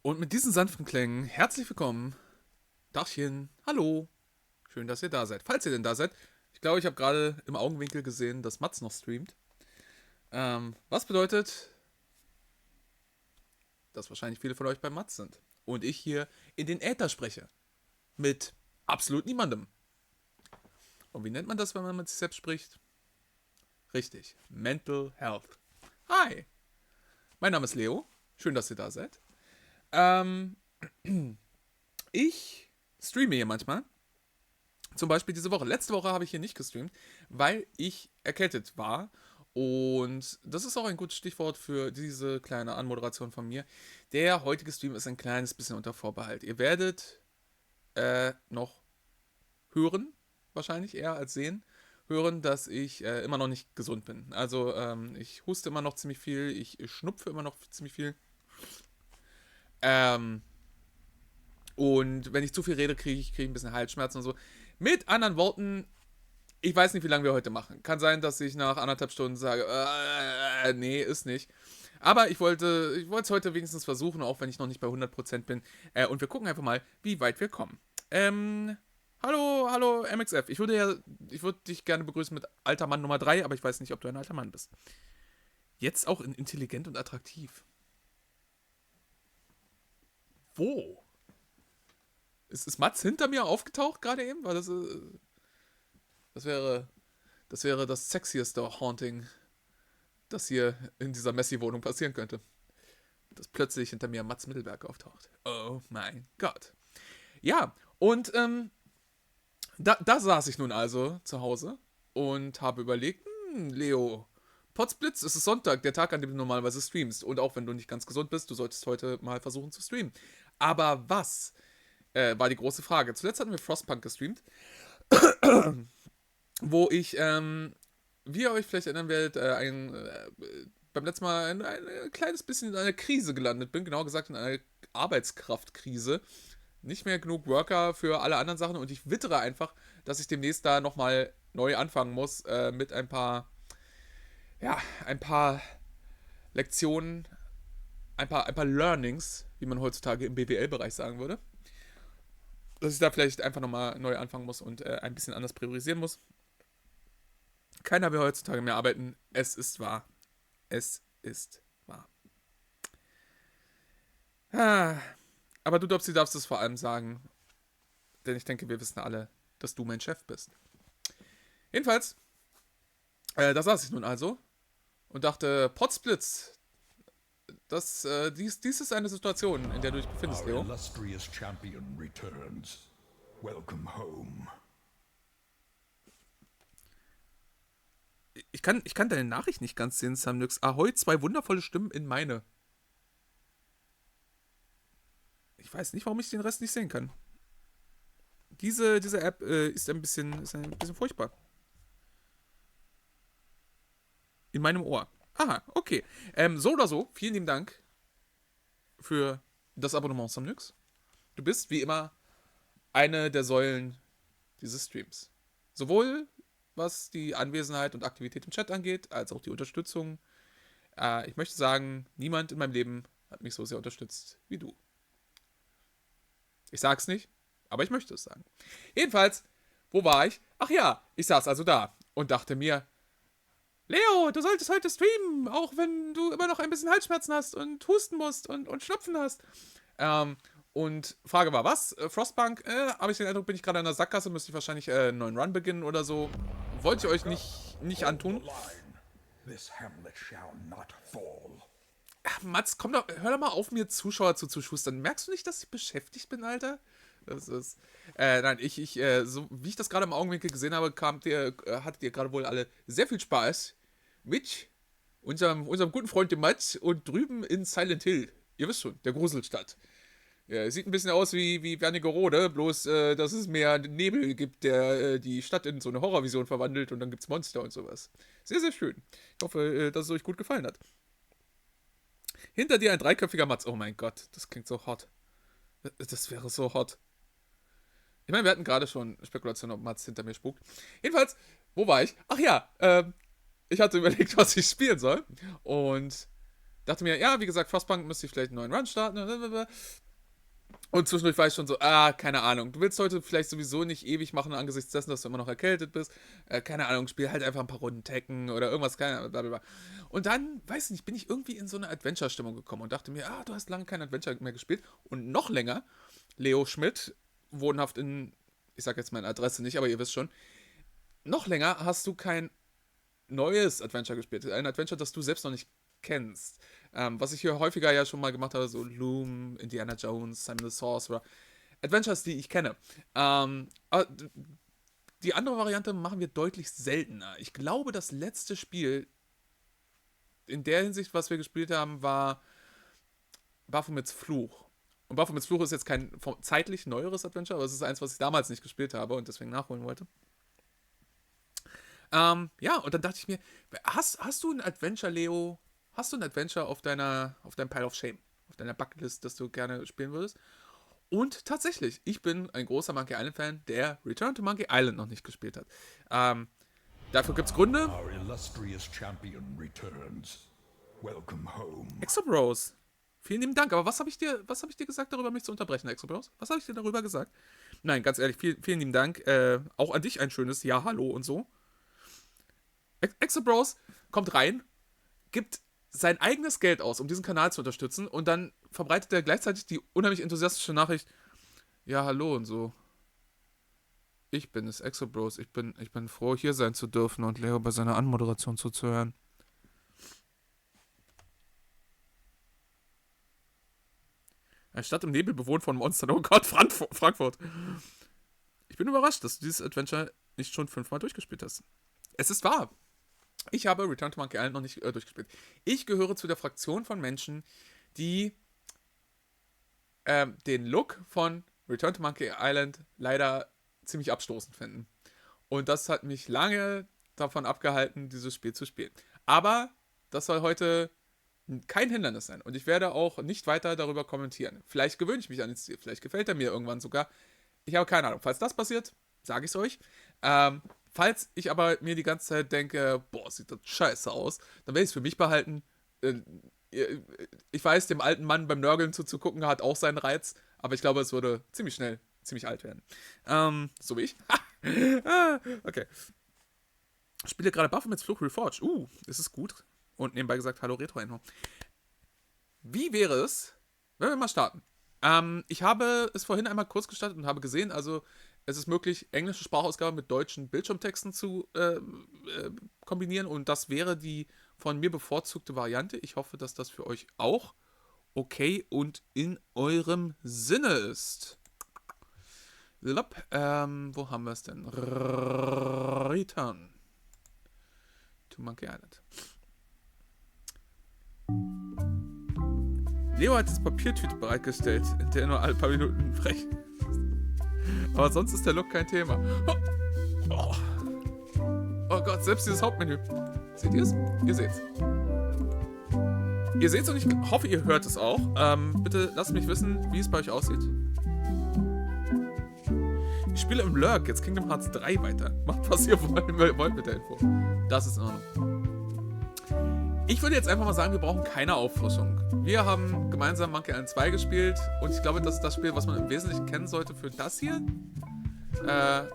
Und mit diesen sanften Klängen, herzlich willkommen. Dachchen, hallo. Schön, dass ihr da seid. Falls ihr denn da seid. Ich glaube, ich habe gerade im Augenwinkel gesehen, dass Mats noch streamt. Was bedeutet, dass wahrscheinlich viele von euch bei Mats sind. Und ich hier in den Äther spreche. Mit absolut niemandem. Und wie nennt man das, wenn man mit sich selbst spricht? Richtig, Mental Health. Hi, mein Name ist Leo. Schön, dass ihr da seid. Ähm, ich streame hier manchmal. Zum Beispiel diese Woche. Letzte Woche habe ich hier nicht gestreamt, weil ich erkältet war. Und das ist auch ein gutes Stichwort für diese kleine Anmoderation von mir. Der heutige Stream ist ein kleines bisschen unter Vorbehalt. Ihr werdet noch hören, wahrscheinlich eher als sehen, hören, dass ich immer noch nicht gesund bin. Also ich huste immer noch ziemlich viel, ich schnupfe immer noch ziemlich viel. Ähm, und wenn ich zu viel rede, kriege ich ein bisschen Halsschmerzen und so. Mit anderen Worten, ich weiß nicht, wie lange wir heute machen. Kann sein, dass ich nach 1,5 Stunden sage, nee, ist nicht. Aber ich wollte es heute wenigstens versuchen, auch wenn ich noch nicht bei 100% bin. Und wir gucken einfach mal, wie weit wir kommen. Hallo MXF. Ich würde dich gerne begrüßen mit alter Mann Nummer 3, aber ich weiß nicht, ob du ein alter Mann bist. Jetzt auch in intelligent und attraktiv. Wo? Ist Mats hinter mir aufgetaucht gerade eben? Weil das wäre, das wäre das sexieste Haunting, das hier in dieser Messi-Wohnung passieren könnte. Dass plötzlich hinter mir Mats Mittelberg auftaucht. Oh mein Gott. Ja, und da saß ich nun also zu Hause und habe überlegt, Leo, Potzblitz, es ist Sonntag, der Tag, an dem du normalerweise streamst. Und auch wenn du nicht ganz gesund bist, du solltest heute mal versuchen zu streamen. Aber was war die große Frage. Zuletzt hatten wir Frostpunk gestreamt, wo ich, wie ihr euch vielleicht erinnern werdet, beim letzten Mal ein kleines bisschen in einer Krise gelandet bin. Genauer gesagt in einer Arbeitskraftkrise. Nicht mehr genug Worker für alle anderen Sachen und ich wittere einfach, dass ich demnächst da nochmal neu anfangen muss mit ein paar Lektionen, ein paar Learnings, wie man heutzutage im BWL-Bereich sagen würde. Dass ich da vielleicht einfach nochmal neu anfangen muss und ein bisschen anders priorisieren muss. Keiner will heutzutage mehr arbeiten. Es ist wahr. Es ist wahr. Ah, aber du darfst es vor allem sagen, denn ich denke, wir wissen alle, dass du mein Chef bist. Jedenfalls, da saß ich nun also und dachte, Potzblitz, dies ist eine Situation, in der du dich befindest, Our Leo. illustrious champion returns. Welcome home. Ich kann deine Nachricht nicht ganz sehen, Samnix. Ahoi, 2 wundervolle Stimmen in meine. Ich weiß nicht, warum ich den Rest nicht sehen kann. Diese App ist ein bisschen furchtbar. In meinem Ohr. Aha, okay. So oder so, vielen lieben Dank für das Abonnement, Samnix. Du bist, wie immer, eine der Säulen dieses Streams. Sowohl was die Anwesenheit und Aktivität im Chat angeht, als auch die Unterstützung. Ich möchte sagen, niemand in meinem Leben hat mich so sehr unterstützt wie du. Ich sag's nicht, aber ich möchte es sagen. Jedenfalls, wo war ich? Ach ja, ich saß also da und dachte mir, Leo, du solltest heute streamen, auch wenn du immer noch ein bisschen Halsschmerzen hast und husten musst und Schnupfen hast. Und Frage war, was? Frostpunk? Habe ich den Eindruck, bin ich gerade in der Sackgasse, müsste ich wahrscheinlich einen neuen Run beginnen oder so. Wollte ich euch nicht antun. This hamlet shall not fall. Ach, Mats, komm doch, hör doch mal auf, mir Zuschauer zuzuschustern. Merkst du nicht, dass ich beschäftigt bin, Alter? Das ist. Nein, so wie ich das gerade im Augenwinkel gesehen habe, hattet ihr gerade wohl alle sehr viel Spaß mit unserem guten Freund dem Mats und drüben in Silent Hill. Ihr wisst schon, der Gruselstadt. Ja, sieht ein bisschen aus wie Wernigerode, bloß dass es mehr Nebel gibt, der die Stadt in so eine Horrorvision verwandelt und dann gibt's Monster und sowas. Sehr, sehr schön. Ich hoffe, dass es euch gut gefallen hat. Hinter dir ein dreiköpfiger Matz. Oh mein Gott, das klingt so hot. Das wäre so hot. Ich meine, wir hatten gerade schon Spekulationen, ob Mats hinter mir spukt. Jedenfalls, wo war ich? Ach ja, ich hatte überlegt, was ich spielen soll. Und Dachte mir, ja, wie gesagt, Frostpunk müsste ich vielleicht einen neuen Run starten. Und zwischendurch war ich schon so, keine Ahnung. Du willst heute vielleicht sowieso nicht ewig machen, angesichts dessen, dass du immer noch erkältet bist. Keine Ahnung, spiel halt einfach ein paar Runden Tekken oder irgendwas, keine Ahnung, blablabla. Und dann, weiß nicht, bin ich irgendwie in so eine Adventure-Stimmung gekommen und dachte mir, du hast lange kein Adventure mehr gespielt. Und noch länger, Leo Schmidt, wohnhaft in, ich sag jetzt meine Adresse nicht, aber ihr wisst schon, noch länger hast du kein neues Adventure gespielt. Ein Adventure, das du selbst noch nicht kennst. Was ich hier häufiger ja schon mal gemacht habe, so Loom, Indiana Jones, Simon the Sorcerer. Adventures, die ich kenne. Aber die andere Variante machen wir deutlich seltener. Ich glaube, das letzte Spiel in der Hinsicht, was wir gespielt haben, war Baphomets Fluch. Und Baphomets Fluch ist jetzt kein zeitlich neueres Adventure, aber es ist eins, was ich damals nicht gespielt habe und deswegen nachholen wollte. Ja, und dann dachte ich mir, hast du ein Adventure, Leo? Hast du ein Adventure auf deinem Pile of Shame? Auf deiner Bucketlist, das du gerne spielen würdest? Und tatsächlich, ich bin ein großer Monkey Island-Fan, der Return to Monkey Island noch nicht gespielt hat. Dafür gibt's Gründe. Our illustrious champion returns. Welcome home. Exobros, vielen lieben Dank. Aber was habe ich dir gesagt darüber, mich zu unterbrechen, Exobros? Was habe ich dir darüber gesagt? Nein, ganz ehrlich, vielen lieben Dank. Auch an dich ein schönes Ja, Hallo und so. Exobros kommt rein, gibt sein eigenes Geld aus, um diesen Kanal zu unterstützen und dann verbreitet er gleichzeitig die unheimlich enthusiastische Nachricht, ja, hallo und so. Ich bin es, Exobros. Ich bin froh, hier sein zu dürfen und Leo bei seiner Anmoderation zuzuhören. Eine Stadt im Nebel bewohnt von Monstern. Oh Gott, Frankfurt. Ich bin überrascht, dass du dieses Adventure nicht schon 5-mal durchgespielt hast. Es ist wahr. Ich habe Return to Monkey Island noch nicht durchgespielt. Ich gehöre zu der Fraktion von Menschen, die den Look von Return to Monkey Island leider ziemlich abstoßend finden. Und das hat mich lange davon abgehalten, dieses Spiel zu spielen. Aber das soll heute kein Hindernis sein. Und ich werde auch nicht weiter darüber kommentieren. Vielleicht gewöhne ich mich an den Stil. Vielleicht gefällt er mir irgendwann sogar. Ich habe keine Ahnung. Falls das passiert, sage ich es euch. Falls ich aber mir die ganze Zeit denke, boah, sieht das scheiße aus, dann werde ich es für mich behalten. Ich weiß, dem alten Mann beim Nörgeln zuzugucken hat auch seinen Reiz, aber ich glaube, es würde ziemlich schnell ziemlich alt werden. So wie ich. Okay. Ich spiele gerade Baphomets Fluch Reforged. Das ist gut. Und nebenbei gesagt, hallo Retro-Einhorn. Wie wäre es, wenn wir mal starten? Ich habe es vorhin einmal kurz gestartet und habe gesehen, also es ist möglich, englische Sprachausgaben mit deutschen Bildschirmtexten zu kombinieren und das wäre die von mir bevorzugte Variante. Ich hoffe, dass das für euch auch okay und in eurem Sinne ist. Wo haben wir es denn? Return to Monkey Island. Leo hat das Papiertüte bereitgestellt, in der nur alle paar Minuten frech. Aber sonst ist der Look kein Thema. Oh Gott, selbst dieses Hauptmenü. Seht ihr es? Ihr seht's. Ihr seht's und ich hoffe, ihr hört es auch. Bitte lasst mich wissen, wie es bei euch aussieht. Ich spiele im Lurk jetzt Kingdom Hearts 3 weiter. Macht, was ihr wollt mit der Info. Das ist in Ordnung. Ich würde jetzt einfach mal sagen, wir brauchen keine Auffrischung. Wir haben gemeinsam Monkey Island 2 gespielt und ich glaube, das ist das Spiel, was man im Wesentlichen kennen sollte für das hier.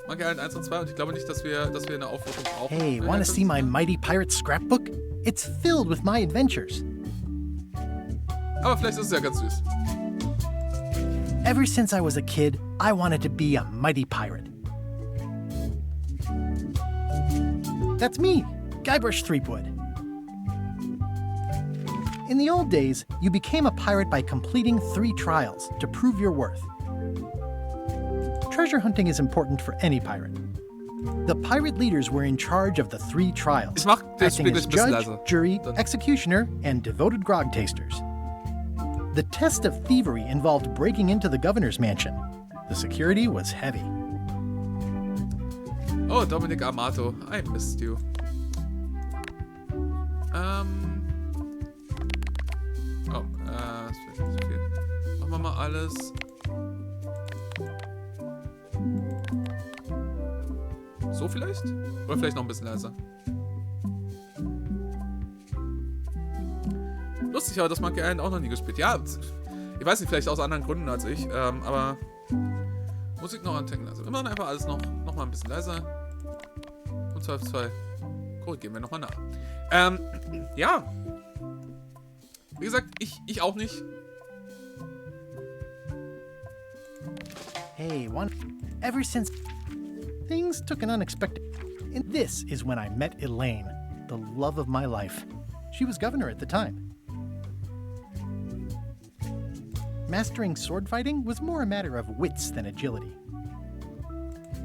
Monkey Island 1 und 2 und ich glaube nicht, dass wir eine Auffrischung brauchen. Hey, wanna see my Mighty Pirate scrapbook? It's filled with my adventures. Aber vielleicht ist es ja ganz süß. Ever since I was a kid, I wanted to be a mighty pirate. That's me, Guybrush Threepwood. In the old days, you became a pirate by completing 3 trials to prove your worth. Treasure hunting is important for any pirate. The pirate leaders were in charge of the 3 trials, Ich mach das acting Spiel as ein bisschen judge, leiser. jury, Dann- executioner, and devoted grog tasters. The test of thievery involved breaking into the governor's mansion. The security was heavy. Oh, Dominic Amato. I missed you. Das wird nicht so viel. Machen wir mal alles. So vielleicht? Oder vielleicht noch ein bisschen leiser. Lustig, aber das Monkey Island auch noch nie gespielt. Ja, ich weiß nicht, vielleicht aus anderen Gründen als ich, aber Musik noch antecken. Also immer einfach alles noch mal ein bisschen leiser. Und Zweifelsfall korrigieren wir nochmal nach. Ja. Wie gesagt, ich auch nicht. Hey, ever since things took an unexpected. And this is when I met Elaine, the love of my life. She was governor at the time. Mastering sword fighting was more a matter of wits than agility.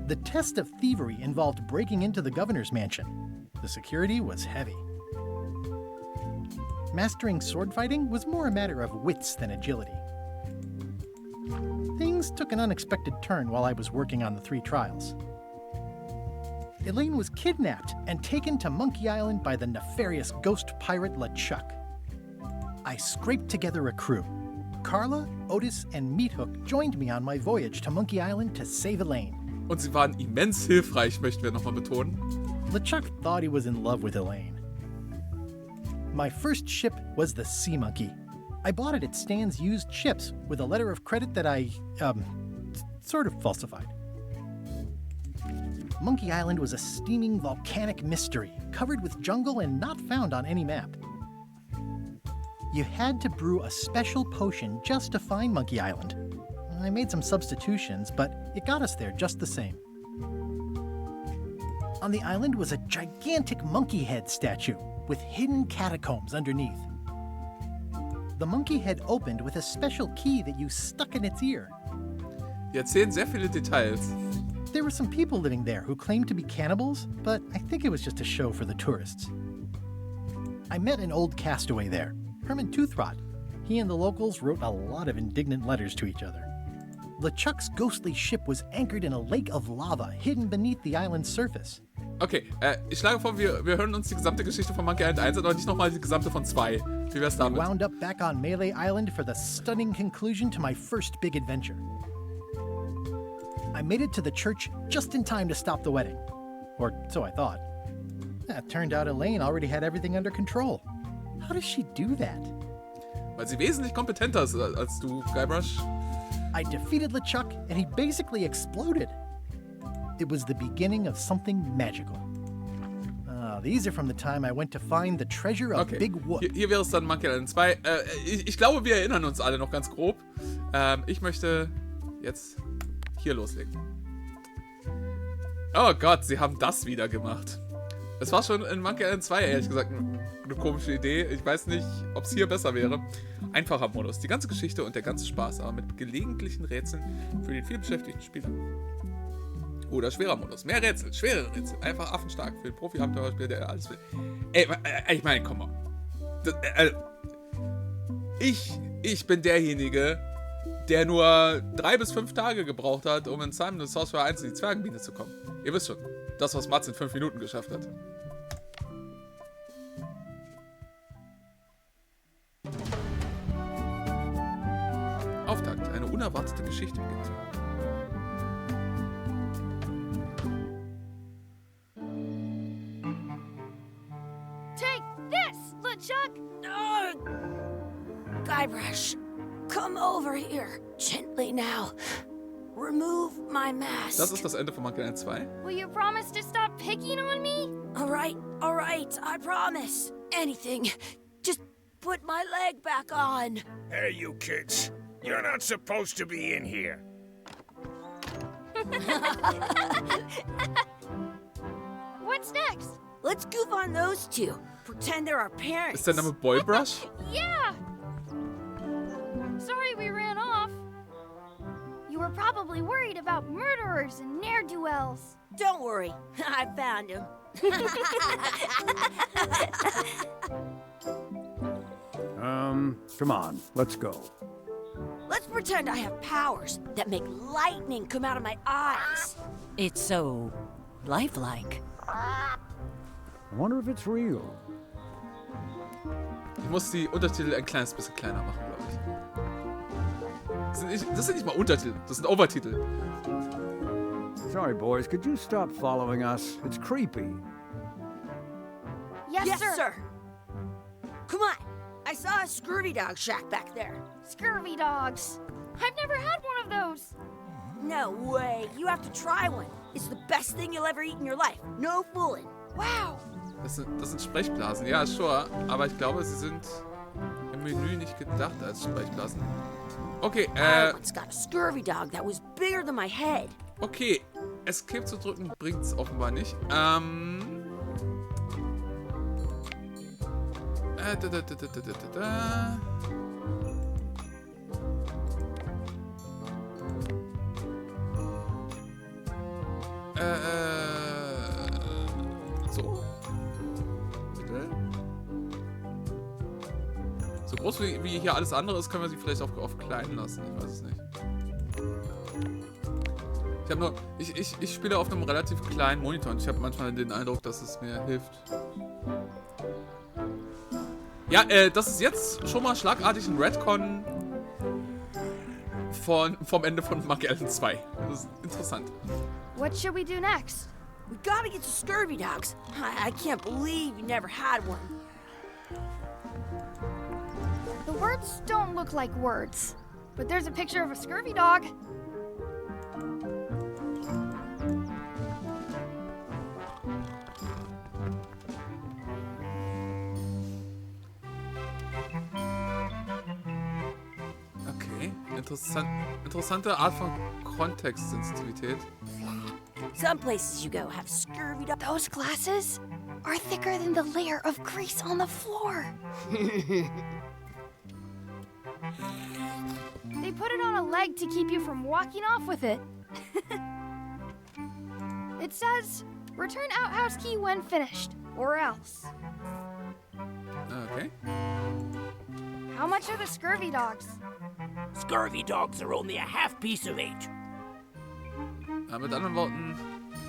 The test of thievery involved breaking into the governor's mansion. The security was heavy. Mastering sword fighting was more a matter of wits than agility. Things took an unexpected turn while I was working on the 3 trials. Elaine was kidnapped and taken to Monkey Island by the nefarious ghost pirate LeChuck. I scraped together a crew. Carla, Otis, and Meathook joined me on my voyage to Monkey Island to save Elaine. Und sie waren immens hilfreich, möchten wir nochmal betonen. LeChuck thought he was in love with Elaine. My first ship was the Sea Monkey. I bought it at Stan's used ships with a letter of credit that I, sort of falsified. Monkey Island was a steaming volcanic mystery, covered with jungle and not found on any map. You had to brew a special potion just to find Monkey Island. I made some substitutions, but it got us there just the same. On the island was a gigantic monkey head statue with hidden catacombs underneath. The monkey head opened with a special key that you stuck in its ear. Die erzählen sehr viele Details. There were some people living there who claimed to be cannibals, but I think it was just a show for the tourists. I met an old castaway there, Herman Toothrot. He and the locals wrote a lot of indignant letters to each other. LeChuck's ghostly ship was anchored in a lake of lava hidden beneath the island's surface. Okay, ich schlage vor, wir hören uns die gesamte Geschichte von Monkey Island 1 an, aber nicht nochmal die gesamte von 2. Wie wär's damit? We wound up back on Melee Island for the stunning conclusion to my first big adventure. I made it to the church just in time to stop the wedding. Or so I thought. It turned out Elaine already had everything under control. How does she do that? Weil sie wesentlich kompetenter ist als du, Guybrush. I defeated LeChuck, and he basically exploded. It was the beginning of something magical. These are from the time I went to find the treasure of Big Whoop. Hier wäre es dann Monkey Island 2. Ich glaube, wir erinnern uns alle noch ganz grob. Ich möchte jetzt hier loslegen. Oh Gott, sie haben das wieder gemacht. Es war schon in Monkey Island 2, ehrlich gesagt, eine komische Idee. Ich weiß nicht, ob es hier besser wäre. Einfacher Modus. Die ganze Geschichte und der ganze Spaß, aber mit gelegentlichen Rätseln für den vielbeschäftigten Spieler. Oder schwerer Modus. Mehr Rätsel, schwerere Rätsel. Einfach affenstark für den Profi-Abenteuerspieler, der alles will. Ey, ich meine, komm mal. Ich bin derjenige, der nur 3 bis 5 Tage gebraucht hat, um in Simon the Sorcerer 1 in die Zwergenbiene zu kommen. Ihr wisst schon, das, was Mats in 5 Minuten geschafft hat. Auftakt. Eine unerwartete Geschichte beginnt. Take this, LeChuck! Guybrush, come over here. Gently now. Remove my mask. Das ist das Ende von Monkey Island 2. Will you promise to stop picking on me? All right, I promise. Anything. Just put my leg back on. Hey, you kids. You're not supposed to be in here. What's next? Let's goof on those two. Pretend they're our parents. Ist der Name Boybrush? Yeah! Sorry we ran off. You were probably worried about murderers and ne'er-do-wells. Don't worry, I found him. Come on, let's go. Let's pretend I have powers that make lightning come out of my eyes. It's so lifelike. I wonder if it's real. Ich muss die Untertitel ein kleines bisschen kleiner machen, glaube ich. Das sind nicht mal Untertitel, das sind Overtitel. Sorry, boys, could you stop following us? It's creepy. Yes, sir. Come on, I saw a scurvy dog shack back there. Scurvy dogs. I've never had one of those. No way. You have to try one. It's the best thing you'll ever eat in your life. No fooling. Wow. Das sind Sprechblasen, ja, sure. Aber ich glaube, sie sind im Menü nicht gedacht als Sprechblasen. Okay, I once got a scurvy dog that was bigger than my head. Okay. Escape zu drücken bringt's offenbar nicht. So. Bitte. So groß wie hier alles andere ist, können wir sie vielleicht auf klein lassen. Ich weiß es nicht. Ich spiele auf einem relativ kleinen Monitor und ich habe manchmal den Eindruck, dass es mir hilft. Ja, das ist jetzt schon mal schlagartig ein Redcon vom Ende von Magellan 2. Das ist interessant. What should we do next? We gotta get to scurvy dogs. I can't believe you never had one. The words don't look like words, but there's a picture of a scurvy dog. Okay, interessante Art von Kontextsensitivität. Some places you go have scurvy dogs. Those glasses are thicker than the layer of grease on the floor. They put it on a leg to keep you from walking off with it. It says, return outhouse key when finished, or else. Okay. How much are the scurvy dogs? Scurvy dogs are only a half piece of 8. Mit anderen Worten,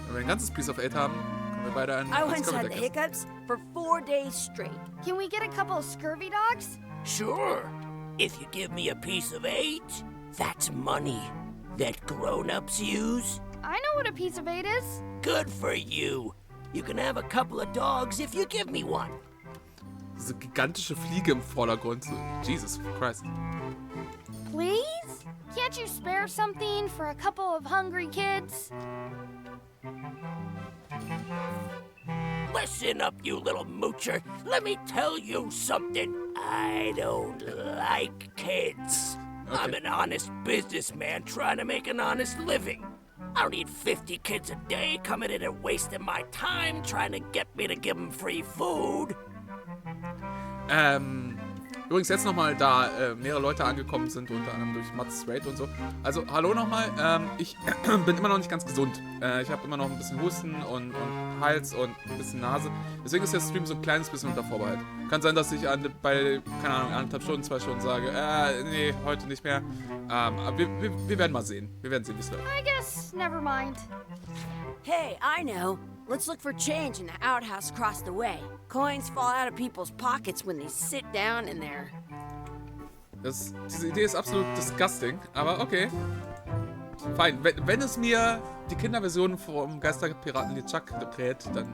wenn wir ein ganzes Piece of 8 haben, können wir beide einen I once had the essen. hiccups for 4 days straight. Can we get a couple of scurvy dogs? Sure. If you give me a piece of 8, that's money that grown-ups use. I know what a piece of 8 is. Good for you. You can have a couple of dogs if you give me one. Diese gigantische Fliege im Vordergrund. Jesus Christ. Please? Can't you spare something for a couple of hungry kids? Listen up, you little moocher. Let me tell you something. I don't like kids. Okay. I'm an honest businessman trying to make an honest living. I don't need 50 kids a day coming in and wasting my time trying to get me to give them free food. Übrigens jetzt nochmal, da mehrere Leute angekommen sind, unter anderem durch Mats Raid und so. Also, hallo nochmal. Ich bin immer noch nicht ganz gesund. Ich habe immer noch ein bisschen Husten und Hals und ein bisschen Nase. Deswegen ist der Stream so ein kleines bisschen unter Vorbehalt. Kann sein, dass ich bei, keine Ahnung, 1,5 Stunden, 2 Stunden sage, nee, heute nicht mehr. Aber wir werden mal sehen. Wir werden sehen, wie es läuft. I guess never mind. Hey, I know. Let's look for change in the outhouse across the way. Coins fall out of people's pockets when they sit down in there. Diese Idee ist absolut disgusting, aber okay. Fein. Wenn es mir die Kinderversion vom Geisterpiraten LeChuck rät, dann...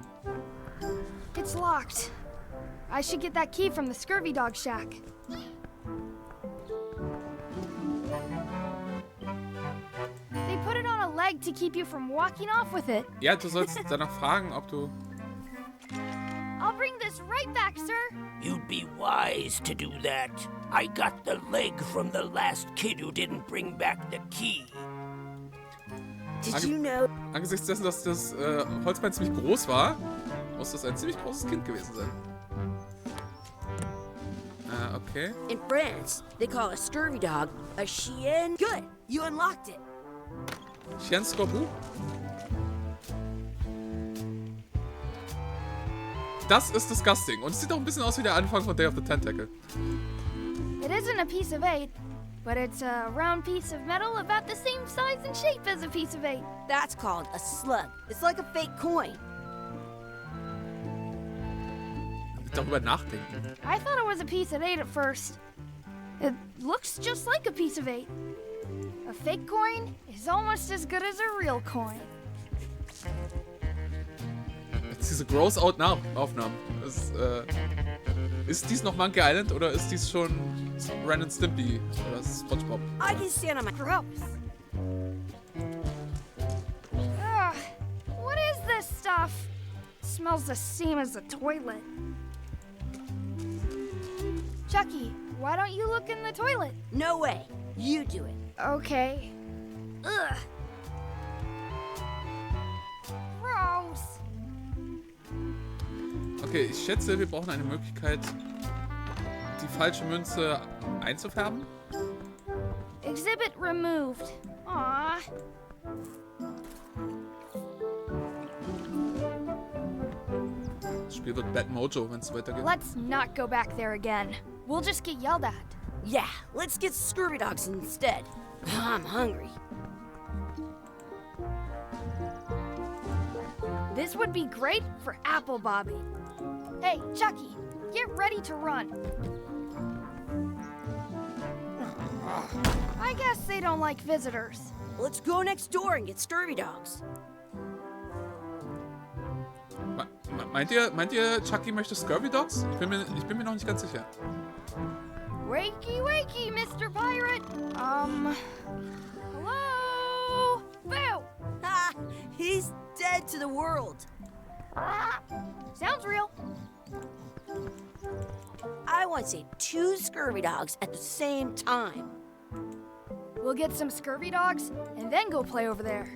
It's locked. I should get that key from the scurvy dog shack. They put it on a leg to keep you from walking off with it. Ja, du sollst danach fragen, ob du... I'll bring this right back, sir. You'd be wise to do that. I got the leg from the last kid who didn't bring back the key. Did you know? Angesichts dessen, dass das Holzbein ziemlich groß war, muss das ein ziemlich großes Kind gewesen sein. Okay. In France, they call a scurvy dog a chien. Good, you unlocked it. Chien Scorbu? Das ist disgusting. Und es sieht auch ein bisschen aus wie der Anfang von Day of the Tentacle. It isn't a piece of 8, but it's a round piece of metal about the same size and shape as a piece of 8. That's called a slug. It's like a fake coin. Darüber nachdenken. I thought it was a piece of 8 at first. It looks just like a piece of 8. A fake coin is almost as good as a real coin. Jetzt diese Gross-Out-Aufnahmen. Das Ist dies noch Monkey Island oder ist dies schon Ren and Stimpy oder SpongeBob? I can stand on my gross. Ugh, what is this stuff? Smells the same as the toilet. Chucky, why don't you look in the toilet? No way. You do it. Okay. Ugh. Gross. Okay, ich schätze, wir brauchen eine Möglichkeit, die falsche Münze einzufärben. Exhibit removed. Aww. Das Spiel wird Bad Mojo, wenn es weitergeht. Let's not go back there again. We'll just get yelled at. Yeah, let's get scurvy dogs instead. I'm hungry. This would be great for Apple Bobby. Hey, Chucky, get ready to run. I guess they don't like visitors. Let's go next door and get scurvy dogs. Meint ihr, Chucky möchte Scurvy Dogs? Ich bin mir noch nicht ganz sicher. Wakey, wakey, Mr. Pirate. Hello? Boo! Ha! He's dead to the world. Sounds real. I want to say 2 scurvy dogs at the same time. We'll get some scurvy dogs and then go play over there.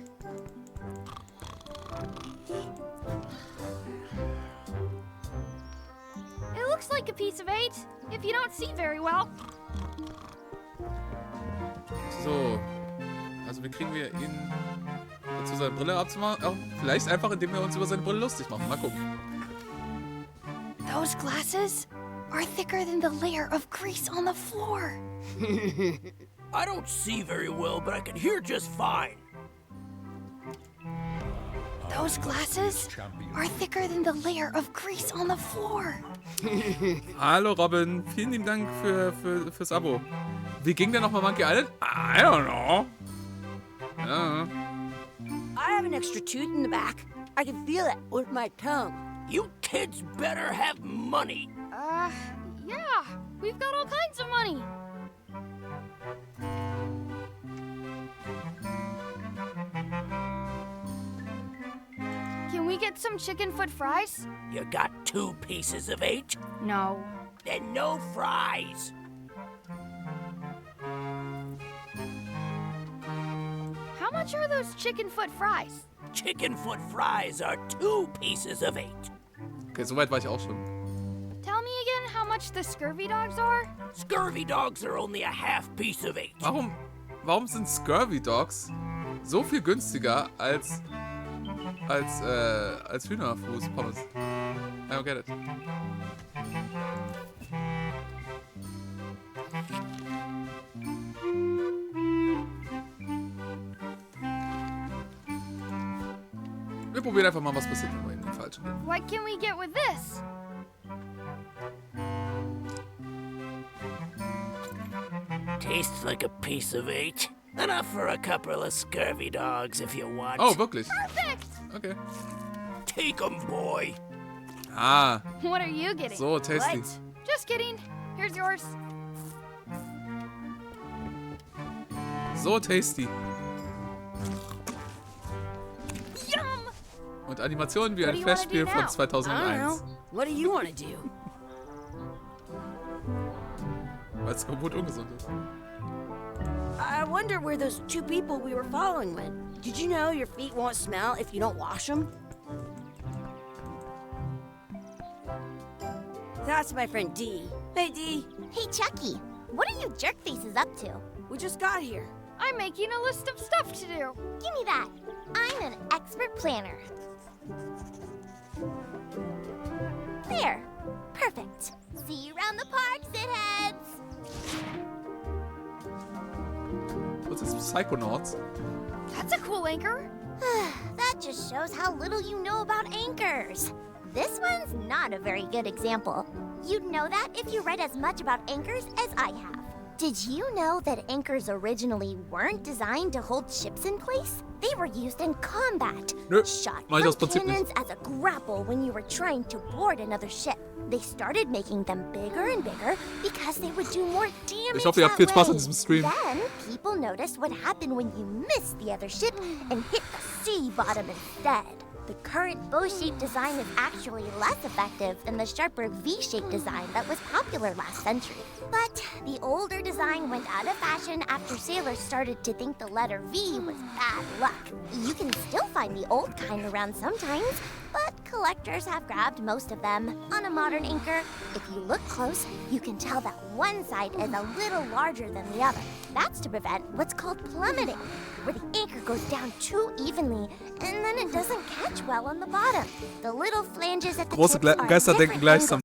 It looks like a piece of 8, if you don't see very well. So. Also wie kriegen wir ihn dazu, seine Brille abzumachen? Oh, vielleicht einfach, indem wir uns über seine Brille lustig machen. Mal gucken. Those glasses are thicker than the layer of grease on the floor. I don't see very well, but I can hear just fine. Those glasses are thicker than the layer of grease on the floor. Hallo Robin, vielen lieben Dank fürs Abo. Wie ging denn nochmal Monkey Island? I don't know. Ja. I have an extra tooth in the back. I can feel it with my tongue. You kids better have money. Yeah, we've got all kinds of money. Can we get some chicken foot fries? You got 2 pieces of 8? No. Then no fries. How much are those chicken foot fries? Chicken foot fries are 2 pieces of 8. Okay, soweit war ich auch schon. Tell me again how much the scurvy dogs are? Scurvy dogs are only a half piece of 8. Warum sind Scurvy Dogs so viel günstiger als Hühnerfuß-Pommes? I don't get it. Wir probieren einfach mal, was passiert, wenn wir in den falschen gehen. What can we get with this? Tastes like a piece of 8. Enough for a couple of scurvy dogs if you want. Oh, wirklich? Perfect! Okay. Take 'em, boy. Ah, What are you getting? so tasty. What? Just kidding. Here's yours. So tasty. Yum! Und Animationen wie What ein do you wanna Festspiel do von now? I don't 2001. know. What do you want to do? Weil es kaputt ungesund ist. I wonder where those 2 people we were following went. Did you know your feet won't smell if you don't wash them? That's my friend Dee. Hey, Dee. Hey, Chucky, what are you jerk faces up to? We just got here. I'm making a list of stuff to do. Give me that. I'm an expert planner. There. Perfect. See you around the park, shitheads. Was ist Psychonauts? That's a cool anchor. That just shows how little you know about anchors. This one's not a very good example. You'd know that if you read as much about anchors as I have. Did you know that anchors originally weren't designed to hold ships in place? They were used in combat. Nö, Shot mach ich aus from Prinzip nicht. cannons as a grapple when you were trying to board another ship. They started making them bigger and bigger because they would do more damage. Ich hoffe, ihr habt viel that Spaß an way. diesem Stream. Then people noticed what happened when you missed the other ship and hit the sea bottom instead. The current bow-shaped design is actually less effective than the sharper V-shaped design that was popular last century. But the older design went out of fashion after sailors started to think the letter V was bad luck. You can still find the old kind around sometimes, but collectors have grabbed most of them. On a modern anchor, if you look close, you can tell that one side is a little larger than the other. That's to prevent what's called plummeting, where the anchor goes down too evenly and then it doesn't catch well on the bottom. The little flanges at the Große tips are at Geister denken different gleichsam.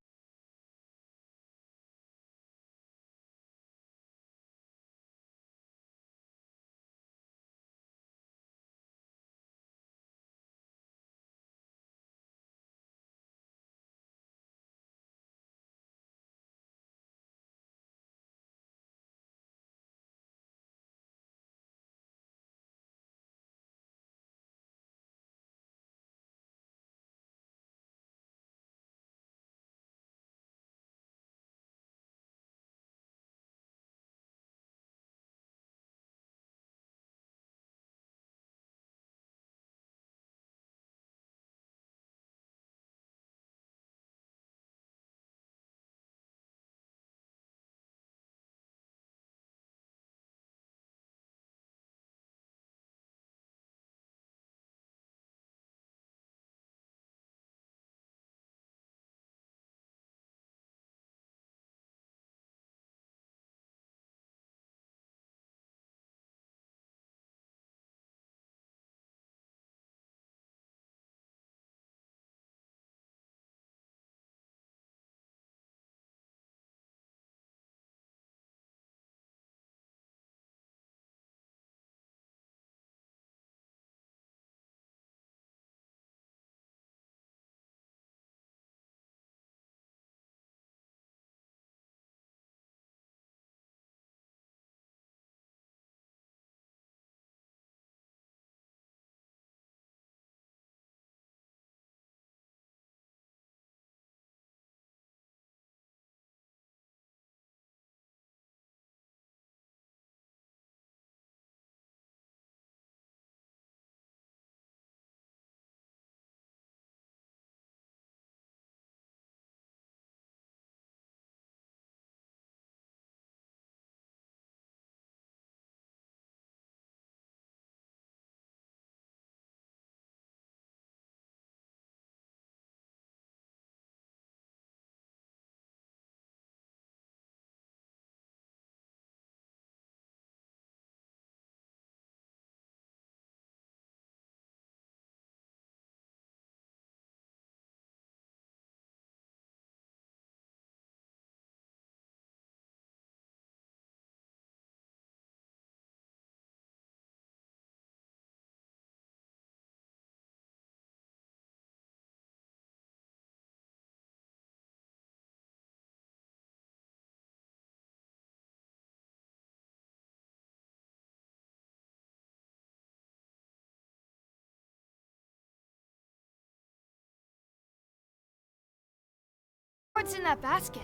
What's in that basket?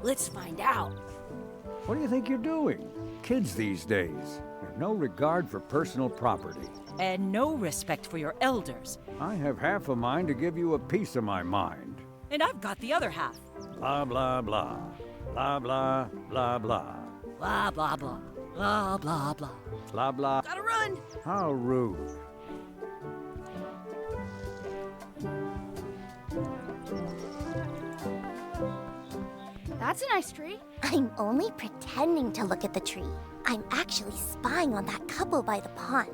Let's find out. What do you think you're doing? Kids these days have no regard for personal property. And no respect for your elders. I have half a mind to give you a piece of my mind. And I've got the other half. Blah, blah, blah. Blah, blah, blah, blah. Blah, blah, blah. Blah, blah, blah. Blah, blah. Gotta run! How rude. That's a nice tree. I'm only pretending to look at the tree. I'm actually spying on that couple by the pond.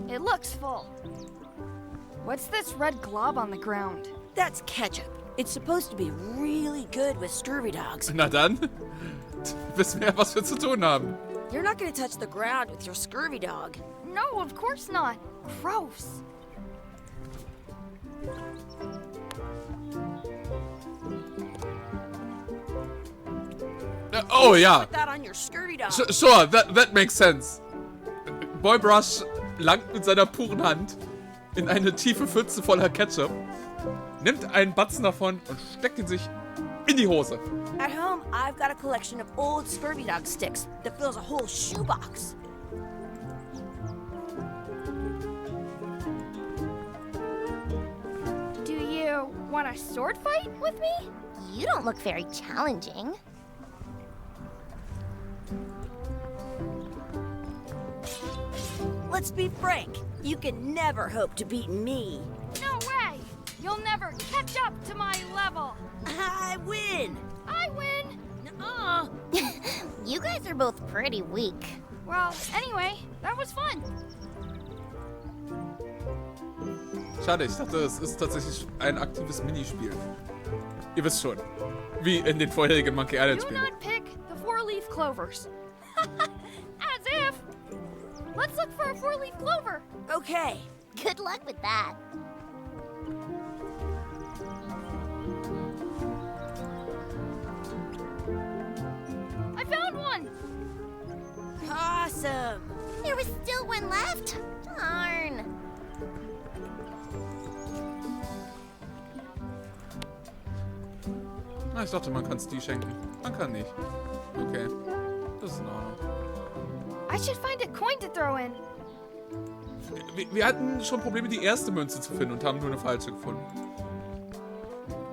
It looks full. What's this red glob on the ground? That's ketchup. It's supposed to be really good with scurvy dogs. Na dann, wissen wir ja, was wir zu tun haben. You're not gonna touch the ground with your scurvy dog. No, of course not. Gross. Oh ja. Put that on your scurvy dog. Sure, that makes sense. Boy Brush langt mit seiner puren Hand in eine tiefe Pfütze voller Ketchup, nimmt einen Batzen davon und steckt ihn sich in die Hose. At home, I've got a collection of old scurvy dog sticks that fills a whole shoebox. Do you want a sword fight with me? You don't look very challenging. Let's be frank. You can never hope to beat me. No way! You'll never catch up to my level. I win. I win. Nuh-uh. You guys are both pretty weak. Well, anyway, that was fun. Schade, ich dachte, es ist tatsächlich ein aktives Minispiel. Ihr wisst schon, wie in den vorherigen Monkey Island Do Spielen. not pick the four-leaf clovers. As if. Let's look for a four-leaf clover. Okay. Good luck with that. I found one. Awesome. There was still one left. Darn. Ah, ich dachte, man kann es die schenken. Man kann nicht. Okay. Das ist in Ordnung. I should find a coin to throw in. Wir hatten schon Probleme, die erste Münze zu finden und haben nur eine falsche gefunden.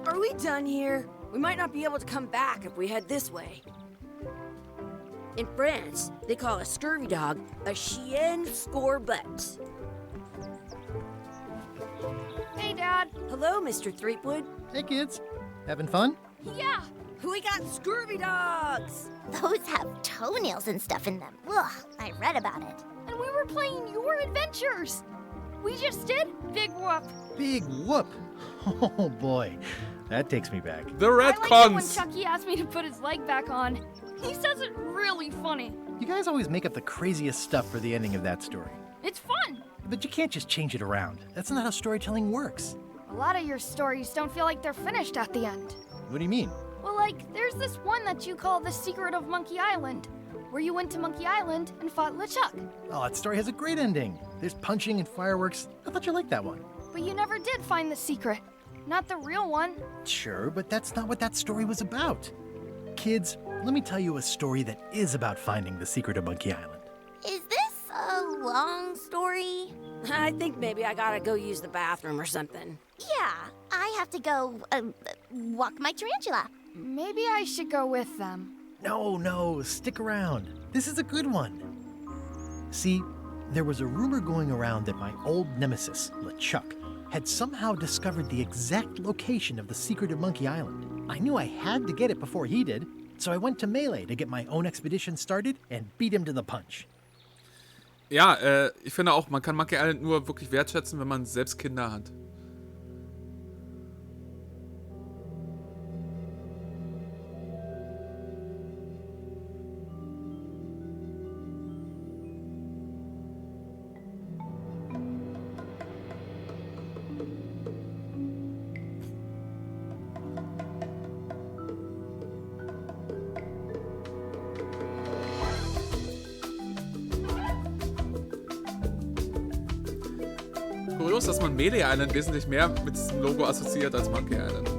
Are we done here? We might not be able to come back if we head this way. In France, they call a scurvy dog a chien scorbut. Hey, Dad. Hello, Mr. Threepwood. Hey, kids. Having fun? Yeah. We got scurvy dogs! Those have toenails and stuff in them. Ugh, I read about it. And we were playing your adventures. We just did Big Whoop. Big whoop. Oh, boy. That takes me back. The I like it when Redcons! Chucky asked me to put his leg back on. He says it really funny. You guys always make up the craziest stuff for the ending of that story. It's fun. But you can't just change it around. That's not how storytelling works. A lot of your stories don't feel like they're finished at the end. What do you mean? Well, like, there's this one that you call The Secret of Monkey Island, where you went to Monkey Island and fought LeChuck. Oh, that story has a great ending. There's punching and fireworks. I thought you liked that one. But you never did find the secret. Not the real one. Sure, but that's not what that story was about. Kids, let me tell you a story that is about finding the secret of Monkey Island. Is this a long story? I think maybe I gotta go use the bathroom or something. Yeah, I have to go walk my tarantula. Maybe I should go with them. No, stick around. This is a good one. See, there was a rumor going around that my old nemesis, LeChuck, had somehow discovered the exact location of the secret of Monkey Island. I knew I had to get it before he did, so I went to Melee to get my own expedition started and beat him to the punch. Ja, ich finde auch, man kann Monkey Island nur wirklich wertschätzen, wenn man selbst Kinder hat. Kurios, dass man Melee Island wesentlich mehr mit diesem Logo assoziiert als Monkey Island.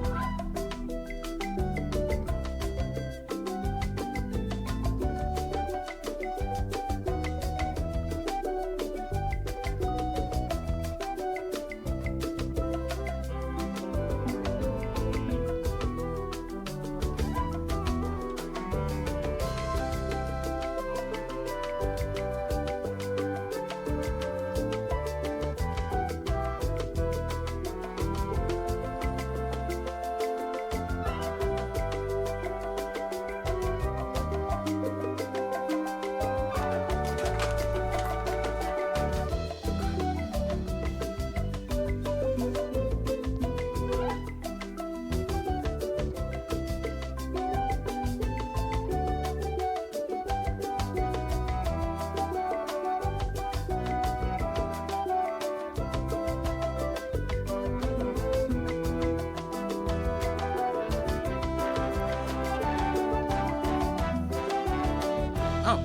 Ah,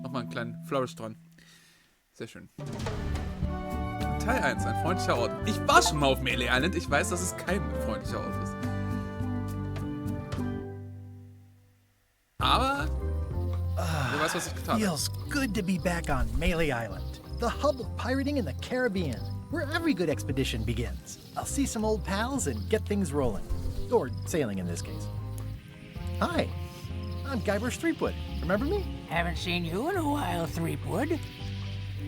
nochmal einen kleinen Flourish dran. Sehr schön. Teil 1, ein freundlicher Ort. Ich war schon mal auf Melee Island. Ich weiß, dass es kein freundlicher Ort ist. Aber wer weiß, was ich getan habe. Feels good to be back on Melee Island, the hub of pirating in the Caribbean, where every good expedition begins. I'll see some old pals and get things rolling. Or sailing in this case. Hi, I'm Guybrush Threepwood. Remember me? Haven't seen you in a while, Threepwood.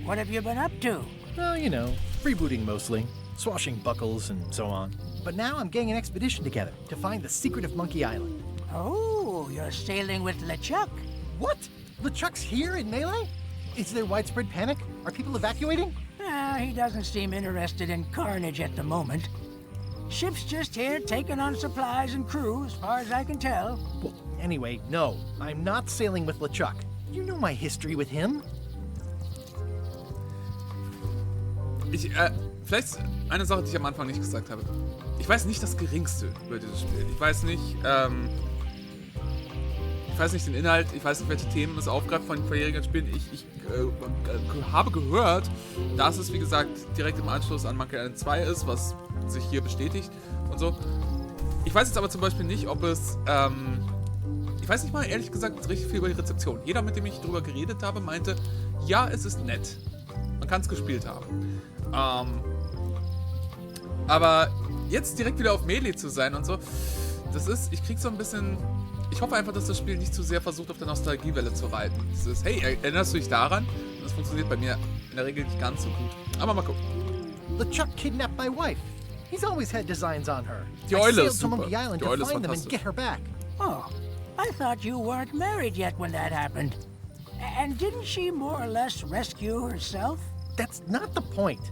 What have you been up to? Well, you know, freebooting mostly, swashing buckles and so on. But now I'm getting an expedition together to find the secret of Monkey Island. Oh, you're sailing with LeChuck. What? LeChuck's here in Melee? Is there widespread panic? Are people evacuating? He doesn't seem interested in carnage at the moment. Ship's just here taking on supplies and crew, as far as I can tell. Well, anyway, no, I'm not sailing with LeChuck. You know my history with him. Vielleicht eine Sache, die ich am Anfang nicht gesagt habe. Ich weiß nicht das Geringste über dieses Spiel. Ich weiß nicht den Inhalt, ich weiß nicht, welche Themen es aufgreift von vorherigen Spielen. Ich habe gehört, dass es, wie gesagt, direkt im Anschluss an Monkey Island 2 ist, was sich hier bestätigt und so. Ich weiß jetzt aber zum Beispiel nicht, ob es, ich weiß nicht mal, ehrlich gesagt, richtig viel über die Rezeption. Jeder, mit dem ich drüber geredet habe, meinte, ja, es ist nett. Man kann es gespielt haben. Aber jetzt direkt wieder auf Melee zu sein und so, das ist, ich krieg so ein bisschen, ich hoffe einfach, dass das Spiel nicht zu sehr versucht, auf der Nostalgiewelle zu reiten. Das ist, hey, erinnerst du dich daran? Das funktioniert bei mir in der Regel nicht ganz so gut. Aber mal gucken. LeChuck kidnapped my wife. He's always had designs on her. Die Eule I ist sailed to super. Monkey Island Die to Eule ist find them and fantastisch. get her back. Oh, I thought you weren't married yet when that happened. And didn't she more or less rescue herself? That's not the point.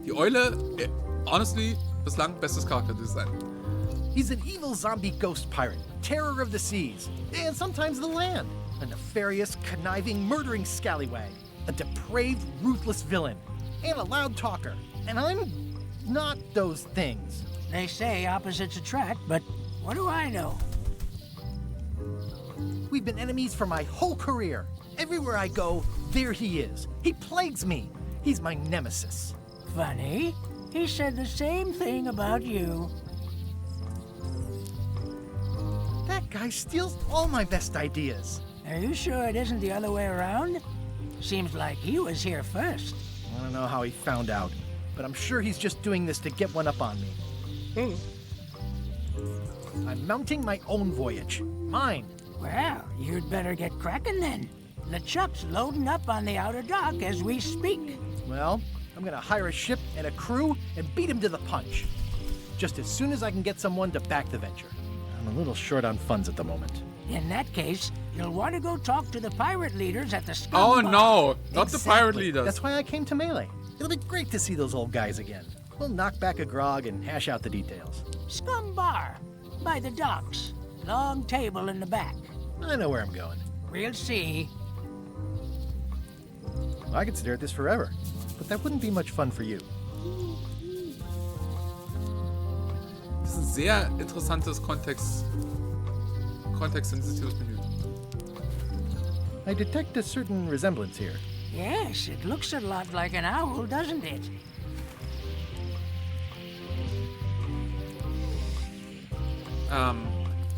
Die Eule, honestly, bislang bestes Charakterdesign. He's an evil zombie ghost pirate, terror of the seas, and sometimes the land. A nefarious, conniving, murdering scallywag. A depraved, ruthless villain. And a loud talker. And I'm not those things. They say opposites attract, but what do I know? We've been enemies for my whole career. Everywhere I go, there he is. He plagues me. He's my nemesis. Funny. He said the same thing about you. That guy steals all my best ideas. Are you sure it isn't the other way around? Seems like he was here first. I don't know how he found out, but I'm sure he's just doing this to get one up on me. I'm mounting my own voyage. Mine. Well, you'd better get cracking then. LeChuck's loading up on the outer dock as we speak. Well, I'm gonna hire a ship and a crew and beat him to the punch. Just as soon as I can get someone to back the venture. I'm a little short on funds at the moment. In that case, you'll want to go talk to the pirate leaders at the Scum Oh Bar. no, not the pirate Exactly. leaders. That's why I came to Melee. It'll be great to see those old guys again. We'll knock back a grog and hash out the details. Scum Bar, by the docks. Long table in the back. I know where I'm going. We'll see. I could stare at this forever, but that wouldn't be much fun for you. Das ist ein sehr interessantes kontextsensitives Menü. I detect a certain resemblance here. Yes, it looks a lot like an owl, doesn't it?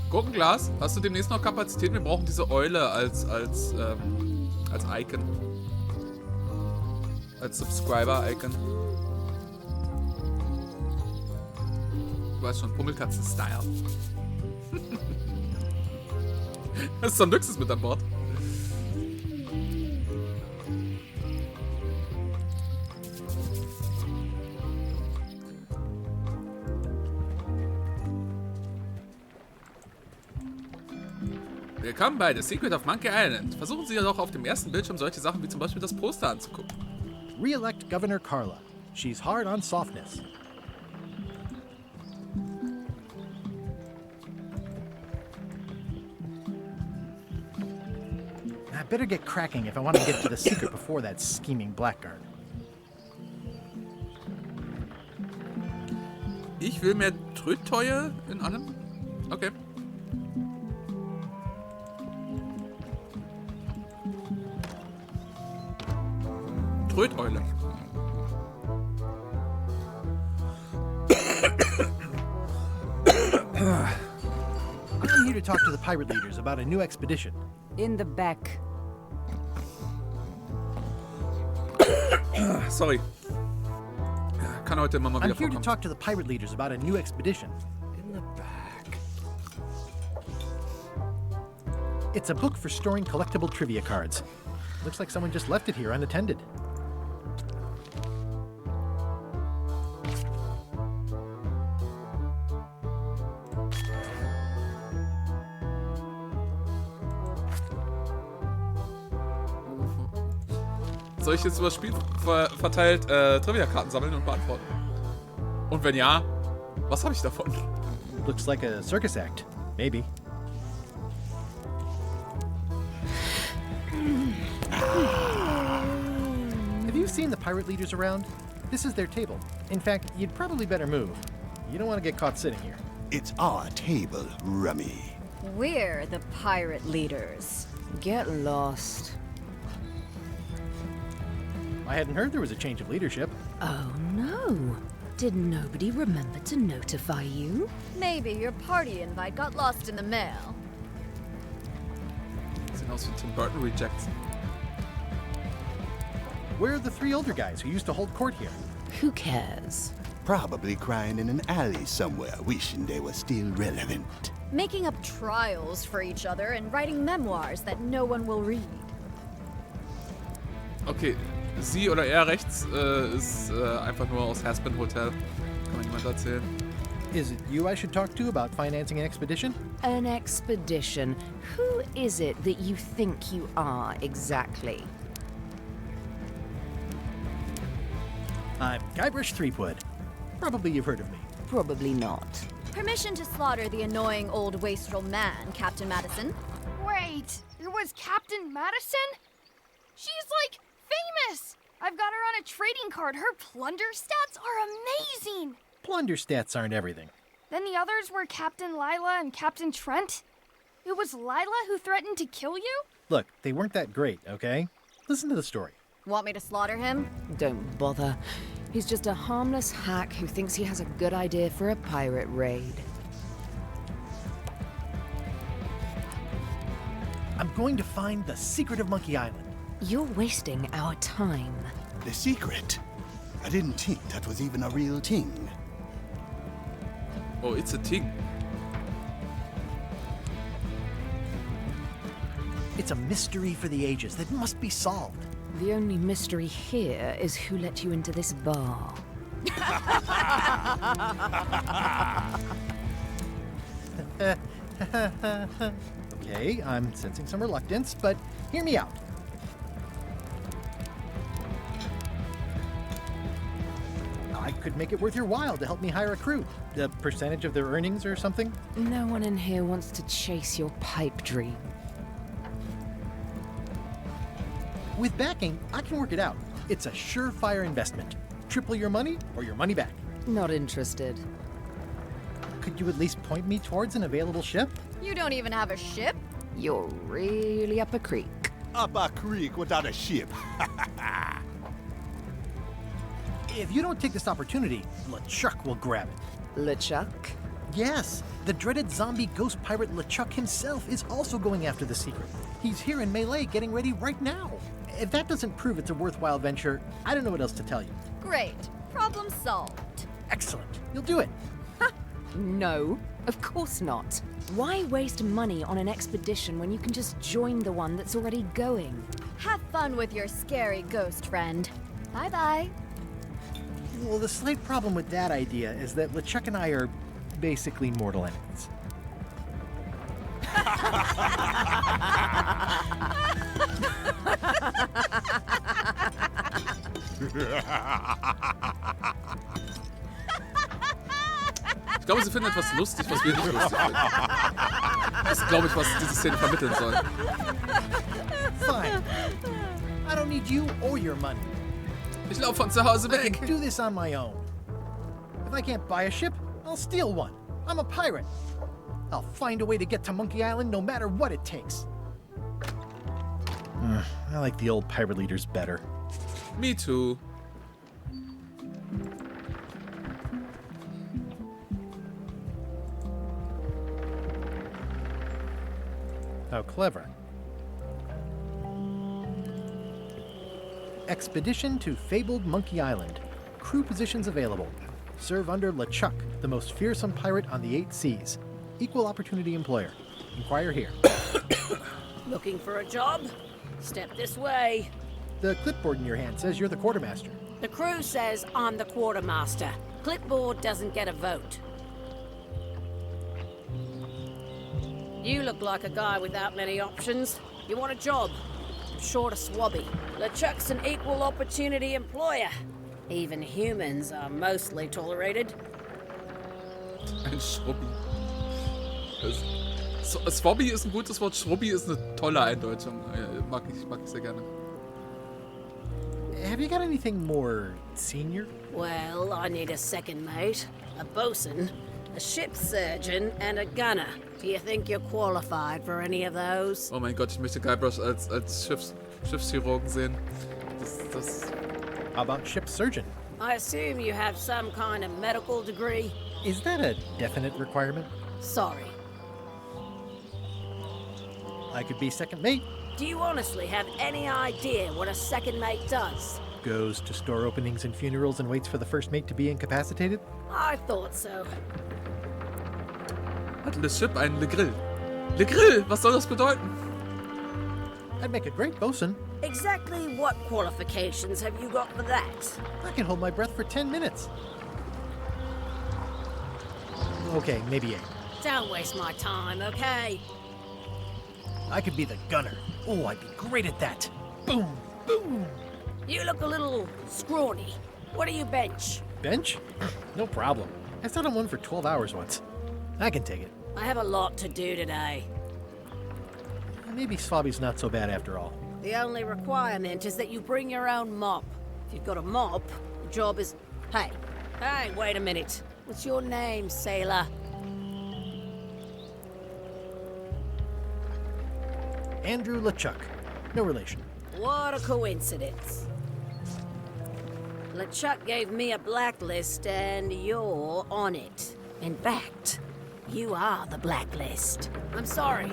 Gurkenglas, hast du demnächst noch Kapazität? Wir brauchen diese Eule als Icon. Als Subscriber-Icon. Du weißt schon, Pummelkatzen-Style. Das ist so ein Nüxus mit an Bord. Willkommen bei The Secret of Monkey Island. Versuchen Sie doch auf dem ersten Bildschirm solche Sachen wie zum Beispiel das Poster anzugucken. Re-elect Governor Carla. She's hard on softness. I better get cracking if I want to get to the secret before that scheming blackguard. Ich will mehr Tröteue in allem. Okay. Tröteule. I'm here to talk to the pirate leaders about a new expedition. In the back. Sorry. Kann heute immer mal I'm wieder here to vorkommen. talk to the pirate leaders about a new expedition. In the back. It's a book for storing collectible trivia cards. Looks like someone just left it here unattended. Soll ich jetzt über das Spiel verteilt Trivia-Karten sammeln und beantworten? Und wenn ja, was habe ich davon? Looks like a circus act. Maybe. Have you seen the pirate leaders around? This is their table. In fact, you'd probably better move. You don't want to get caught sitting here. It's our table, Rummy. We're the pirate leaders. Get lost. I hadn't heard there was a change of leadership. Oh no. Did nobody remember to notify you? Maybe your party invite got lost in the mail. Sieht aus wie Tim Burton Rejects. Where are the three older guys who used to hold court here? Who cares? Probably crying in an alley somewhere, wishing they were still relevant. Making up trials for each other and writing memoirs that no one will read. Okay, sie oder er rechts ist einfach nur aus Haspin Hotel. Kann mir niemand erzählen. Is it you I should talk to about financing an expedition? An expedition. Who is it that you think you are exactly? I'm Guybrush Threepwood. Probably you've heard of me. Probably not. Permission to slaughter the annoying old wastrel man, Captain Madison. Wait, it was Captain Madison? She's like famous! I've got her on a trading card. Her plunder stats are amazing! Plunder stats aren't everything. Then the others were Captain Lila and Captain Trent. It was Lila who threatened to kill you? Look, they weren't that great, okay? Listen to the story. Want me to slaughter him? Don't bother. He's just a harmless hack who thinks he has a good idea for a pirate raid. I'm going to find the secret of Monkey Island. You're wasting our time. The secret? I didn't think that was even a real thing. Oh, it's a thing. It's a mystery for the ages that must be solved. The only mystery here is who let you into this bar. Okay, I'm sensing some reluctance, but hear me out. I could make it worth your while to help me hire a crew. A percentage of their earnings or something? No one in here wants to chase your pipe dream. With backing, I can work it out. It's a surefire investment. Triple your money or your money back. Not interested. Could you at least point me towards an available ship? You don't even have a ship? You're really up a creek. Up a creek without a ship. If you don't take this opportunity, LeChuck will grab it. LeChuck? Yes, the dreaded zombie ghost pirate LeChuck himself is also going after the secret. He's here in Melee getting ready right now. If that doesn't prove it's a worthwhile venture, I don't know what else to tell you. Great. Problem solved. Excellent. You'll do it. No, of course not. Why waste money on an expedition when you can just join the one that's already going? Have fun with your scary ghost friend. Bye-bye. Well, the slight problem with that idea is that LeChuck and I are basically mortal enemies. Ich glaube, sie finden etwas lustig, was wir nicht lustig finden. Das ist, glaube ich, was diese Szene vermitteln soll. Fine. I don't need you or your money. Ich laufe von zu Hause I weg. can do this on my own. If I can't buy a ship, I'll steal one. I'm a pirate. I'll find a way to get to Monkey Island no matter what it takes. I like the old pirate leaders better. Me too. How clever. Expedition to fabled Monkey Island. Crew positions available. Serve under LeChuck, the most fearsome pirate on the 8 seas. Equal opportunity employer. Inquire here. Looking for a job? Step this way. The clipboard in your hand says you're the quartermaster. The crew says I'm the quartermaster. Clipboard doesn't get a vote. You look like a guy without many options. You want a job? I'm short of swabby. LeChuck's an equal opportunity employer. Even humans are mostly tolerated. Ein Schrubbi. Swabby ist ein gutes Wort. Schrubbi ist eine tolle Eindeutung. Mag ich sehr gerne. Have you got anything more senior? Well, I need a second mate, a bosun, a ship surgeon, and a gunner. Do you think you're qualified for any of those? Oh mein Gott, ich möchte Guybrush als Schiffschirurgen sehen. Das... How about ship surgeon? I assume you have some kind of medical degree? Is that a definite requirement? Sorry. I could be second mate. Do you honestly have any idea what a second mate does? Goes to store openings and funerals and waits for the first mate to be incapacitated? I thought so. Hat Le Ship einen Le Grill? Le Grill! Was soll das bedeuten? I'd make a great bosun. Exactly what qualifications have you got for that? I can hold my breath for 10 minutes. Okay, maybe 8. Don't waste my time, okay? I could be the gunner. Oh, I'd be great at that. Boom, boom. You look a little scrawny. What do you bench? Bench? No problem. I sat on one for 12 hours once. I can take it. I have a lot to do today. Maybe Swabby's not so bad after all. The only requirement is that you bring your own mop. If you've got a mop, the job is... Hey, wait a minute. What's your name, sailor? Andrew LeChuck. No relation. What a coincidence. LeChuck gave me a blacklist and you're on it. In fact, you are the blacklist. I'm sorry,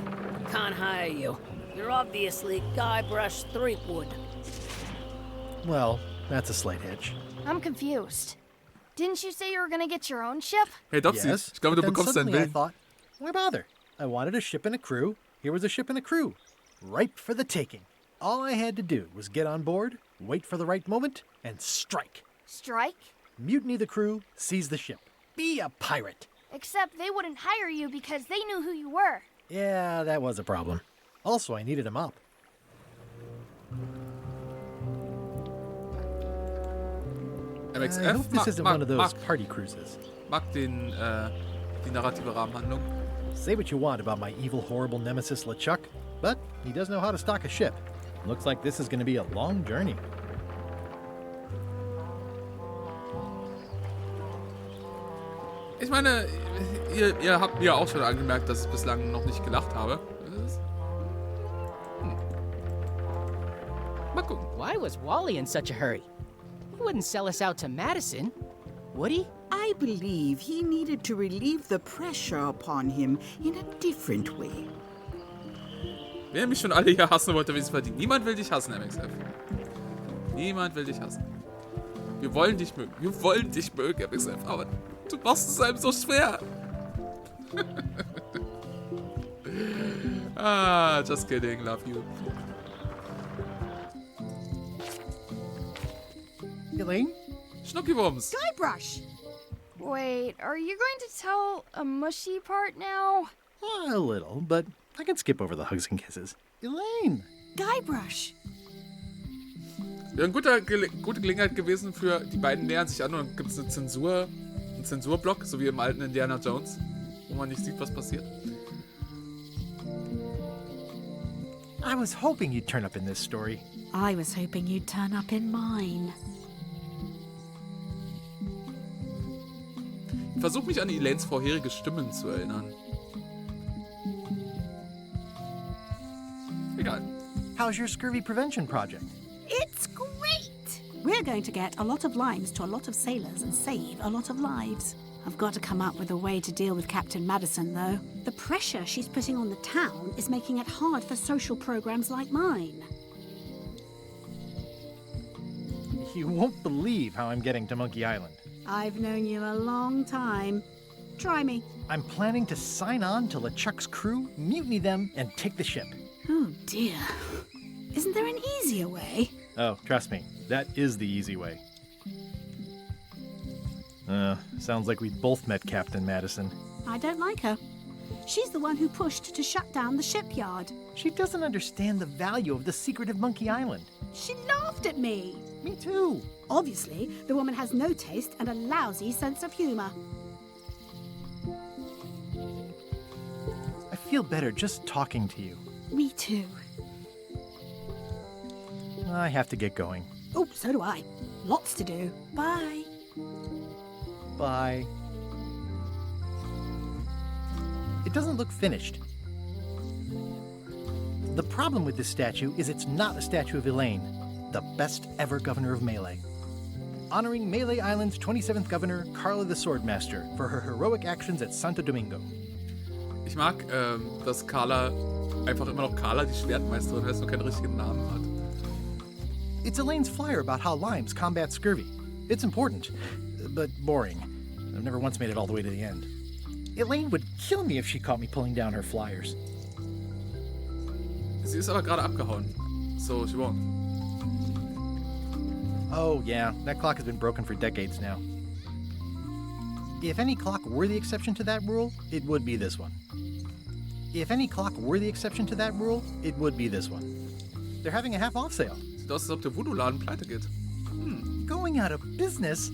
can't hire you. You're obviously Guybrush Threepwood. Well, that's a slight hitch. I'm confused. Didn't you say you were gonna get your own ship? Hey, Dopsy, Yes, ich glaube, du but then bekommst deinen suddenly I Willen. thought, why bother? I wanted a ship and a crew. Here was a ship and a crew. Ripe for the taking. All I had to do was get on board, wait for the right moment, and strike. Strike? Mutiny the crew, seize the ship. Be a pirate. Except they wouldn't hire you because they knew who you were. Yeah, that was a problem. Also, I needed a mop. MXF I hope this isn't one of those mag party cruises. die narrative Rahmenhandlung. Say what you want about my evil, horrible nemesis LeChuck, but he does know how to stock a ship. Looks like this is going to be a long journey. Ich meine, ihr habt mir auch schon angemerkt, dass ich bislang noch nicht gelacht habe. Mal gucken. Why was Wally in such a hurry? He wouldn't sell us out to Madison, would he? I believe he needed to relieve the pressure upon him in a different way. Wer mich schon alle hier hassen wollte, wie es verdient. Niemand will dich hassen, MXF. Niemand will dich hassen. Wir wollen dich mögen. Wir wollen dich mögen, MXF. Aber du machst es einem so schwer. Just kidding. Love you. Elaine? Schnuckiwumms. Guybrush! Wait, are you going to tell a mushy part now? A little, but I can skip over the hugs and kisses. Elaine! Guybrush! Wäre eine gute Gelegenheit gewesen für die beiden nähern sich an und dann gibt es einen Zensurblock, so wie im alten Indiana Jones, wo man nicht sieht, was passiert. I was hoping you'd turn up in this story. I was hoping you'd turn up in mine. Ich versuche mich an Elaines vorherige Stimmen zu erinnern. Egal. How's your scurvy prevention project? It's great! We're going to get a lot of limes to a lot of sailors and save a lot of lives. I've got to come up with a way to deal with Captain Madison, though. The pressure she's putting on the town is making it hard for social programs like mine. You won't believe how I'm getting to Monkey Island. I've known you a long time. Try me. I'm planning to sign on to LeChuck's crew, mutiny them, and take the ship. Oh, dear. Isn't there an easier way? Oh, trust me, that is the easy way. Sounds like we both met Captain Madison. I don't like her. She's the one who pushed to shut down the shipyard. She doesn't understand the value of the secret of Monkey Island. She laughed at me. Me too. Obviously, the woman has no taste and a lousy sense of humor. I feel better just talking to you. Me too. I have to get going. Oh, so do I. Lots to do. Bye. Bye. It doesn't look finished. The problem with this statue is it's not a statue of Elaine, the best ever governor of Melee. Honoring Melee Island's 27th governor, Carla the Swordmaster, for her heroic actions at Santo Domingo. Ich mag, dass Carla einfach immer noch Carla, die Schwertmeisterin, heißt, nur keinen richtigen Namen hat. It's Elaine's flyer about how limes combat scurvy. It's important, but boring. I've never once made it all the way to the end. Elaine would kill me if she caught me pulling down her flyers. Sie ist aber gerade abgehauen. So, she won't. Oh, yeah, that clock has been broken for decades now. If any clock were the exception to that rule, it would be this one. If any clock were the exception to that rule, it would be this one. They're having a half-off sale. Sieht aus, als ob der Voodoo-Laden pleite geht. Going out of business?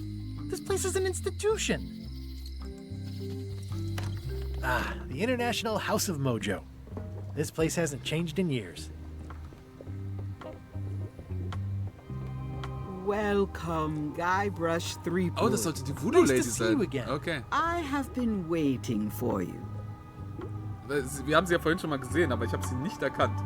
This place is an institution. Ah, the International House of Mojo. This place hasn't changed in years. Welcome, Guybrush Threepwood. Oh, das sollte die Voodoo-Lady Nice to see sein. you again. Okay. I have been waiting for you. Wir haben sie ja vorhin schon mal gesehen, aber ich habe sie nicht erkannt.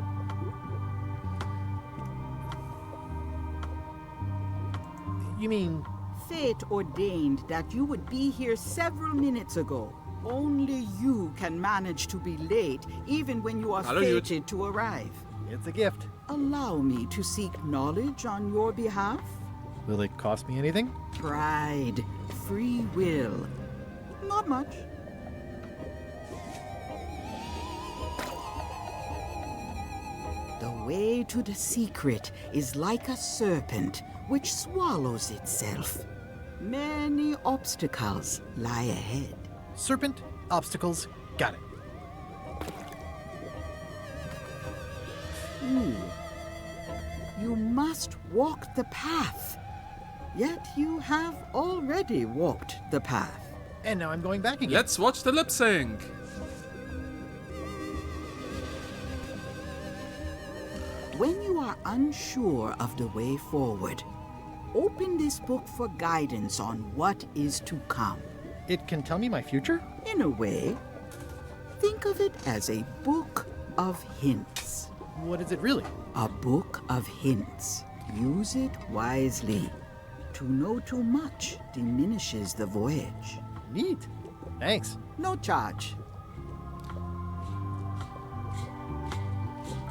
You mean... Fate ordained that you would be here several minutes ago. Only you can manage to be late, even when you are fated to arrive. It's a gift. Allow me to seek knowledge on your behalf. Will it cost me anything? Pride, free will. Not much. The way to the secret is like a serpent which swallows itself. Many obstacles lie ahead. Serpent, obstacles, got it. You must walk the path. Yet you have already walked the path. And now I'm going back again. Let's watch the lip sync. When you are unsure of the way forward, open this book for guidance on what is to come. It can tell me my future? In a way, think of it as a book of hints. What is it really? A book of hints. Use it wisely. To know too much diminishes the voyage. Neat. Thanks. No charge.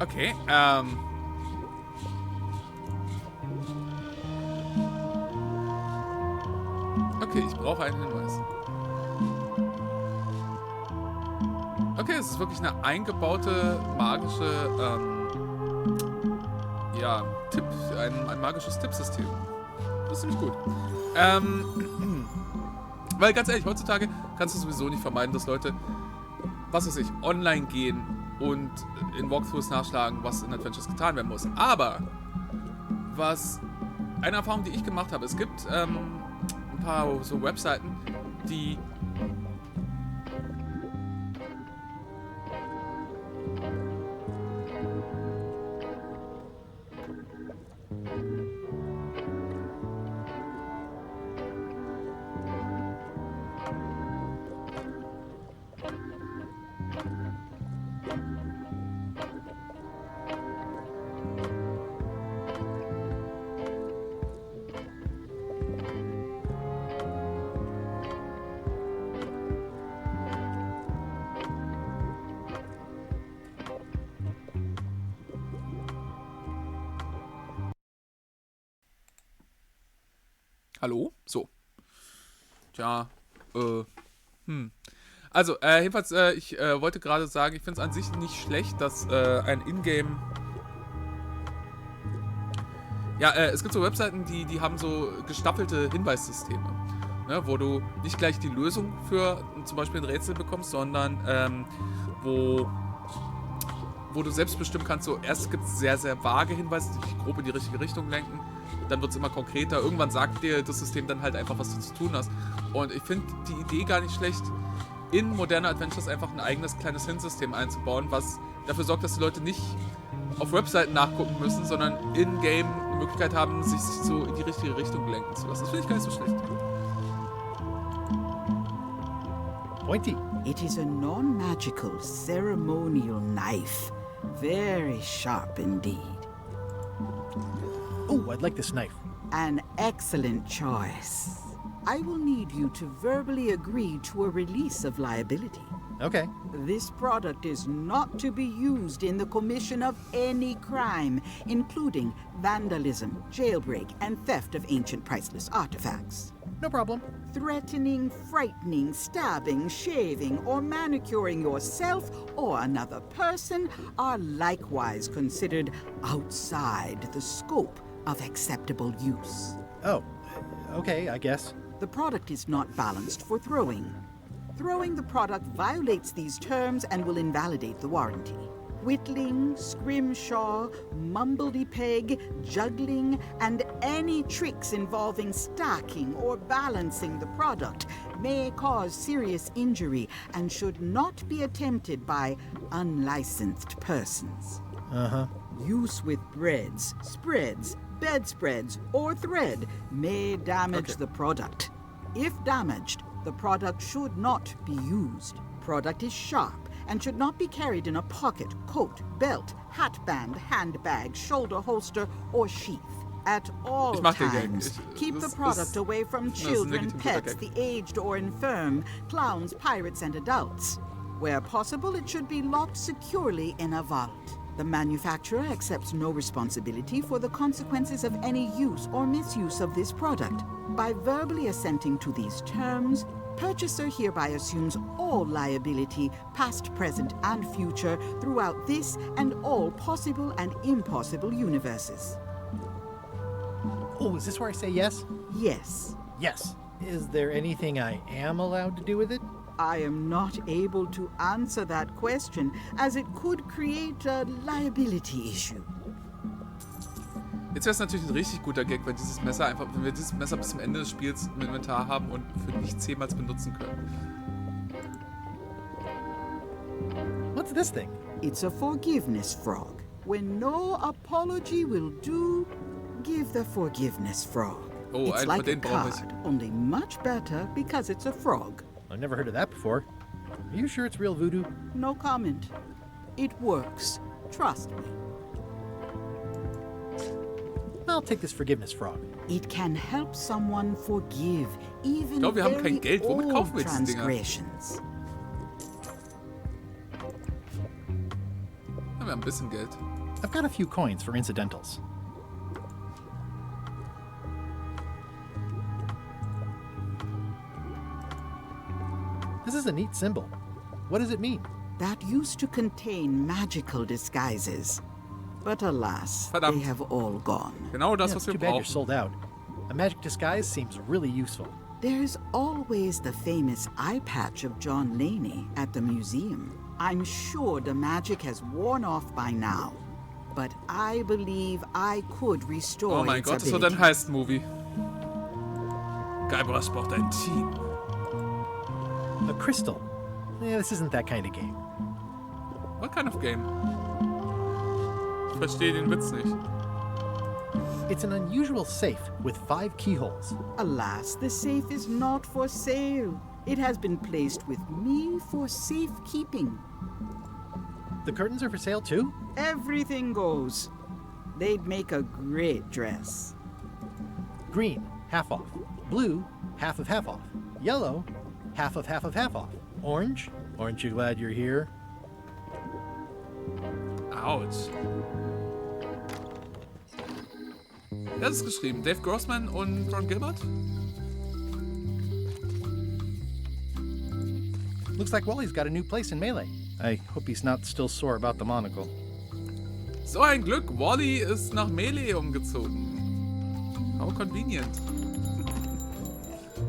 Okay, Okay, ich brauche einen Hinweis. Okay, es ist wirklich eine eingebaute magische, ja, Tipp, ein magisches Tippsystem. Das ist ziemlich gut. Weil ganz ehrlich, heutzutage kannst du sowieso nicht vermeiden, dass Leute, was weiß ich, online gehen und in Walkthroughs nachschlagen, was in Adventures getan werden muss. Aber eine Erfahrung, die ich gemacht habe, es gibt ein paar so Webseiten, die Hallo? So. Tja, Also, jedenfalls, ich wollte gerade sagen, ich finde es an sich nicht schlecht, dass ein Ingame... Ja, es gibt so Webseiten, die haben so gestaffelte Hinweissysteme, ne, wo du nicht gleich die Lösung für zum Beispiel ein Rätsel bekommst, sondern wo du selbst bestimmen kannst, so erst gibt es sehr, sehr vage Hinweise, die dich grob in die richtige Richtung lenken, dann wird es immer konkreter, irgendwann sagt dir das System dann halt einfach, was du zu tun hast. Und ich finde die Idee gar nicht schlecht, in moderne Adventures einfach ein eigenes kleines Hinsystem einzubauen, was dafür sorgt, dass die Leute nicht auf Webseiten nachgucken müssen, sondern in-game eine Möglichkeit haben, sich so in die richtige Richtung lenken zu lassen. Das finde ich gar nicht so schlecht. Pointy. It is a non-magical ceremonial knife. Very sharp indeed. Oh, I'd like this knife. An excellent choice. I will need you to verbally agree to a release of liability. Okay. This product is not to be used in the commission of any crime, including vandalism, jailbreak, and theft of ancient priceless artifacts. No problem. Threatening, frightening, stabbing, shaving, or manicuring yourself or another person are likewise considered outside the scope of acceptable use. Oh, okay, I guess. The product is not balanced for throwing. Throwing the product violates these terms and will invalidate the warranty. Whittling, scrimshaw, mumbledy-peg, juggling, and any tricks involving stacking or balancing the product may cause serious injury and should not be attempted by unlicensed persons. Uh-huh. Use with breads, spreads, bedspreads, or thread may damage the product. If damaged, the product should not be used. Product is sharp and should not be carried in a pocket, coat, belt, hatband, handbag, shoulder holster, or sheath. At all times, keep the product away from children, pets, the aged or infirm, clowns, pirates, and adults. Where possible, it should be locked securely in a vault. The manufacturer accepts no responsibility for the consequences of any use or misuse of this product. By verbally assenting to these terms, purchaser hereby assumes all liability, past, present, and future, throughout this and all possible and impossible universes. Oh, is this where I say yes? Yes. Yes. Is there anything I am allowed to do with it? I am not able to answer that question, as it could create a liability issue. Jetzt wäre es natürlich ein richtig guter Gag, wenn wir dieses Messer bis zum Ende des Spiels im Inventar haben und für nichts jemals benutzen können. What's this thing? It's a forgiveness frog. When no apology will do, give the forgiveness frog. Oh, it's einen like von denen a brauche ich. card, only much better because it's a frog. I've never heard of that before. Are you sure it's real voodoo? No comment. It works. Trust me. I'll take this forgiveness frog. It can help someone forgive even Ich glaube, wir haben very kein Geld. Womit kaufen wir old diese Dinger? transgressions. Ja, wir haben ein bisschen Geld. I've got a few coins for incidentals. This is a neat symbol. What does it mean? That used to contain magical disguises. But alas, Verdammt. they have all gone. Genau das, Yeah, was it's wir too bad you're brauchen. sold out. A magic disguise seems really useful. There's always the famous eye patch of John Laney at the museum. I'm sure the magic has worn off by now. But I believe I could restore Oh mein its Gott, das wird ability. ein Heist-Movie. Guybrush braucht ein Team. A crystal. Yeah, this isn't that kind of game. What kind of game? Ich verstehe den Witz nicht. It's an unusual safe with 5 keyholes. Alas, the safe is not for sale. It has been placed with me for safekeeping. The curtains are for sale too? Everything goes. They'd make a great dress. Green, half off. Blue, half of half off. Yellow, half of half of half off. Orange, aren't you glad you're here? Autsch. Das ist geschrieben. Dave Grossman und Ron Gilbert? Looks like Wally's got a new place in Melee. I hope he's not still sore about the monocle. So ein Glück, Wally ist nach Melee umgezogen. How convenient.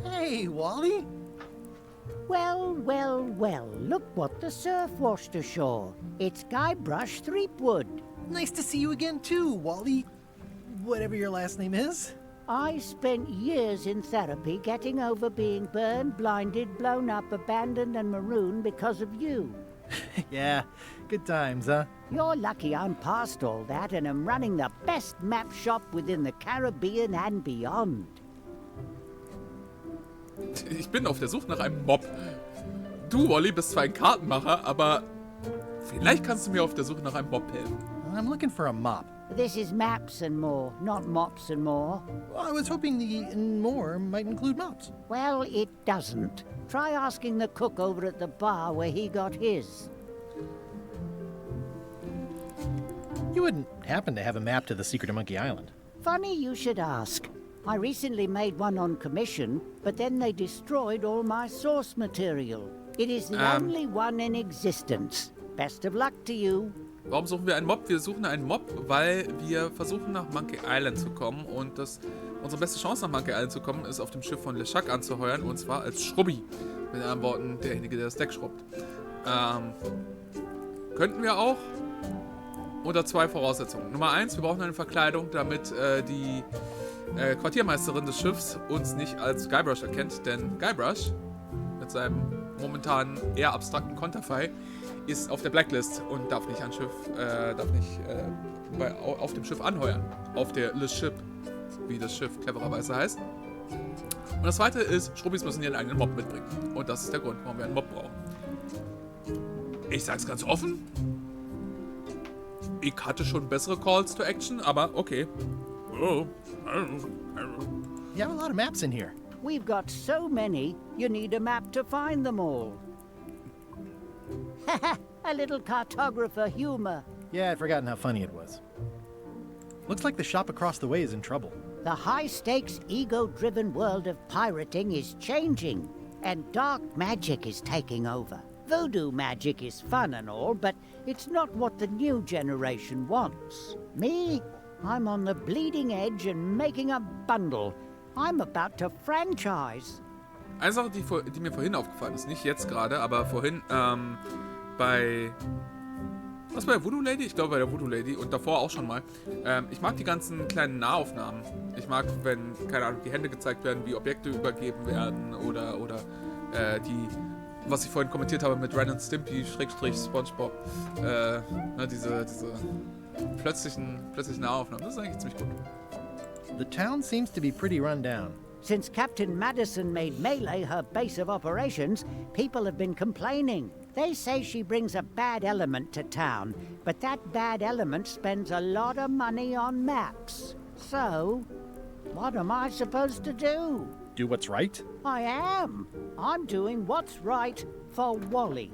Hey, Wally! Well, well, well, look what the surf washed ashore. It's Guybrush Threepwood. Nice to see you again too, Wally. Whatever your last name is. I spent years in therapy getting over being burned, blinded, blown up, abandoned, and marooned because of you. Yeah, good times, huh? You're lucky I'm past all that and am running the best map shop within the Caribbean and beyond. Ich bin auf der Suche nach einem Mob. Du, Wally, bist zwar ein Kartenmacher, aber vielleicht kannst du mir auf der Suche nach einem Mob helfen. I'm looking for a mop. This is maps and more, not mops and more. Well, I was hoping the and more might include mops. Well, it doesn't. Try asking the cook over at the bar where he got his. You wouldn't happen to have a map to the secret of Monkey Island. Funny you should ask. I recently made one on commission, but then they destroyed all my source material. It is the only one in existence. Best of luck to you. Warum suchen wir einen Mob? Wir suchen einen Mob, weil wir versuchen nach Monkey Island zu kommen und unsere beste Chance nach Monkey Island zu kommen ist auf dem Schiff von LeChuck anzuheuern und zwar als Schrubbi. Mit anderen Worten, derjenige, der das Deck schrubbt. Könnten wir auch unter 2 Voraussetzungen. Nummer 1, wir brauchen eine Verkleidung, damit die Quartiermeisterin des Schiffs uns nicht als Guybrush erkennt, denn Guybrush mit seinem momentan eher abstrakten Konterfei ist auf der Blacklist und darf nicht auf dem Schiff anheuern. Auf der Le Ship, wie das Schiff clevererweise heißt. Und das zweite ist, Schrubbis müssen ihren eigenen Mob mitbringen. Und das ist der Grund, warum wir einen Mob brauchen. Ich sag's ganz offen. Ich hatte schon bessere Calls to Action, aber okay. You have a lot of maps in here. We've got so many, you need a map to find them all. A little cartographer humor. Yeah, I'd forgotten how funny it was. Looks like the shop across the way is in trouble. The high-stakes, ego-driven world of pirating is changing, and dark magic is taking over. Voodoo magic is fun and all, but it's not what the new generation wants. Me? I'm on the bleeding edge and making a bundle. I'm about to franchise. Eine Sache, die mir vorhin aufgefallen ist, nicht jetzt gerade, aber vorhin bei der Voodoo Lady? Ich glaube bei der Voodoo Lady und davor auch schon mal. Ich mag die ganzen kleinen Nahaufnahmen. Ich mag, wenn, keine Ahnung, die Hände gezeigt werden, wie Objekte übergeben werden oder was ich vorhin kommentiert habe mit Ren und Stimpy, SpongeBob. Diese plötzlichen Nahaufnahmen. Das ist eigentlich ziemlich gut. The town seems to be pretty run down. Since Captain Madison made Melee her base of operations, people have been complaining. They say she brings a bad element to town, but that bad element spends a lot of money on maps. So, what am I supposed to do? Do what's right? I am. I'm doing what's right for Wally.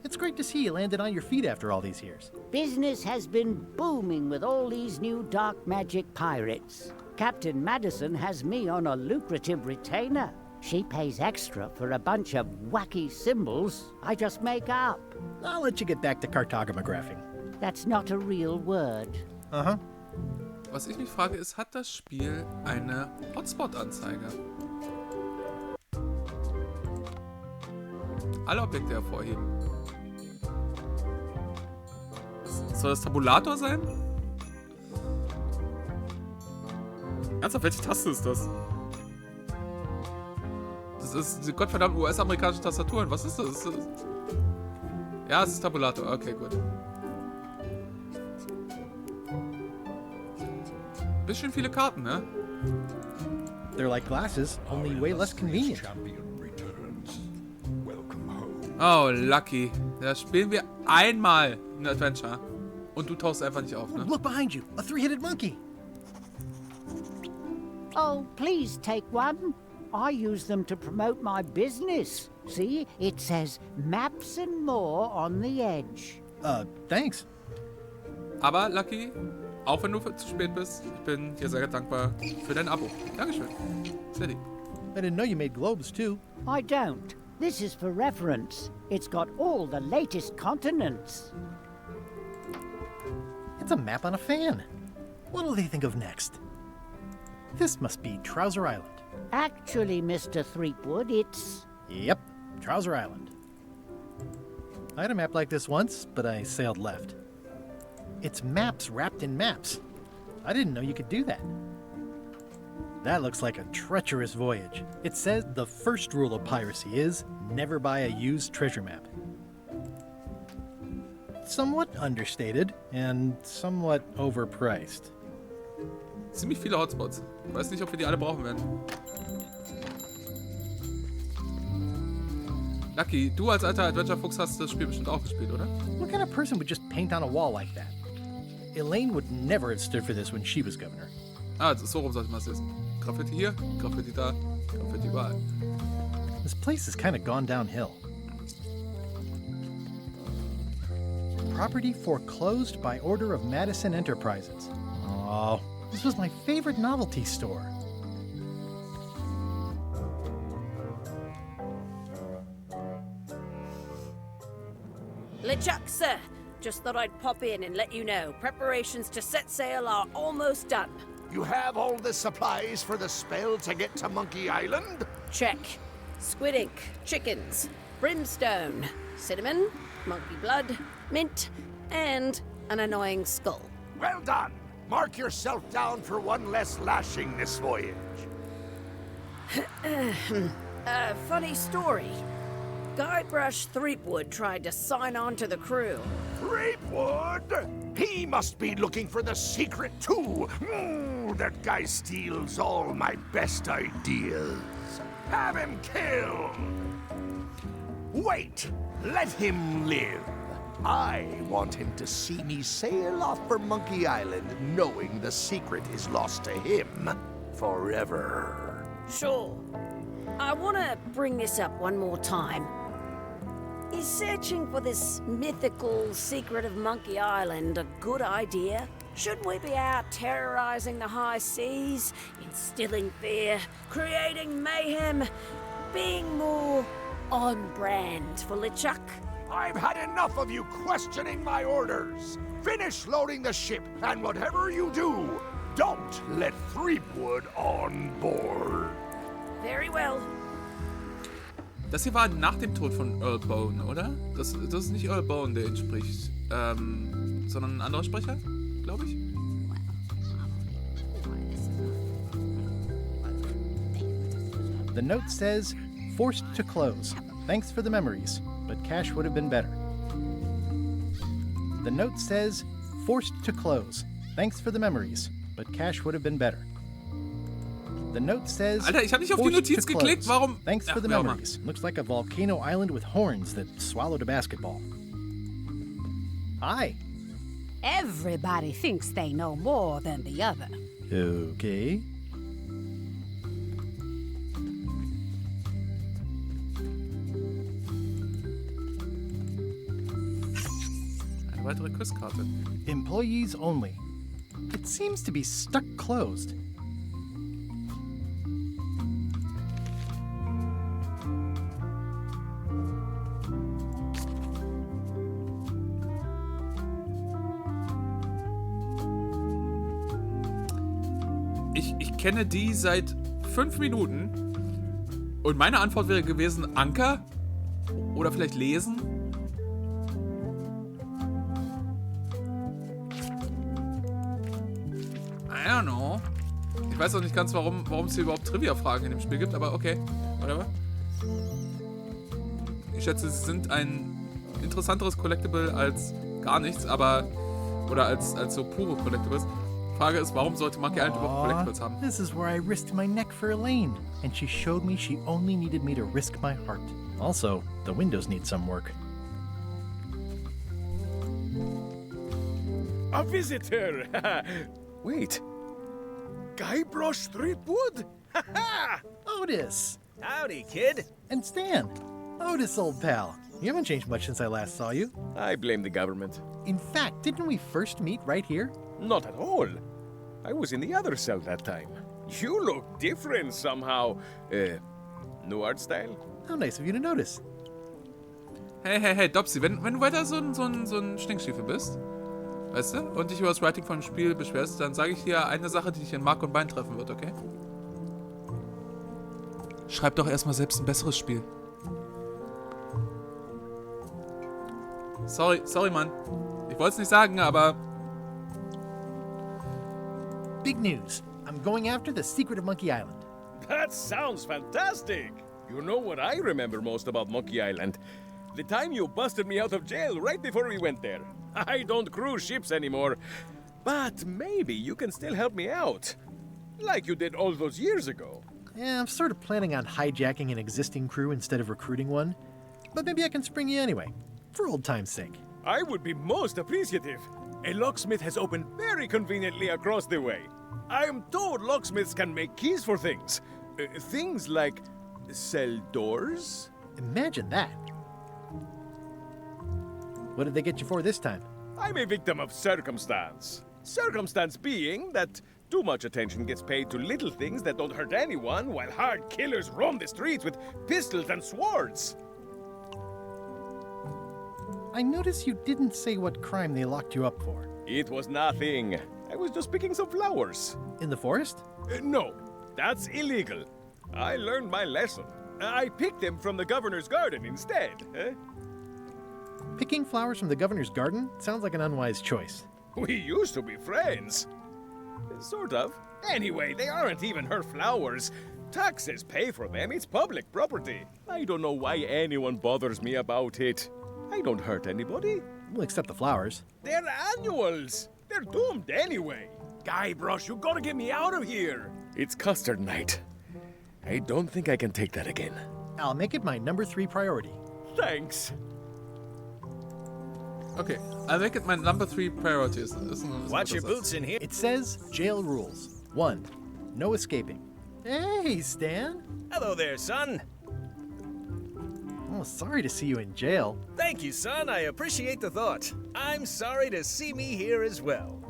It's great to see you landed on your feet after all these years. Business has been booming with all these new dark magic pirates. Captain Madison has me on a lucrative retainer. She pays extra for a bunch of wacky symbols I just make up. I'll let you get back to cartographing. That's not a real word. Uh-huh. Was ich mich frage ist, hat das Spiel eine Hotspot-Anzeige? Alle Objekte hervorheben. Soll das Tabulator sein? Ernsthaft, welche Taste ist das? Das ist die gottverdammte US-amerikanische Tastaturen. Was ist das? Ja, es ist Tabulator. Okay, gut. Bisschen viele Karten, ne? They're like glasses, only way less convenient. Oh, lucky. Da spielen wir einmal ein Adventure. Und du tauchst einfach nicht auf, ne? Look behind you, a three-headed monkey. Oh, please take one. I use them to promote my business. See, it says maps and more on the edge. Thanks. Aber, Lucky, auch wenn du zu spät bist, ich bin dir sehr dankbar für dein Abo. Dankeschön. Sehr lieb. I didn't know you made globes, too. I don't. This is for reference. It's got all the latest continents. It's a map on a fan. What'll they think of next? This must be Trouser Island. Actually, Mr. Threepwood, it's... Yep, Trouser Island. I had a map like this once, but I sailed left. It's maps wrapped in maps. I didn't know you could do that. That looks like a treacherous voyage. It says the first rule of piracy is never buy a used treasure map. Somewhat understated and somewhat overpriced. Ziemlich viele Hotspots. Weiß nicht, ob wir die alle brauchen werden. Lucky, du als alter Adventure-Fuchs hast das Spiel bestimmt auch gespielt, oder? What kind of person would just paint on a wall like that? Elaine would never have stood for this when she was governor. Ah, so rum sollte man es lesen. Graffiti hier, Graffiti da, Graffiti überall. This place has kind of gone downhill. Property foreclosed by order of Madison Enterprises. Oh, this was my favorite novelty store. LeChuck, sir. Just thought I'd pop in and let you know. Preparations to set sail are almost done. You have all the supplies for the spell to get to Monkey Island? Check. Squid ink, chickens, brimstone, cinnamon, monkey blood, mint, and an annoying skull. Well done. Mark yourself down for one less lashing this voyage. Funny story. Guybrush Threepwood tried to sign on to the crew. Threepwood? He must be looking for the secret too. That guy steals all my best ideas. Have him killed. Wait, let him live. I want him to see me sail off for Monkey Island knowing the secret is lost to him forever. Sure. I want to bring this up one more time. Is searching for this mythical secret of Monkey Island a good idea? Should we be out terrorizing the high seas, instilling fear, creating mayhem, being more on brand for LeChuck? I've had enough of you questioning my orders. Finish loading the ship, and whatever you do, don't let Threepwood on board. Very well. Das hier war nach dem Tod von Earl Bowen, oder? Das ist nicht Earl Bowen, der ihn spricht, sondern ein anderer Sprecher, glaube ich. The note says, forced to close. Thanks for the memories, but cash would have been better. The note says, forced to close. Thanks for the memories, but cash would have been better. The note says, Alter, ich habe nicht auf die Notiz geklickt, warum? Thanks for the memories. Looks like a volcano island with horns that swallowed a basketball. Hi. Everybody thinks they know more than the other. Okay. Eine weitere Kusskarte. Employees only. It seems to be stuck closed. Ich kenne die seit 5 Minuten und meine Antwort wäre gewesen Anker oder vielleicht lesen. I don't know. Ich weiß auch nicht ganz, warum es hier überhaupt Trivia-Fragen in dem Spiel gibt, aber okay, whatever. Ich schätze, sie sind ein interessanteres Collectible als gar nichts, aber oder als so pure Collectibles. Frage ist, warum sollte Monkey Island überhaupt Collectibles haben? This is where I risked my neck for Elaine, and she showed me she only needed me to risk my heart. Also, the windows need some work. A visitor! Wait. Guybrush Threepwood? Otis! Howdy, kid. And Stan. Otis, old pal. You haven't changed much since I last saw you. I blame the government. In fact, didn't we first meet right here? Not at all. I was in the other cell that time. You look different somehow. New art style? How nice of you to notice. Hey, Dopsy, wenn du weiter so ein Stinkstiefel bist, weißt du, und dich über das Writing vom Spiel beschwerst, dann sage ich dir eine Sache, die dich in Mark und Bein treffen wird, okay? Schreib doch erstmal selbst ein besseres Spiel. Sorry, Mann. Ich wollte es nicht sagen, aber... Big news. I'm going after the secret of Monkey Island. That sounds fantastic! You know what I remember most about Monkey Island? The time you busted me out of jail right before we went there. I don't cruise ships anymore. But maybe you can still help me out. Like you did all those years ago. Yeah, I'm sort of planning on hijacking an existing crew instead of recruiting one. But maybe I can spring you anyway, for old time's sake. I would be most appreciative. A locksmith has opened very conveniently across the way. I am told locksmiths can make keys for things. Things like cell doors? Imagine that. What did they get you for this time? I'm a victim of circumstance. Circumstance being that too much attention gets paid to little things that don't hurt anyone, while hard killers roam the streets with pistols and swords. I notice you didn't say what crime they locked you up for. It was nothing. I was just picking some flowers. In the forest? No, that's illegal. I learned my lesson. I picked them from the governor's garden instead. Picking flowers from the governor's garden sounds like an unwise choice. We used to be friends. Sort of. Anyway, they aren't even her flowers. Taxes pay for them. It's public property. I don't know why anyone bothers me about it. I don't hurt anybody. We'll accept the flowers. They're annuals. They're doomed anyway. Guybrush, you gotta get me out of here. It's custard night. I don't think I can take that again. I'll make it my number 3 priority. Thanks. Okay, I'll make it my number 3 priority. Watch your boots in here. It says jail rules. 1. No escaping. Hey, Stan. Hello there, son. Oh, sorry to see you in jail. Thank you, son. I appreciate the thought. I'm sorry to see me here as well.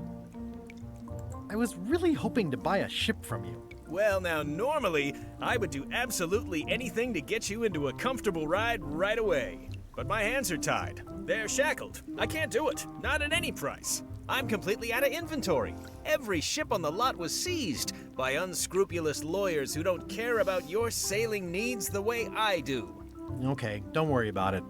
I was really hoping to buy a ship from you. Well, now, normally, I would do absolutely anything to get you into a comfortable ride right away. But my hands are tied. They're shackled. I can't do it. Not at any price. I'm completely out of inventory. Every ship on the lot was seized by unscrupulous lawyers who don't care about your sailing needs the way I do. Okay, don't worry about it.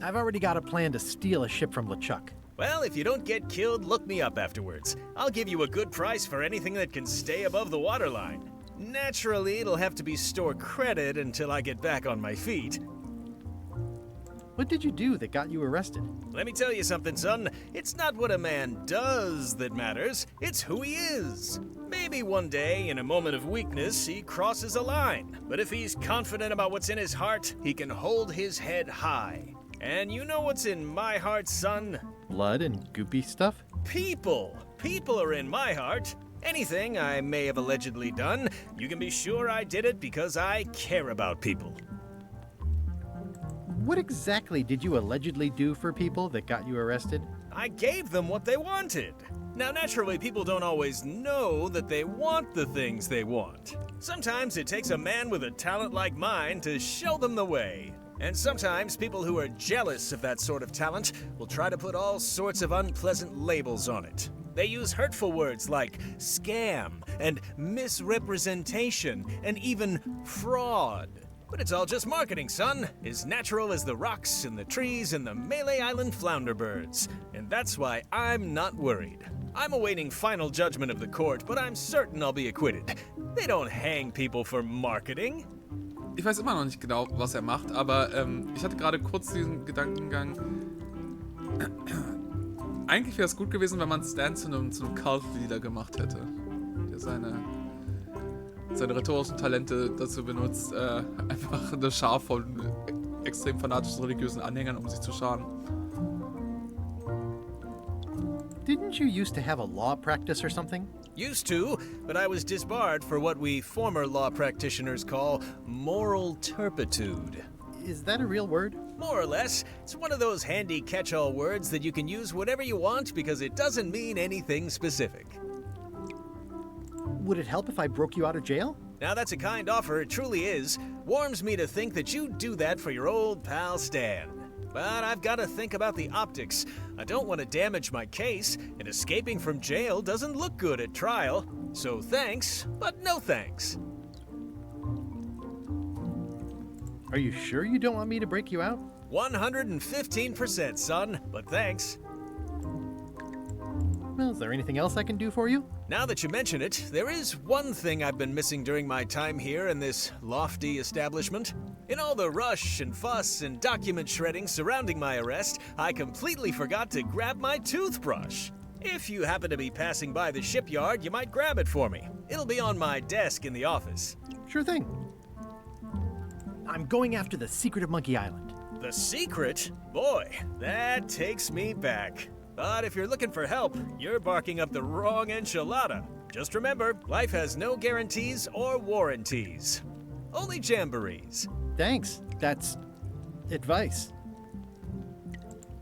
I've already got a plan to steal a ship from LeChuck. Well, if you don't get killed, look me up afterwards. I'll give you a good price for anything that can stay above the waterline. Naturally, it'll have to be store credit until I get back on my feet. What did you do that got you arrested? Let me tell you something, son. It's not what a man does that matters, it's who he is. Maybe one day, in a moment of weakness, he crosses a line. But if he's confident about what's in his heart, he can hold his head high. And you know what's in my heart, son? Blood and goopy stuff? People. People are in my heart. Anything I may have allegedly done, you can be sure I did it because I care about people. What exactly did you allegedly do for people that got you arrested? I gave them what they wanted. Now, naturally, people don't always know that they want the things they want. Sometimes it takes a man with a talent like mine to show them the way. And sometimes people who are jealous of that sort of talent will try to put all sorts of unpleasant labels on it. They use hurtful words like scam and misrepresentation and even fraud. But it's all just marketing, son. As natural as the rocks and the trees and the Melee Island flounder birds. And that's why I'm not worried. I'm awaiting final judgment of the court, but I'm certain I'll be acquitted. They don't hang people for marketing. Ich weiß immer noch nicht genau, was er macht, aber ich hatte gerade kurz diesen Gedankengang. Eigentlich wäre es gut gewesen, wenn man Stan zu einem Cult-Leader gemacht hätte. Der seine rhetorischen Talente dazu benutzt, einfach eine Schar von extrem fanatischen religiösen Anhängern um sich zu scharen. Didn't you used to have a law practice or something? Used to, but I was disbarred for what we former law practitioners call moral turpitude. Is that a real word? More or less. It's one of those handy catch-all words that you can use whatever you want because it doesn't mean anything specific. Would it help if I broke you out of jail? Now that's a kind offer, it truly is. Warms me to think that you'd do that for your old pal Stan. But I've got to think about the optics. I don't want to damage my case, and escaping from jail doesn't look good at trial. So thanks, but no thanks. Are you sure you don't want me to break you out? 115%, son, but thanks. Well, is there anything else I can do for you? Now that you mention it, there is one thing I've been missing during my time here in this lofty establishment. In all the rush and fuss and document shredding surrounding my arrest, I completely forgot to grab my toothbrush. If you happen to be passing by the shipyard, you might grab it for me. It'll be on my desk in the office. Sure thing. I'm going after the secret of Monkey Island. The secret? Boy, that takes me back. But if you're looking for help, you're barking up the wrong enchilada. Just remember, life has no guarantees or warranties. Only jamborees. Thanks. That's advice.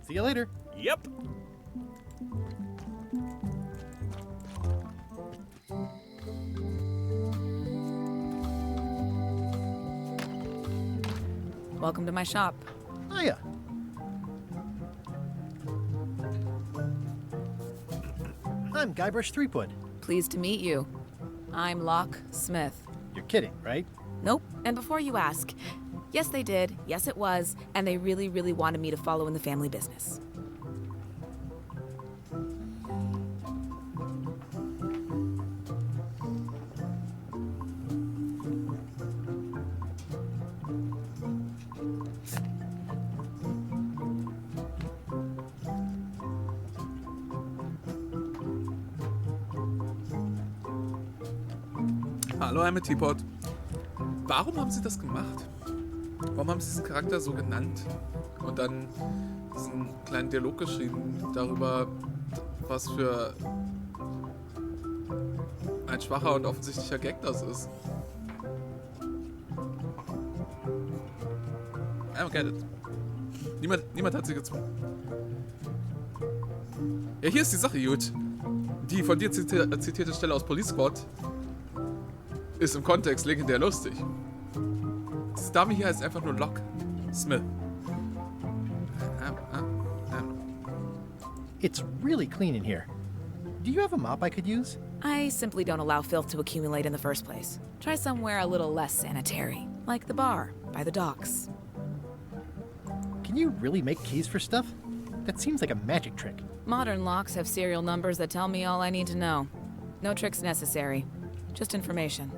See you later. Yep. Welcome to my shop. Hiya. I'm Guybrush Threepwood. Pleased to meet you. I'm Locke Smith. You're kidding, right? Nope. And before you ask, yes they did, yes it was, and they really, really wanted me to follow in the family business. Hallo, I'm a Teapot. Warum haben sie das gemacht? Warum haben sie diesen Charakter so genannt? Und dann diesen kleinen Dialog geschrieben darüber, was für ein schwacher und offensichtlicher Gag das ist. I don't get it. Niemand hat sie gezwungen. Ja, hier ist die Sache, Jude. Die von dir zitierte Stelle aus Police Squad ist im Kontext legendär lustig. Diese Dame hier heißt einfach nur Locke Smith. It's really clean in here. Do you have a mop I could use? I simply don't allow filth to accumulate in the first place. Try somewhere a little less sanitary, like the bar by the docks. Can you really make keys for stuff? That seems like a magic trick. Modern locks have serial numbers that tell me all I need to know. No tricks necessary, just information.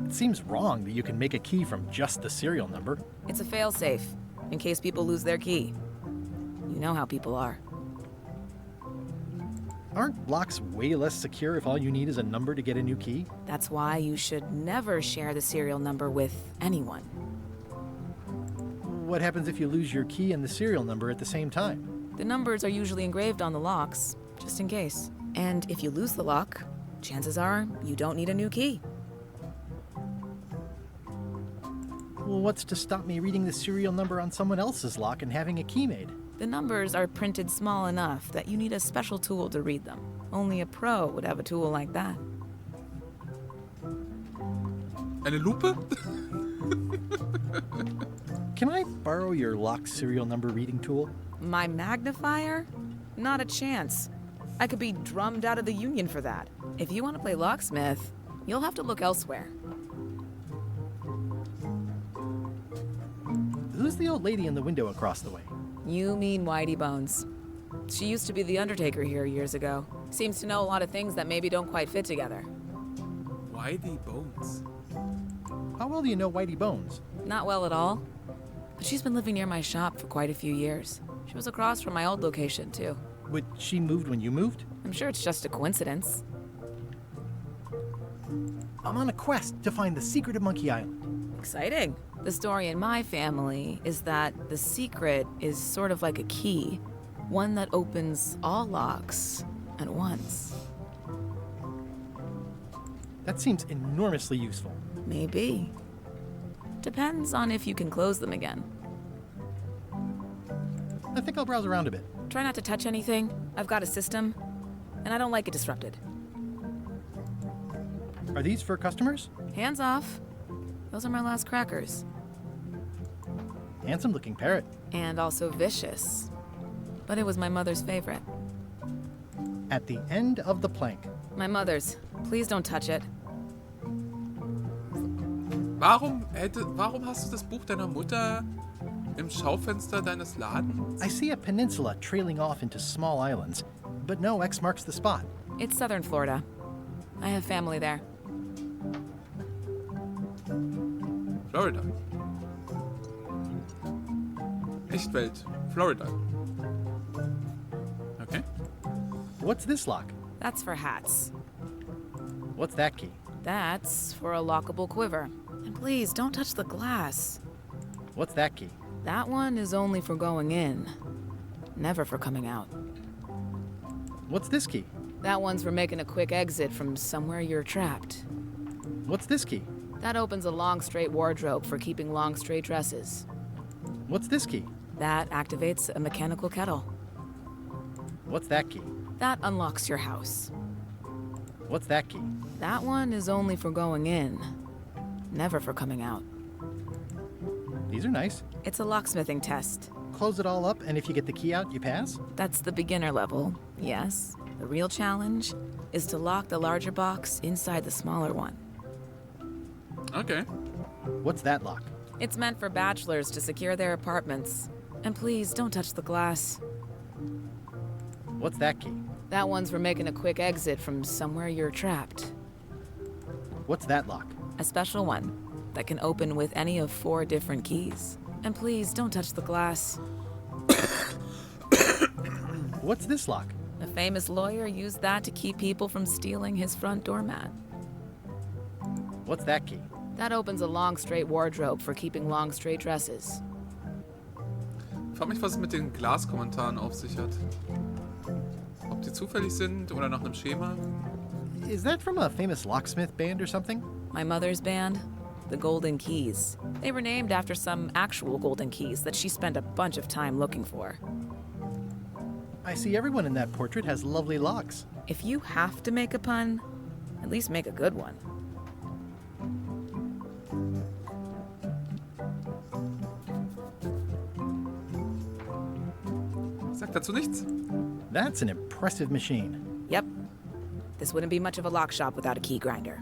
It seems wrong that you can make a key from just the serial number. It's a failsafe, in case people lose their key. You know how people are. Aren't locks way less secure if all you need is a number to get a new key? That's why you should never share the serial number with anyone. What happens if you lose your key and the serial number at the same time? The numbers are usually engraved on the locks, just in case. And if you lose the lock, chances are you don't need a new key. Well, what's to stop me reading the serial number on someone else's lock and having a key made? The numbers are printed small enough that you need a special tool to read them. Only a pro would have a tool like that. Eine Lupe? Can I borrow your lock serial number reading tool? My magnifier? Not a chance. I could be drummed out of the union for that. If you want to play locksmith, you'll have to look elsewhere. Who's the old lady in the window across the way? You mean Whitey Bones. She used to be the Undertaker here years ago. Seems to know a lot of things that maybe don't quite fit together. Whitey Bones. How well do you know Whitey Bones? Not well at all. But she's been living near my shop for quite a few years. She was across from my old location, too. But she moved when you moved? I'm sure it's just a coincidence. I'm on a quest to find the secret of Monkey Island. Exciting. The story in my family is that the secret is sort of like a key, one that opens all locks at once. That seems enormously useful. Maybe. Depends on if you can close them again. I think I'll browse around a bit. Try not to touch anything. I've got a system. and I don't like it disrupted. Are these for customers? Hands off. Those are my last crackers. Handsome looking parrot. And also vicious. But it was my mother's favorite. At the end of the plank. My mother's. Please don't touch it. Warum hast du das Buch deiner Mutter im Schaufenster deines Ladens? I see a peninsula trailing off into small islands, but no X marks the spot. It's southern Florida. I have family there. Florida. Echtwelt. Florida. Okay. What's this lock? That's for hats. What's that key? That's for a lockable quiver. And please, don't touch the glass. What's that key? That one is only for going in. Never for coming out. What's this key? That one's for making a quick exit from somewhere you're trapped. What's this key? That opens a long, straight wardrobe for keeping long, straight dresses. What's this key? That activates a mechanical kettle. What's that key? That unlocks your house. What's that key? That one is only for going in. Never for coming out. These are nice. It's a locksmithing test. Close it all up, and if you get the key out, you pass? That's the beginner level, yes. The real challenge is to lock the larger box inside the smaller one. Okay. What's that lock? It's meant for bachelors to secure their apartments. And please, don't touch the glass. What's that key? That one's for making a quick exit from somewhere you're trapped. What's that lock? A special one that can open with any of 4 different keys. And please, don't touch the glass. What's this lock? A famous lawyer used that to keep people from stealing his front doormat. What's that key? That opens a long, straight wardrobe for keeping long, straight dresses. Ich frage mich, was es mit den Glaskommentaren auf sich hat. Ob die zufällig sind oder nach einem Schema. Is that from a famous locksmith band or something? My mother's band, the Golden Keys. They were named after some actual golden keys that she spent a bunch of time looking for. I see everyone in that portrait has lovely locks. If you have to make a pun, at least make a good one. Sagt dazu nichts. That's an impressive machine. Yep. This wouldn't be much of a lock shop without a key grinder.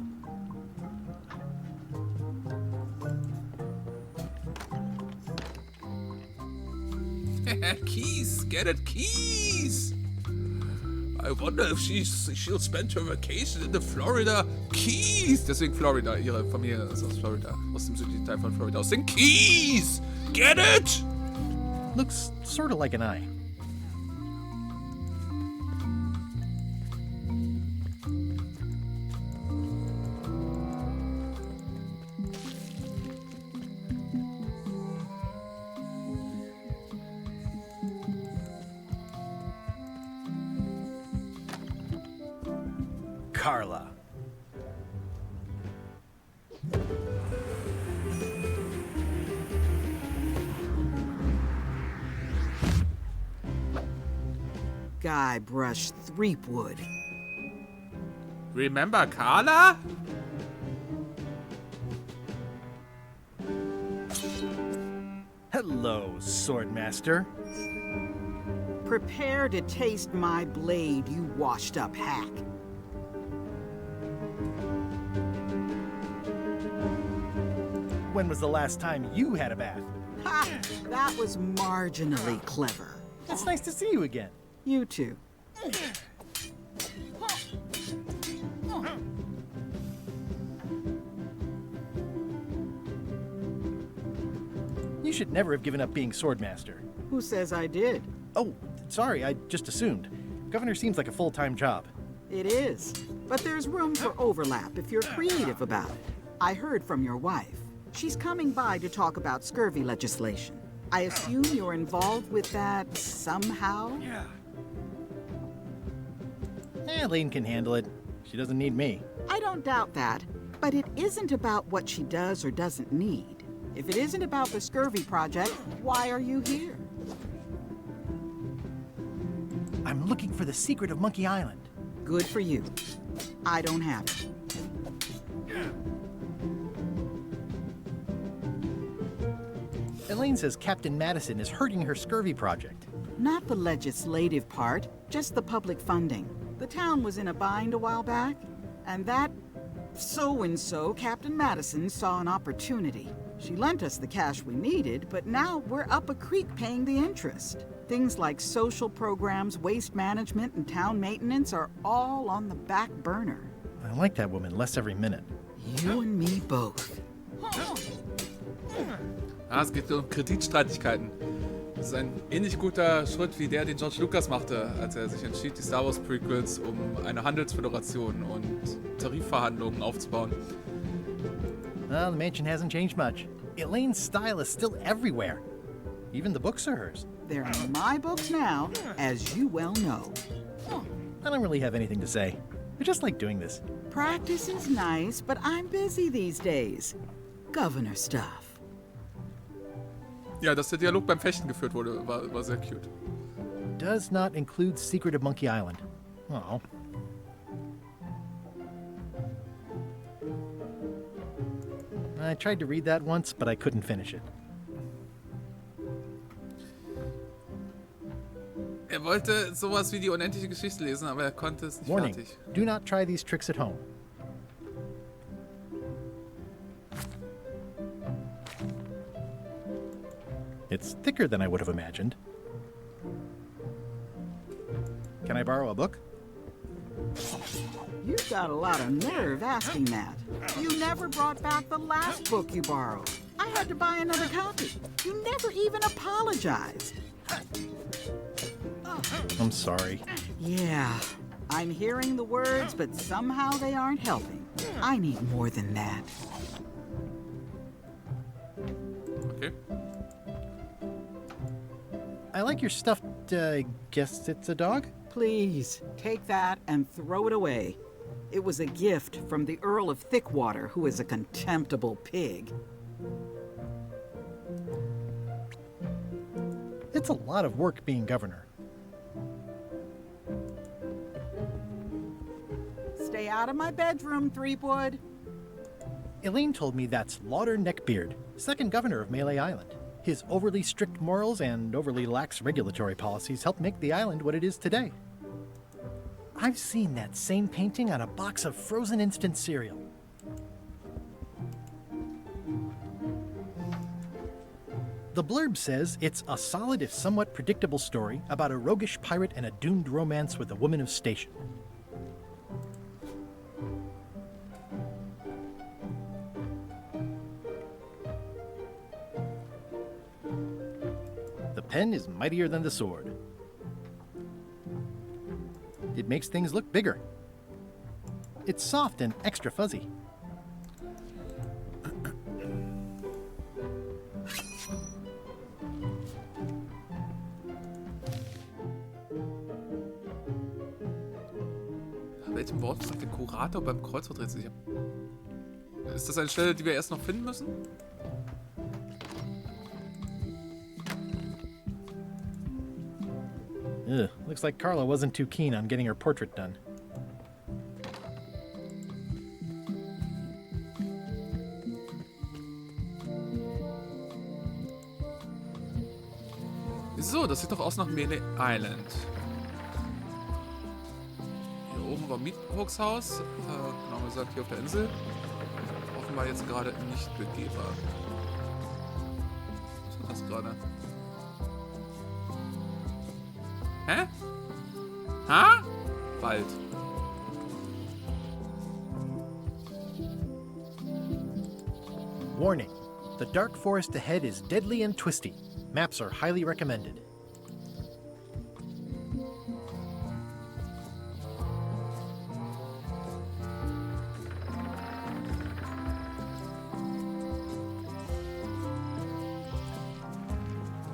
Keys, get it, keys! I wonder if she'll spend her vacation in the Florida Keys. Deswegen Florida, ihre Familie ist aus Florida, aus dem südlichen Teil von Florida. Aus den Keys! Get it? Looks sort of like an eye. Carla. Guybrush Threepwood. Remember Carla? Hello, Swordmaster. Prepare to taste my blade, you washed-up hack. When was the last time you had a bath? Ha! That was marginally clever. It's nice to see you again. You too. You should never have given up being Swordmaster. Who says I did? Oh, sorry, I just assumed. Governor seems like a full-time job. It is. But there's room for overlap if you're creative about it. I heard from your wife. She's coming by to talk about scurvy legislation. I assume you're involved with that somehow? Yeah, Lane can handle it. She doesn't need me. I don't doubt that. But it isn't about what she does or doesn't need. If it isn't about the scurvy project, why are you here? I'm looking for the secret of Monkey Island. Good for you. I don't have it. Elaine says Captain Madison is hurting her scurvy project. Not the legislative part, just the public funding. The town was in a bind a while back, and that so-and-so, Captain Madison, saw an opportunity. She lent us the cash we needed, but now we're up a creek paying the interest. Things like social programs, waste management, and town maintenance are all on the back burner. I like that woman less every minute. You and me both. Es geht um Kreditstreitigkeiten. Das ist ein ähnlich guter Schritt wie der, den George Lucas machte, als er sich entschied, die Star Wars Prequels um eine Handelsföderation und Tarifverhandlungen aufzubauen. Well, the mansion hasn't changed much. Elaine's style is still everywhere. Even the books are hers. They're my books now, as you well know. I don't really have anything to say. I just like doing this. Practice is nice, but I'm busy these days. Governor stuff. Ja, dass der Dialog beim Fechten geführt wurde, war sehr cute. Does not include Secret of Monkey Island. Oh. I tried to read that once, but I couldn't finish it. Er wollte sowas wie die unendliche Geschichte lesen, aber er konnte es nicht Warning, fertig. do not try these tricks at home. It's thicker than I would have imagined. Can I borrow a book? You've got a lot of nerve asking that. You never brought back the last book you borrowed. I had to buy another copy. You never even apologized. I'm sorry. Yeah, I'm hearing the words, but somehow they aren't helping. I need more than that. Okay. I like your stuffed, guess it's a dog? Please, take that and throw it away. It was a gift from the Earl of Thickwater, who is a contemptible pig. It's a lot of work being governor. Stay out of my bedroom, Threepwood. Elaine told me that's Lauder Neckbeard, second governor of Melee Island. His overly strict morals and overly lax regulatory policies helped make the island what it is today. I've seen that same painting on a box of frozen instant cereal. The blurb says it's a solid if somewhat predictable story about a roguish pirate and a doomed romance with a woman of station. The pen is mightier than the sword. It makes things look bigger. It's soft and extra fuzzy. Welchem Wort sagt der Kurator beim Kreuzworträtsel? Ist das eine Stelle, die wir erst noch finden müssen? Ugh, looks like Carla wasn't too keen on getting her portrait done. So, das sieht doch aus nach Melee Island. Hier oben war Miethochshaus, genau gesagt hier auf der Insel. Offenbar jetzt gerade nicht begehbar. Was ist das gerade? Hä? Ha? Wald. Warning, the dark forest ahead is deadly and twisty. Maps are highly recommended.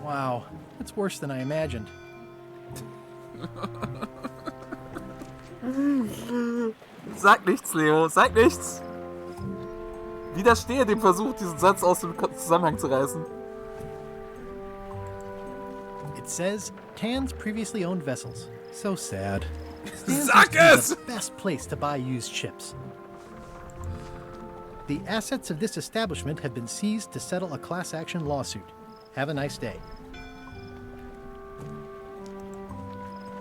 Wow, it's worse than I imagined. Sag nichts, Leo, sag nichts. Widerstehe dem Versuch, diesen Satz aus dem Zusammenhang zu reißen. It says Tan's previously owned vessels. So sad. Stan's Sag is es! the best place to buy used ships. The assets of this establishment have been seized to settle a class action lawsuit. Have a nice day.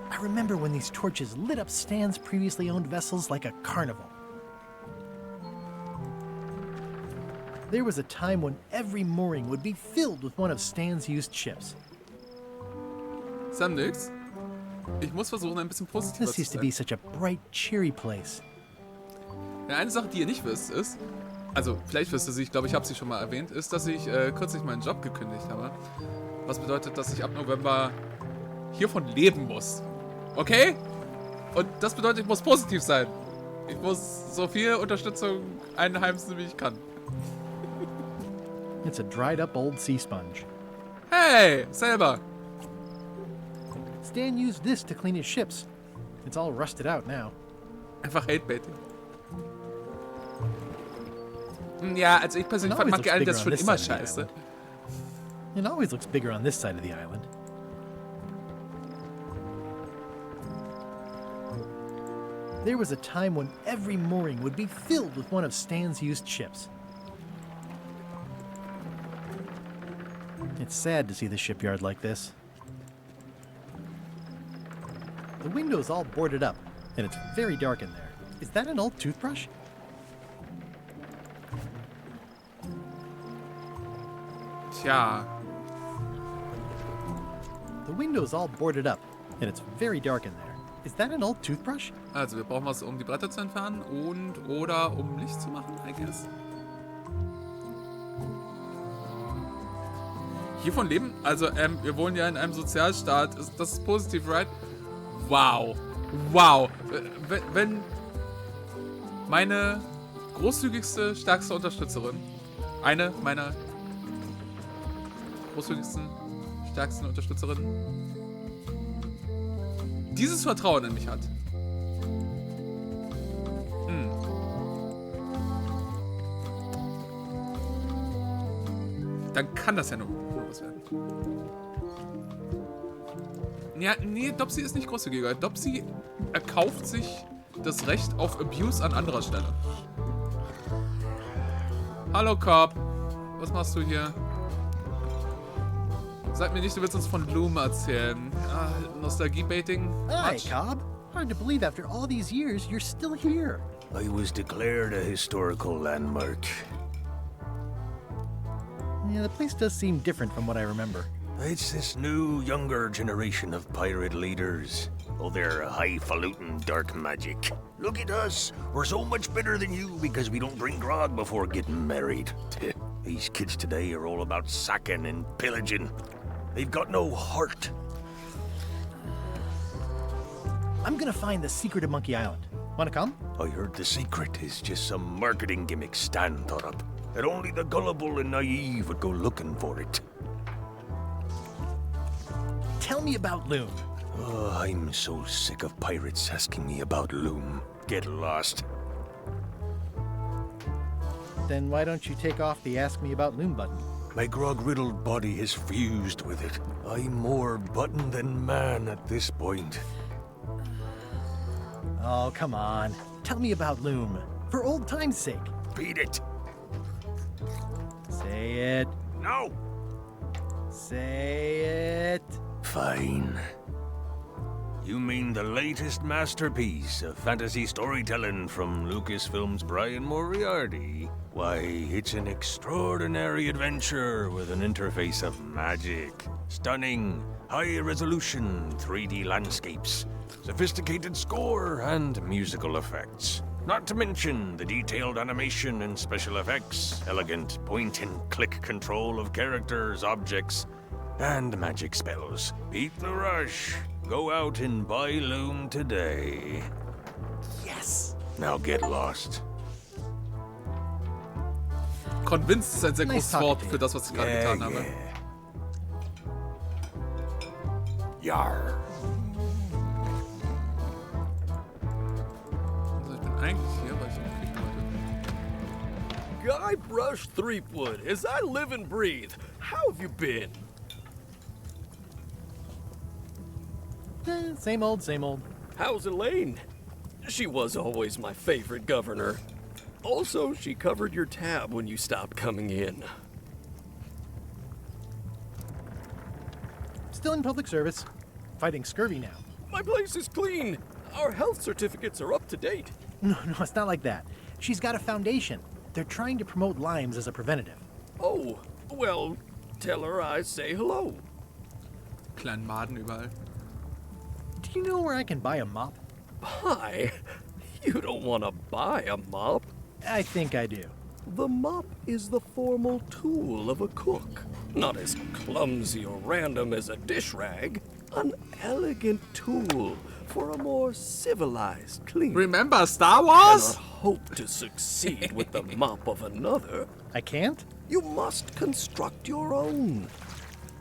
I remember when these torches lit up Stan's previously owned vessels like a carnival. There was a time when every mooring would be filled with one of Stan's used ships. Sam nix. Ich muss versuchen, ein bisschen positiver This zu used to sein. be such a bright, cheery place. Ja, eine Sache, die ihr nicht wisst, ist, also vielleicht wisst ihr sie, ich glaube, ich habe sie schon mal erwähnt, ist, dass ich kürzlich meinen Job gekündigt habe. Was bedeutet, dass ich ab November hiervon leben muss. Okay? Und das bedeutet, ich muss positiv sein. Ich muss so viel Unterstützung einheimsen, wie ich kann. It's a dried up old sea sponge. Hey, selber. Stan used this to clean his ships. It's all rusted out now. Einfach Hatebaiting. Ja, also ich persönlich fand Monkey Island das schon immer scheiße. It always looks bigger on this side of the island. There was a time when every mooring would be filled with one of Stan's used ships. It's sad to see the shipyard like this. The window's all boarded up, and it's very dark in there. Is that an old toothbrush? Tja. The window's all boarded up, and it's very dark in there. Is that an old toothbrush? Also wir brauchen was, um die Bretter zu entfernen und oder um Licht zu machen, I guess. Hiervon leben? Also, wir wohnen ja in einem Sozialstaat. Das ist positiv, right? Wow. Wow. Wenn meine großzügigste, stärkste Unterstützerin, eine meiner großzügigsten, stärksten Unterstützerinnen, dieses Vertrauen in mich hat. Dann kann das ja nur was werden. Ja, nee, Dopsy ist nicht großzügiger. Dopsy erkauft sich das Recht auf Abuse an anderer Stelle. Hallo, Cobb. Was machst du hier? Sag mir nicht, du willst uns von Loom erzählen. Ah, Nostalgie-Baiting? Hi, Cobb. Hard to believe after all these years you're still here. I was declared a historical landmark. Yeah, the place does seem different from what I remember. It's this new, younger generation of pirate leaders. Oh, they're highfalutin dark magic. Look at us. We're so much better than you because we don't drink grog before getting married. These kids today are all about sacking and pillaging. They've got no heart. I'm gonna find the secret of Monkey Island. Wanna come? I heard the secret is just some marketing gimmick Stan thought up. That only the gullible and naive would go looking for it. Tell me about Loom. Oh, I'm so sick of pirates asking me about Loom. Get lost. Then why don't you take off the Ask Me About Loom button? My grog-riddled body has fused with it. I'm more button than man at this point. Oh, come on. Tell me about Loom. For old time's sake. Beat it. Say it. No. Say it. Fine. You mean the latest masterpiece of fantasy storytelling from Lucasfilm's Brian Moriarty? Why, it's an extraordinary adventure with an interface of magic. Stunning, high-resolution 3D landscapes, sophisticated score, and musical effects. Not to mention the detailed animation and special effects, elegant point-and-click control of characters, objects, and magic spells. Beat the rush. Go out and buy Loom today. Yes! Now get lost. Convinced ist ein sehr großes Wort für das, was ich gerade getan habe. Yarr. Also ich bin eigentlich hier, weil ich kriegen wollte. Guybrush Threepwood, as I live and breathe, how have you been? Same old, same old. How's Elaine? She was always my favorite governor. Also, she covered your tab when you stopped coming in. Still in public service. Fighting scurvy now. My place is clean. Our health certificates are up to date. No, it's not like that. She's got a foundation. They're trying to promote limes as a preventative. Oh, well, tell her I say hello. Kleinen Maden überall. Do you know where I can buy a mop? Buy? You don't want to buy a mop. I think I do. The mop is the formal tool of a cook. Not as clumsy or random as a dish rag. An elegant tool for a more civilized cleaning. Remember Star Wars? Cannot hope to succeed with the mop of another. I can't? You must construct your own.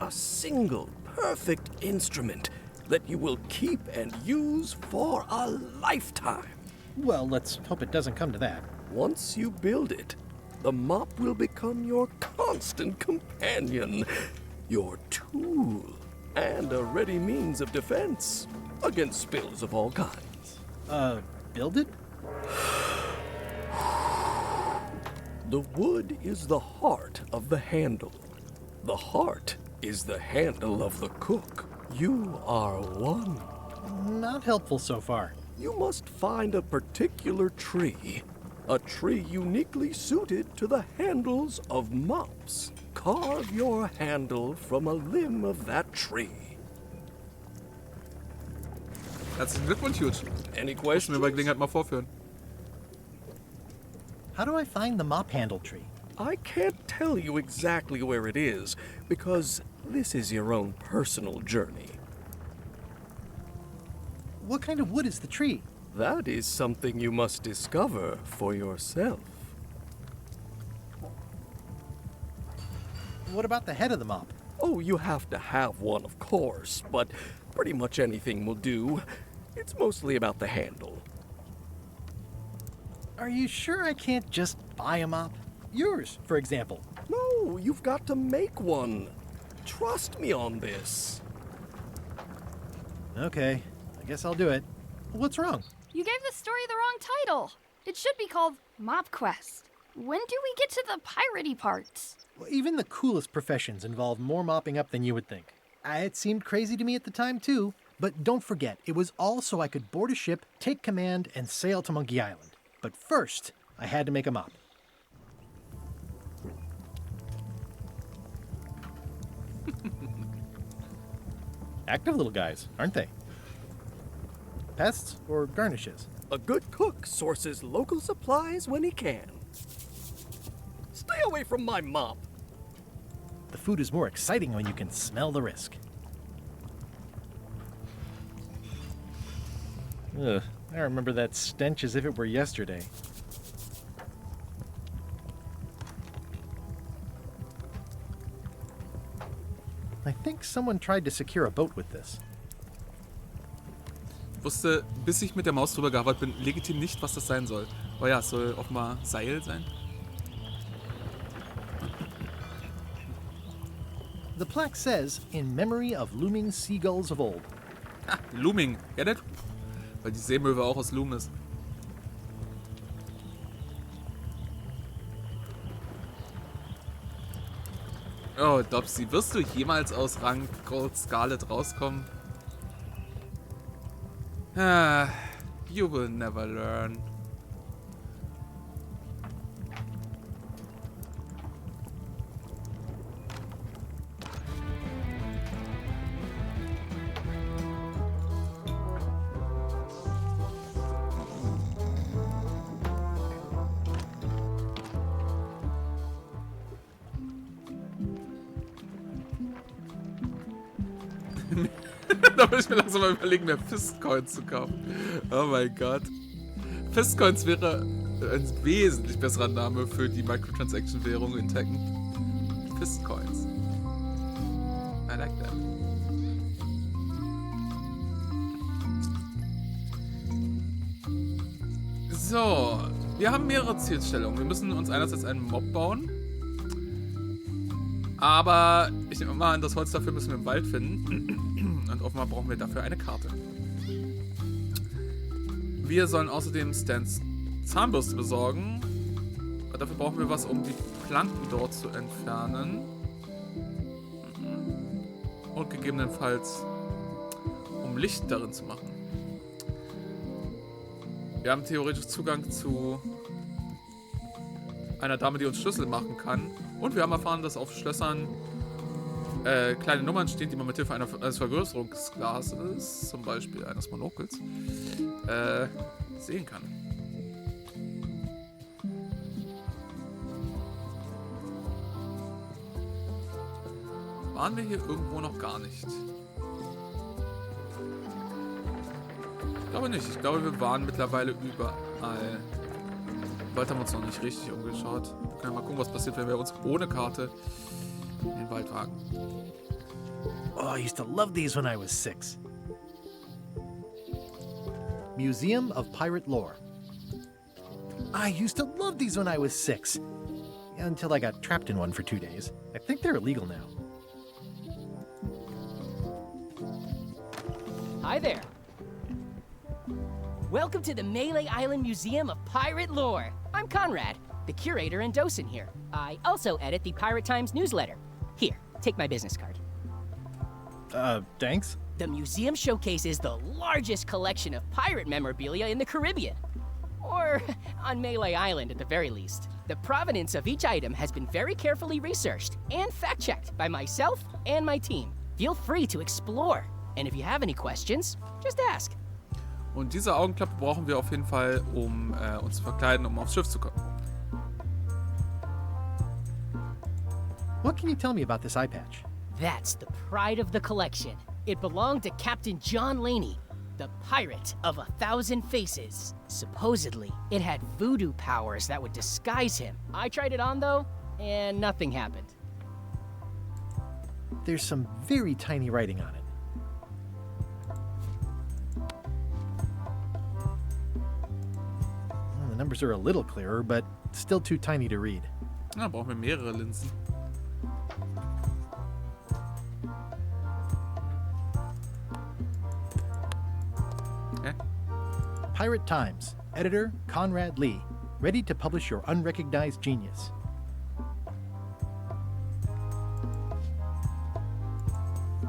A single, perfect instrument that you will keep and use for a lifetime. Well, let's hope it doesn't come to that. Once you build it, the mop will become your constant companion, your tool, and a ready means of defense against spills of all kinds. Build it? The wood is the heart of the handle. The heart is the handle of the cook. You are one. Not helpful so far. You must find a particular tree. A tree uniquely suited to the handles of mops. Carve your handle from a limb of that tree. Herzlichen Glückwunsch, Hugh. Any Muss questions? mir bei Gelegenheit mal vorführen. How do I find the mop handle tree? I can't tell you exactly where it is, because this is your own personal journey. What kind of wood is the tree? That is something you must discover for yourself. What about the head of the mop? Oh, you have to have one, of course, but pretty much anything will do. It's mostly about the handle. Are you sure I can't just buy a mop? Yours, for example. No, you've got to make one. Trust me on this. Okay, I guess I'll do it. What's wrong? You gave the story the wrong title. It should be called Mop Quest. When do we get to the piratey parts? Well, even the coolest professions involve more mopping up than you would think. It seemed crazy to me at the time, too. But don't forget, it was all so I could board a ship, take command, and sail to Monkey Island. But first, I had to make a mop. Active little guys, aren't they? Pests or garnishes? A good cook sources local supplies when he can. Stay away from my mop. The food is more exciting when you can smell the risk. Ugh, I remember that stench as if it were yesterday. I think someone tried to secure a boat with this. Ich wusste, bis ich mit der Maus drüber gearbeitet bin, legitim nicht, was das sein soll. Oh ja, es soll offenbar Seil sein. The plaque says, in memory of looming seagulls of old. Ha, Looming, ja nicht? Weil die Seemöwe auch aus Loom ist. Oh, Dopsy, wirst du jemals aus Rang Gold Scarlet rauskommen? Ah, you will never learn. Da muss ich mir langsam mal überlegen, mehr Fistcoins zu kaufen. Oh mein Gott. Fistcoins wäre ein wesentlich besserer Name für die Microtransaction-Währung in Tekken. Fistcoins. I like that. So, wir haben mehrere Zielstellungen. Wir müssen uns einerseits einen Mob bauen. Aber ich nehme mal an, das Holz dafür müssen wir im Wald finden. Und offenbar brauchen wir dafür eine Karte. Wir sollen außerdem Stans Zahnbürste besorgen. Dafür brauchen wir was, um die Planken dort zu entfernen. Und gegebenenfalls, um Licht darin zu machen. Wir haben theoretisch Zugang zu einer Dame, die uns Schlüssel machen kann. Und wir haben erfahren, dass auf Schlössern kleine Nummern stehen, die man mit Hilfe eines Vergrößerungsglases, zum Beispiel eines Monokels, sehen kann. Waren wir hier irgendwo noch gar nicht? Ich glaube nicht. Ich glaube, wir waren mittlerweile überall. Bald haben wir uns noch nicht richtig umgeschaut. Wir können mal gucken, was passiert, wenn wir uns ohne Karte in den Wald wagen. Oh, I used to love these when I was 6. Museum of Pirate Lore. I used to love these when I was 6. Until I got trapped in one for 2 days. I think they're illegal now. Hi there. Welcome to the Melee Island Museum of Pirate Lore. I'm Conrad, the curator and docent here. I also edit the Pirate Times newsletter. Here, take my business card. Thanks? The museum showcases the largest collection of pirate memorabilia in the Caribbean. Or on Melee Island at the very least. The provenance of each item has been very carefully researched and fact-checked by myself and my team. Feel free to explore. And if you have any questions, just ask. Und diese Augenklappe brauchen wir auf jeden Fall, um uns zu verkleiden, um aufs Schiff zu kommen. What can you tell me about this eye patch? That's the pride of the collection. It belonged to Captain John Laney, the pirate of 1,000 faces. Supposedly, it had voodoo powers that would disguise him. I tried it on though, and nothing happened. There's some very tiny writing on it. Well, the numbers are a little clearer, but still too tiny to read. Ja, brauchen wir mehrere Linsen. Pirate Times, editor Conrad Lee, ready to publish your unrecognized genius.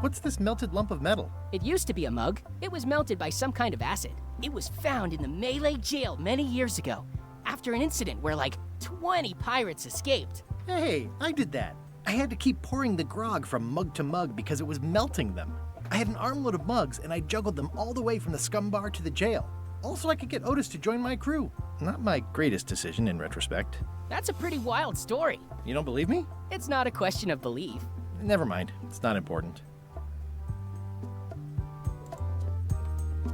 What's this melted lump of metal? It used to be a mug. It was melted by some kind of acid. It was found in the Melee jail many years ago, after an incident where like 20 pirates escaped. Hey, I did that. I had to keep pouring the grog from mug to mug because it was melting them. I had an armload of mugs and I juggled them all the way from the scum bar to the jail. Also, I could get Otis to join my crew. Not my greatest decision in retrospect. That's a pretty wild story. You don't believe me? It's not a question of belief. Never mind. It's not important.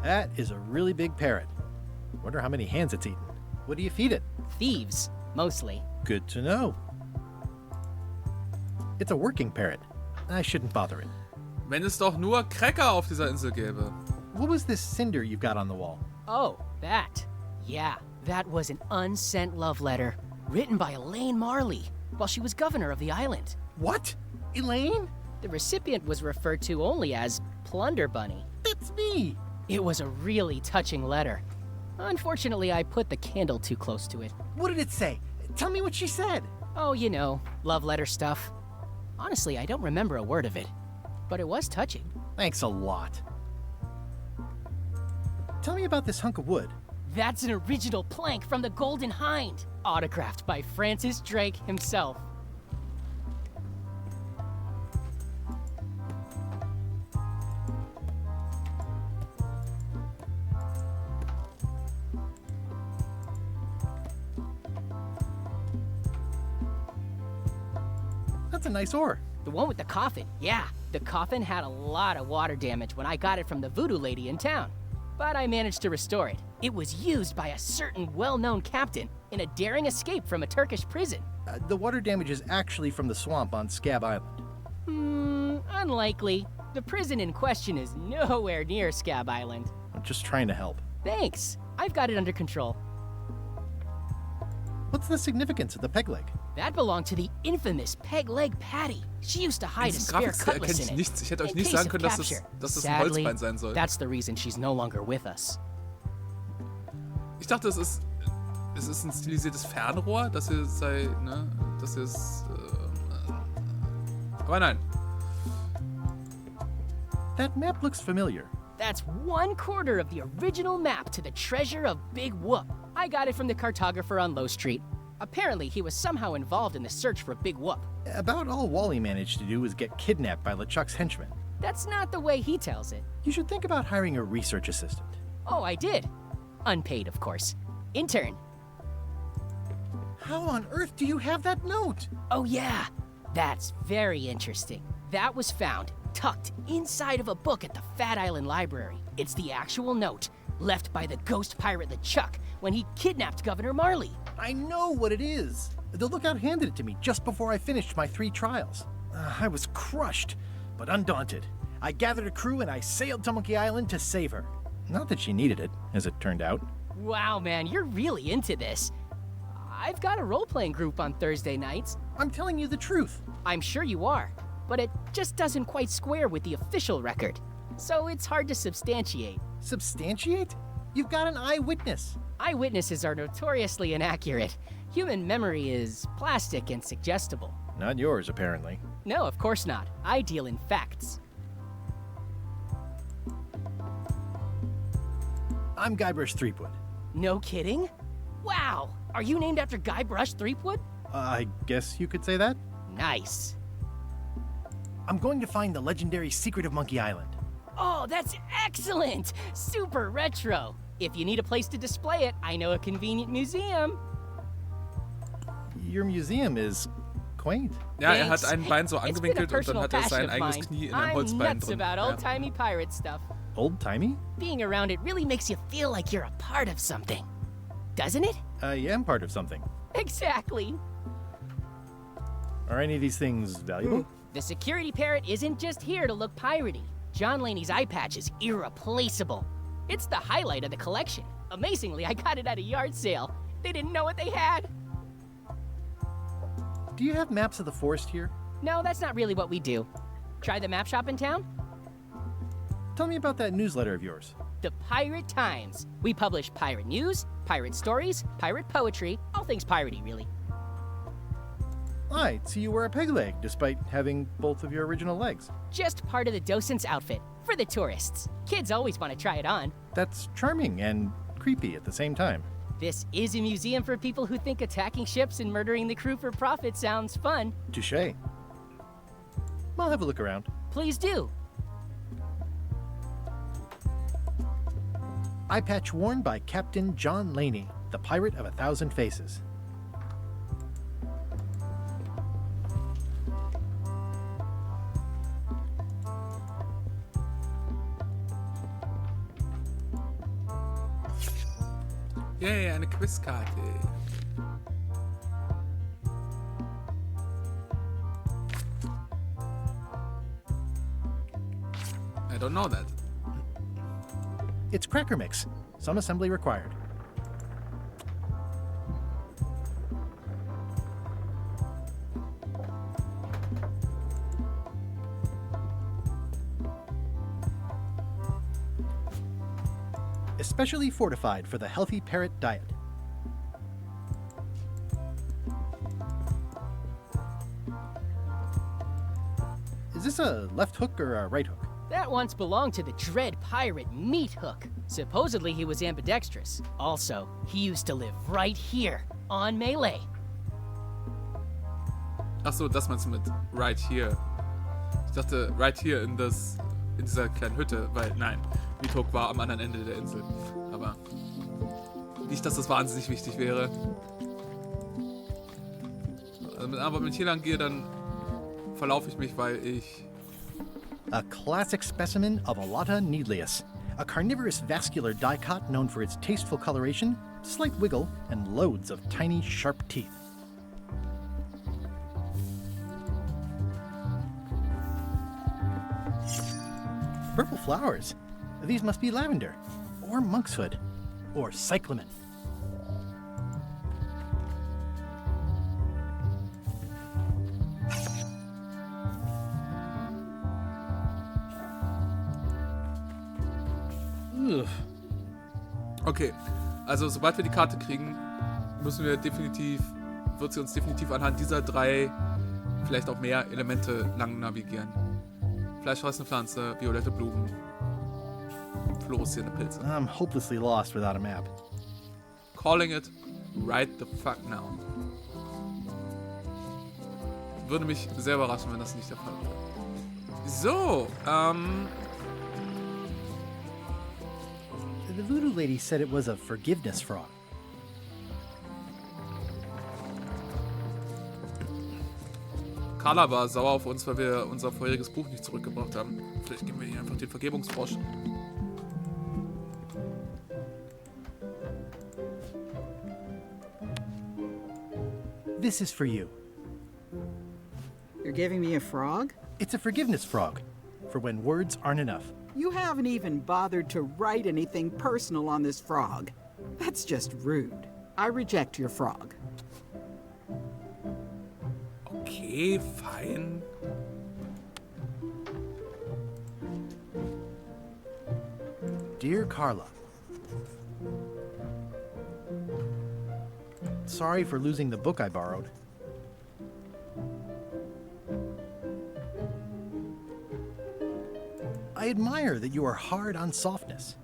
That is a really big parrot. Wonder how many hands it's eaten. What do you feed it? Thieves, mostly. Good to know. It's a working parrot. I shouldn't bother it. Wenn es doch nur Cracker auf dieser Insel gäbe. What was this cinder you've got on the wall? Oh, that. Yeah, that was an unsent love letter written by Elaine Marley while she was governor of the island. What? Elaine? The recipient was referred to only as Plunder Bunny. That's me. It was a really touching letter. Unfortunately, I put the candle too close to it. What did it say? Tell me what she said. Oh, you know, love letter stuff. Honestly, I don't remember a word of it, but it was touching. Thanks a lot. Tell me about this hunk of wood. That's an original plank from the Golden Hind, autographed by Francis Drake himself. That's a nice oar. The one with the coffin, yeah. The coffin had a lot of water damage when I got it from the voodoo lady in town. But I managed to restore it. It was used by a certain well-known captain in a daring escape from a Turkish prison. The water damage is actually from the swamp on Scab Island. Unlikely. The prison in question is nowhere near Scab Island. I'm just trying to help. Thanks. I've got it under control. What's the significance of the peg leg? That belonged to the infamous Peg Leg Patty. She used to hide a spare cutlass in it. Nichts. Ich hätte euch nicht sagen können, dass das ein Holzbein sein soll. That's the reason she's no longer with us. Ich dachte, es ist ein stilisiertes Fernrohr, das hier sei, ne, das hier ist, aber nein. That map looks familiar. That's 1/4 of the original map to the treasure of Big Whoop. I got it from the cartographer on Low Street. Apparently, he was somehow involved in the search for Big Whoop. About all Wally managed to do was get kidnapped by LeChuck's henchmen. That's not the way he tells it. You should think about hiring a research assistant. Oh, I did. Unpaid, of course. Intern. How on earth do you have that note? Oh, yeah. That's very interesting. That was found tucked inside of a book at the Fat Island Library. It's the actual note left by the ghost pirate LeChuck when he kidnapped Governor Marley. I know what it is. The lookout handed it to me just before I finished my 3 trials. I was crushed, but undaunted. I gathered a crew and I sailed to Monkey Island to save her. Not that she needed it, as it turned out. Wow, man, you're really into this. I've got a role-playing group on Thursday nights. I'm telling you the truth. I'm sure you are, but it just doesn't quite square with the official record. So it's hard to substantiate. Substantiate? You've got an eyewitness. Eyewitnesses are notoriously inaccurate. Human memory is plastic and suggestible. Not yours, apparently. No, of course not. I deal in facts. I'm Guybrush Threepwood. No kidding? Wow! Are you named after Guybrush Threepwood? I guess you could say that. Nice. I'm going to find the legendary secret of Monkey Island. Oh, that's excellent! Super retro. If you need a place to display it, I know a convenient museum. Your museum is quaint. Ja, hat ein Bein so angewinkelt und dann hat sein eigenes Knie in ein Holzbein I'm nuts about old-timey pirate stuff. Old-timey? Being around it really makes you feel like you're a part of something. Doesn't it? I am part of something. Exactly. Are any of these things valuable? The security parrot isn't just here to look piratey. John Laney's eye patch is irreplaceable. It's the highlight of the collection. Amazingly, I got it at a yard sale. They didn't know what they had. Do you have maps of the forest here? No, that's not really what we do. Try the map shop in town? Tell me about that newsletter of yours. The Pirate Times. We publish pirate news, pirate stories, pirate poetry, all things piratey, really. I see you wear a peg leg, despite having both of your original legs. Just part of the docent's outfit, for the tourists. Kids always want to try it on. That's charming and creepy at the same time. This is a museum for people who think attacking ships and murdering the crew for profit sounds fun. Touché. I'll have a look around. Please do. Eye patch worn by Captain John Laney, the pirate of 1,000 faces. Yay, eine Quizkarte. I don't know that. It's cracker mix. Some assembly required. Especially fortified for the healthy parrot diet. Is this a left hook or a right hook? That once belonged to the dread pirate Meat Hook. Supposedly he was ambidextrous. Also, he used to live right here, on Melee. Ach so, das meinst du mit right here. Ich dachte, right here in dieser kleinen Hütte, weil, nein, Meat Hook war am anderen Ende der Insel. Aber nicht, dass das wahnsinnig wichtig wäre. Aber wenn ich hier lang gehe, dann verlaufe ich mich, weil ich... A classic specimen of Alata needlius, a carnivorous vascular dicot known for its tasteful coloration, slight wiggle, and loads of tiny, sharp teeth. Purple flowers. These must be lavender, or monkshood, or cyclamen. Okay, Also sobald wir die Karte kriegen, wird sie uns definitiv anhand dieser 3, vielleicht auch mehr Elemente lang navigieren. Fleischfressende Pflanze, violette Blumen, fluoreszierende Pilze. I'm hopelessly lost without a map. Calling it right the fuck now. Würde mich sehr überraschen, wenn das nicht der Fall wäre. So, The voodoo lady said it was a forgiveness frog. Carla war sauer auf uns, weil wir unser vorheriges Buch nicht zurückgebracht haben. Vielleicht geben wir ihr einfach den Vergebungsfrosch. This is for you. You're giving me a frog? It's a forgiveness frog, for when words aren't enough. You haven't even bothered to write anything personal on this frog. That's just rude. I reject your frog. Okay, fein. Dear Carla, sorry for losing the book I borrowed. I admire that you are hard on softness.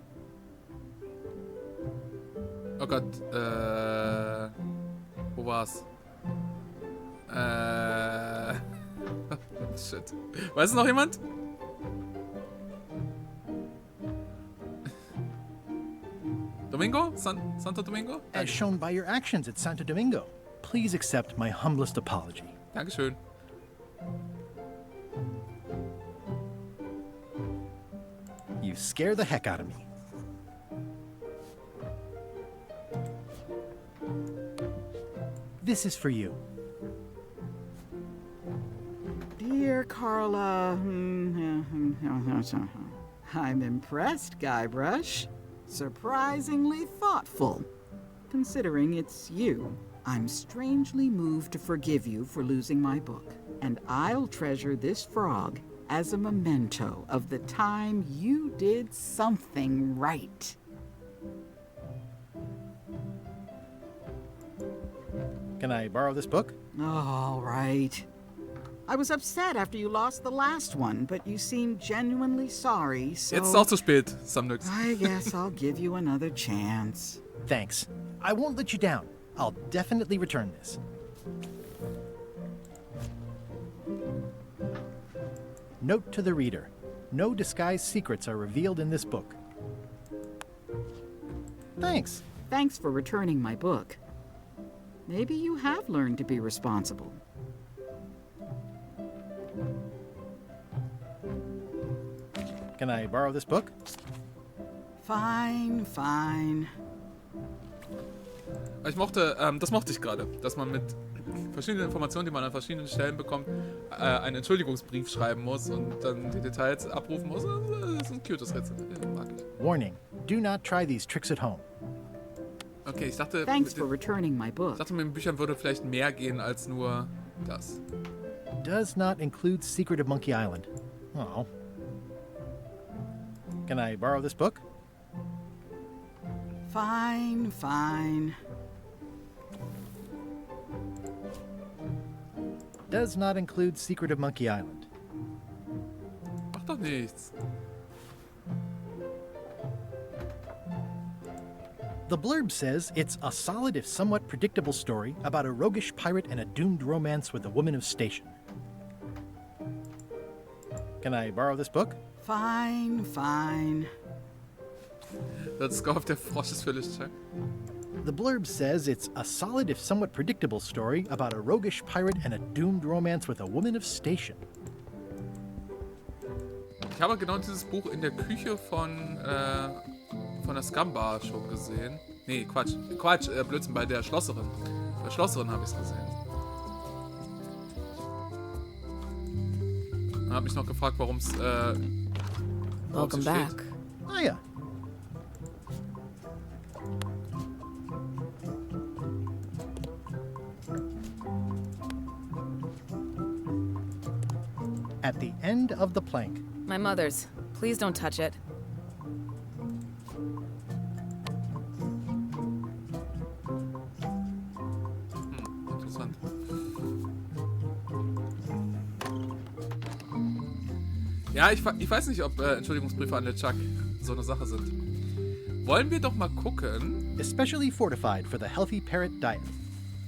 Oh Gott, wo war's? Shit. Weiß es noch jemand? Domingo? Santo Domingo? As shown by your actions at Santo Domingo. Please accept my humblest apology. Dankeschön. You scare the heck out of me. This is for you. Dear Carla, I'm impressed, Guybrush. Surprisingly thoughtful. Considering it's you, I'm strangely moved to forgive you for losing my book. And I'll treasure this frog as a memento of the time you did something right. Can I borrow this book? All right. I was upset after you lost the last one, but you seemed genuinely sorry, so... Jetzt ist auch zu spät, Samnux. I guess I'll give you another chance. Thanks. I won't let you down. I'll definitely return this. Note to the reader. No disguised secrets are revealed in this book. Thanks. Thanks for returning my book. Maybe you have learned to be responsible. Can I borrow this book? Fine, fine. Das mochte ich gerade, dass man mit verschiedenen Informationen, die man an verschiedenen Stellen bekommt, einen Entschuldigungsbrief schreiben muss und dann die Details abrufen muss. Das ist ein cutes Rezept, mag ich. Warning, do not try these tricks at home. Okay, ich dachte, Thanks for returning my book. Ich dachte, mit den Büchern würde vielleicht mehr gehen als nur das. Does not include Secret of Monkey Island. Oh. Can I borrow this book? Fine, fine. Does not include Secret of Monkey Island. Macht doch nichts. The blurb says it's a solid if somewhat predictable story about a roguish pirate and a doomed romance with a woman of station. Can I borrow this book? Fine, fine. Das gehofft, der Frosch ist völlig check. The blurb says it's a solid if somewhat predictable story about a roguish pirate and a doomed romance with a woman of station. Ich habe genau dieses Buch in der Küche von der Scumbar schon gesehen. Nee, Quatsch, Blödsinn, bei der Schlosserin. Bei der Schlosserin habe ich es gesehen. Und habe mich noch gefragt, warum es Welcome back. Oh ja. At the end of the plank. My mother's. Please don't touch it. Ja, ich weiß nicht, ob Entschuldigungsbriefe an LeChuck so eine Sache sind. Wollen wir doch mal gucken. Especially fortified for the healthy parrot diet.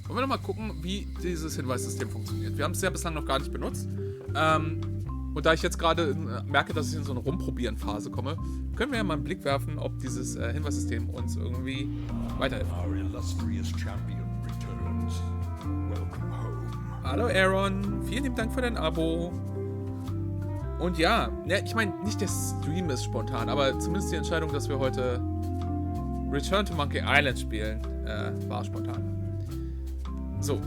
Wollen wir doch mal gucken, wie dieses Hinweissystem funktioniert. Wir haben es ja bislang noch gar nicht benutzt. Und da ich jetzt gerade merke, dass ich in so eine Rumprobieren-Phase komme, können wir ja mal einen Blick werfen, ob dieses Hinweissystem uns irgendwie weiterhilft. Our illustrious champion returns. Welcome home. Hallo Aaron, vielen lieben Dank für dein Abo. Und ja, ich meine, nicht der Stream ist spontan, aber zumindest die Entscheidung, dass wir heute Return to Monkey Island spielen, war spontan. So,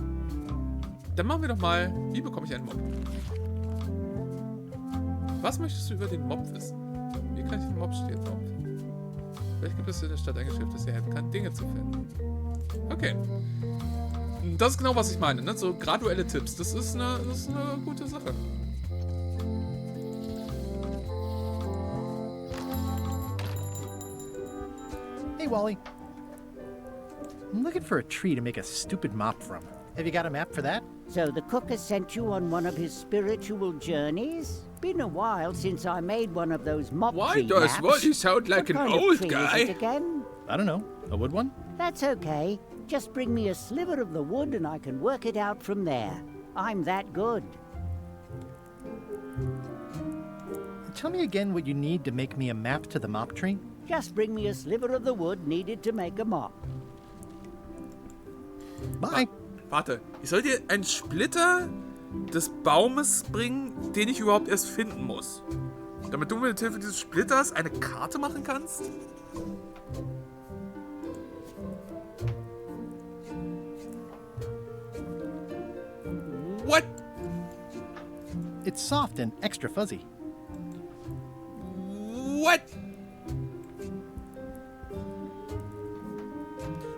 dann machen wir doch mal, wie bekomme ich einen Mob? Was möchtest du über den Mob wissen? Wie kann ich den Mob stehen? Vielleicht gibt es in der Stadt ein Geschäft, das dir helfen kann, Dinge zu finden. Okay. Das ist genau, was ich meine, ne? So graduelle Tipps. Das ist eine gute Sache. Hey, Wally. I'm looking for a tree to make a stupid mop from. Have you got a map for that? So the cook has sent you on one of his spiritual journeys? Been a while since I made one of those mop tree maps. Why does Wally sound like an old guy? Is it again? I don't know. A wood one? That's okay. Just bring me a sliver of the wood and I can work it out from there. I'm that good. Tell me again what you need to make me a map to the mop tree. Just bring me a sliver of the wood needed to make a mop. Bye. Warte, ich soll dir einen Splitter des Baumes bringen, den ich überhaupt erst finden muss. Damit du mit Hilfe dieses Splitters eine Karte machen kannst? What? It's soft and extra fuzzy. What?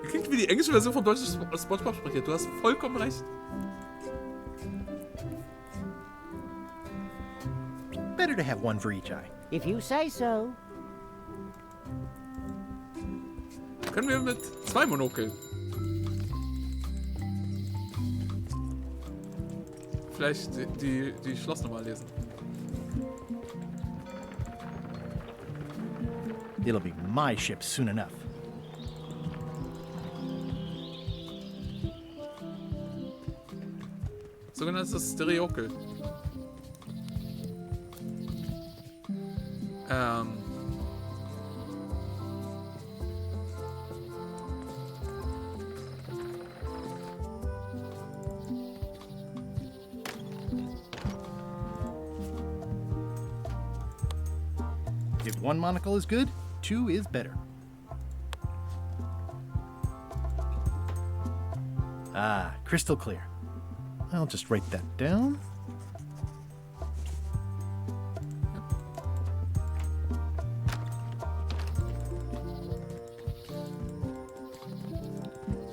Klingt wie die englische Version von deutschen SpongeBob-Sprecher. Du hast vollkommen recht. Better to have one for each eye. If you say so. Können wir mit 2 Monokeln? Vielleicht die Schlossnummer lesen. It'll be my ship soon enough. Sogenanntes Stereokel. If one monocle is good, 2 is better. Ah, crystal clear. I'll just write that down.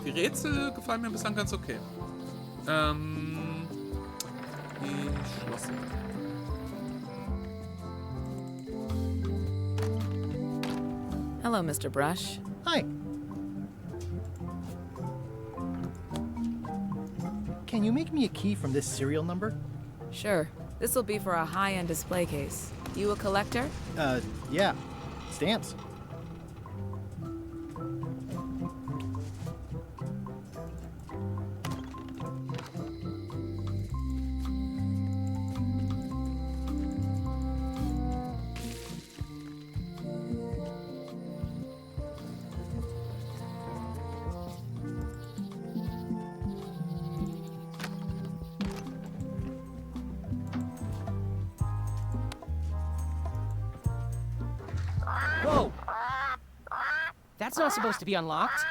Die Rätsel gefallen mir bislang ganz okay. Die Schlosse. Hello, Mr. Brush. Hi. Can you make me a key from this serial number? Sure. This will be for a high-end display case. You a collector? Yeah. Stamps. Whoa! That's not supposed to be unlocked.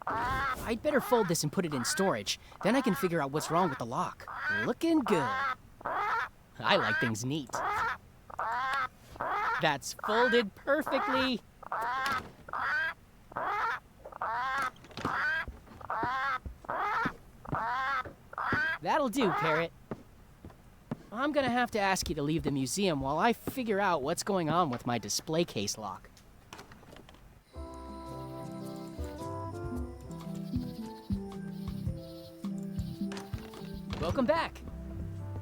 I'd better fold this and put it in storage. Then I can figure out what's wrong with the lock. Looking good. I like things neat. That's folded perfectly. That'll do, Parrot. I'm gonna have to ask you to leave the museum while I figure out what's going on with my display case lock. Welcome back.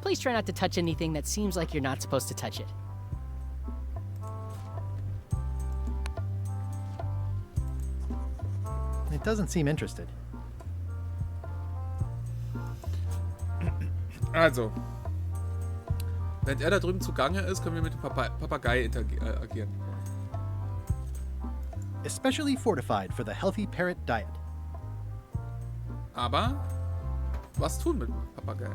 Please try not to touch anything that seems like you're not supposed to touch it. It doesn't seem interested. Also, während er da drüben zugange ist, können wir mit dem Papagei interagieren. Especially fortified for the healthy parrot diet. Aber was tun mit dem Papagei?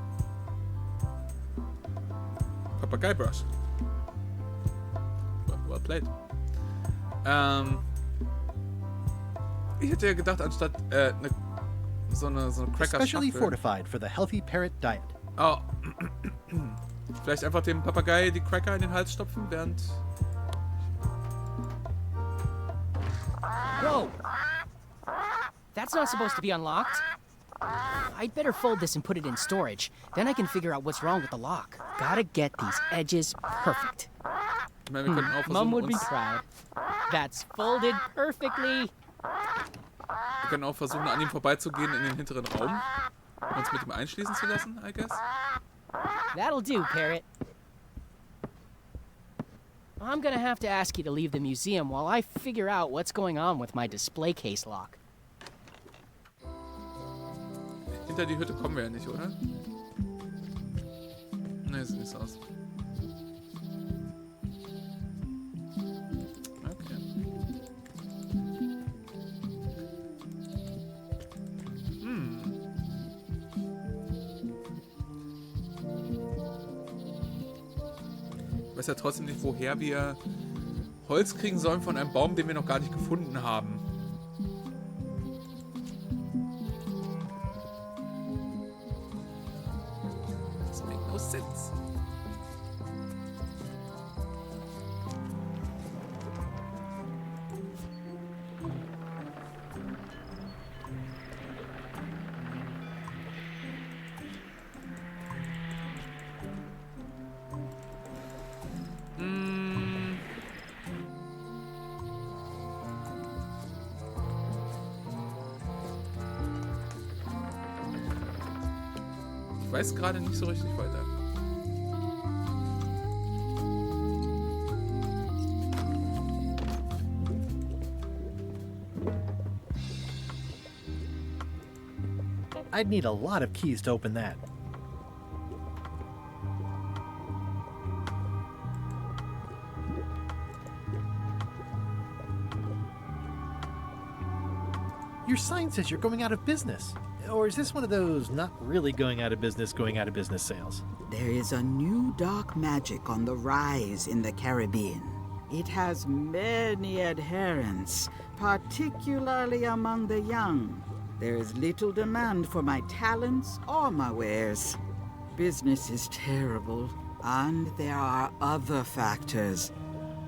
Papagei-Brush. Well played. Ich hätte ja gedacht, anstatt so eine Cracker-Schachtel... Especially fortified for the healthy parrot diet. Oh. Vielleicht einfach dem Papagei die Cracker in den Hals stopfen, während... Whoa! That's not supposed to be unlocked. I'd better fold this and put it in storage. Then I can figure out what's wrong with the lock. Gotta get these edges perfect. Ich meine, wir könnten auch versuchen, Mom would be proud. That's folded perfectly. Wir können auch versuchen, an ihm vorbeizugehen in den hinteren Raum. Und uns mit ihm einschließen zu lassen, I guess. That'll do, Parrot. I'm gonna have to ask you to leave the museum while I figure out what's going on with my display case lock. Hinter die Hütte kommen wir ja nicht, oder? Ne, sieht nicht so aus. Okay. Ich weiß ja trotzdem nicht, woher wir Holz kriegen sollen von einem Baum, den wir noch gar nicht gefunden haben. Das macht no sense. Ich weiß gerade nicht so richtig weiter. I'd need a lot of keys to open that. Your sign says you're going out of business. Or is this one of those not really going out of business sales? There is a new dark magic on the rise in the Caribbean. It has many adherents, particularly among the young. There is little demand for my talents or my wares. Business is terrible, and there are other factors.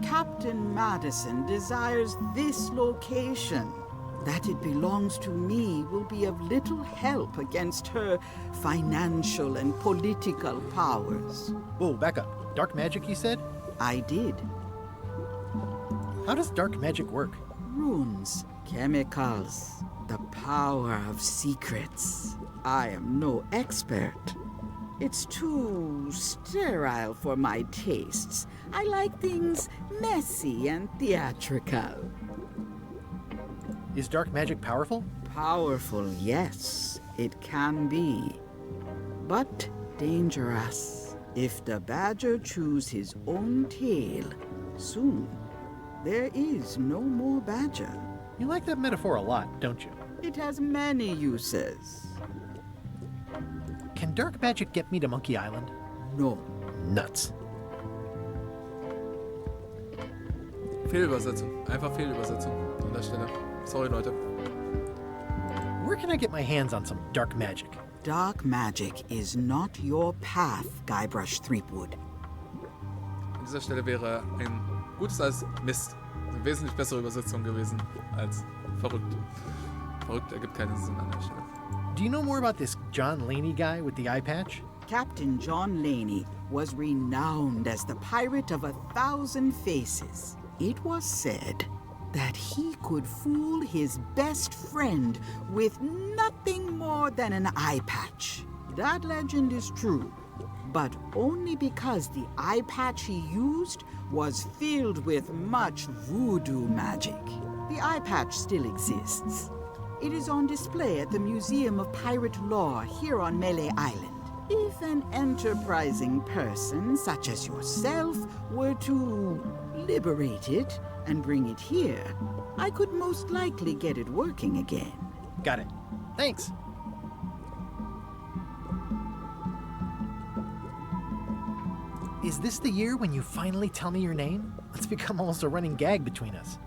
Captain Madison desires this location. That it belongs to me will be of little help against her financial and political powers. Whoa, back up. Dark magic, you said? I did. How does dark magic work? Runes, chemicals, the power of secrets. I am no expert. It's too sterile for my tastes. I like things messy and theatrical. Is dark magic powerful? Powerful, yes, it can be. But dangerous. If the badger chews his own tail, soon there is no more badger. You like that metaphor a lot, don't you? It has many uses. Can dark magic get me to Monkey Island? No. Nuts. Fehlübersetzung. Einfach Fehlübersetzung an der Stelle. Sorry, Leute. Where can I get my hands on some dark magic? Dark magic is not your path, Guybrush Threepwood. An dieser Stelle wäre ein gutes als Mist. Eine wesentlich bessere Übersetzung gewesen als verrückt. Verrückt ergibt keinen Sinn an der Stelle. Do you know more about this John Laney guy with the eye patch? Captain John Laney was renowned as the pirate of 1,000 faces. It was said that he could fool his best friend with nothing more than an eye patch. That legend is true, but only because the eye patch he used was filled with much voodoo magic. The eye patch still exists. It is on display at the Museum of Pirate Lore here on Melee Island. If an enterprising person, such as yourself, were to liberate it and bring it here, I could most likely get it working again. Got it. Thanks. Is this the year when you finally tell me your name? It's become almost a running gag between us.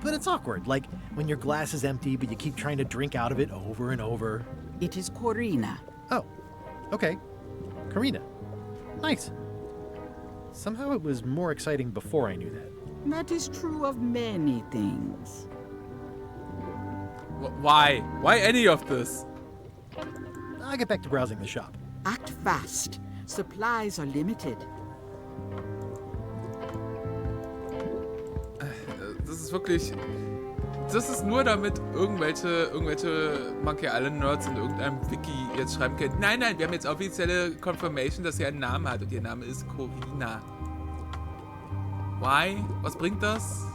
But it's awkward, like when your glass is empty but you keep trying to drink out of it over and over. It is Corina. Oh, okay. Corina. Nice. Somehow it was more exciting before I knew that. That is true of many things. Why? Why any of this? I'll get back to browsing the shop. Act fast. Supplies are limited. Das ist wirklich... Das ist nur damit irgendwelche Monkey Island Nerds in irgendeinem Wiki jetzt schreiben können. Nein, wir haben jetzt offizielle Confirmation, dass sie einen Namen hat und ihr Name ist Corina. Why? Was bringt das?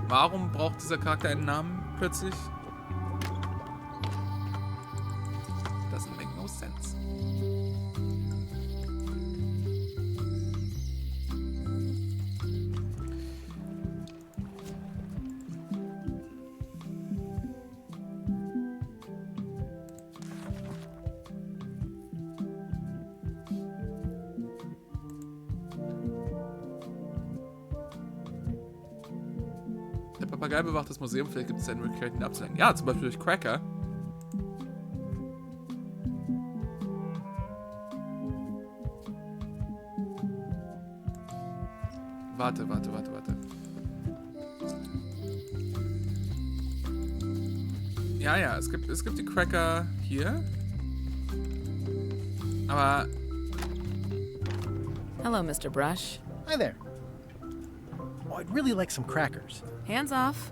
Warum braucht dieser Charakter einen Namen plötzlich? Doesn't make no sense. Der Papagei bewacht das Museum, vielleicht gibt es eine Möglichkeit, ihn abzulenken. Ja, zum Beispiel durch Cracker. Warte. Ja, es gibt die Cracker hier. Aber... Hello, Mr. Brush. Hi there. Oh, I'd really like some crackers. Hands off.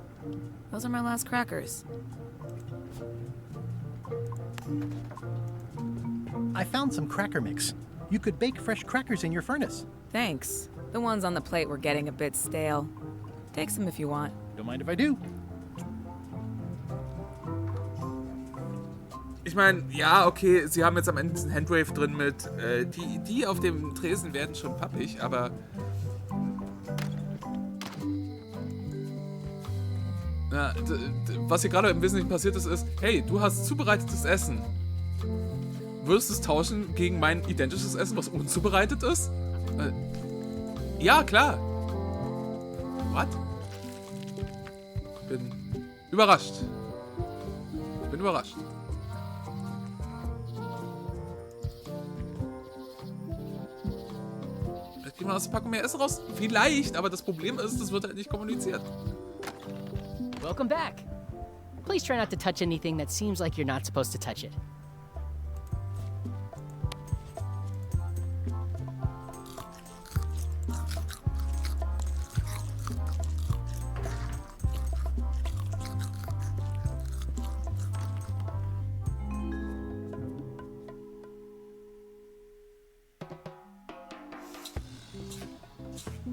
Those are my last crackers. I found some cracker mix. You could bake fresh crackers in your furnace. Thanks. The ones on the plate were getting a bit stale. Take some if you want. Don't mind if I do. Ich meine, ja, okay, sie haben jetzt am Ende diesen Handwave drin mit, die auf dem Tresen werden schon pappig, aber... Na, was hier gerade im Wesentlichen passiert ist, hey, du hast zubereitetes Essen. Würdest du es tauschen gegen mein identisches Essen, was unzubereitet ist? Ja, klar. What? Ich bin überrascht. Jetzt kriegen wir aus der Packung mehr Essen raus. Vielleicht, aber das Problem ist, das wird halt nicht kommuniziert. Welcome back. Please try not to touch anything that seems like you're not supposed to touch it.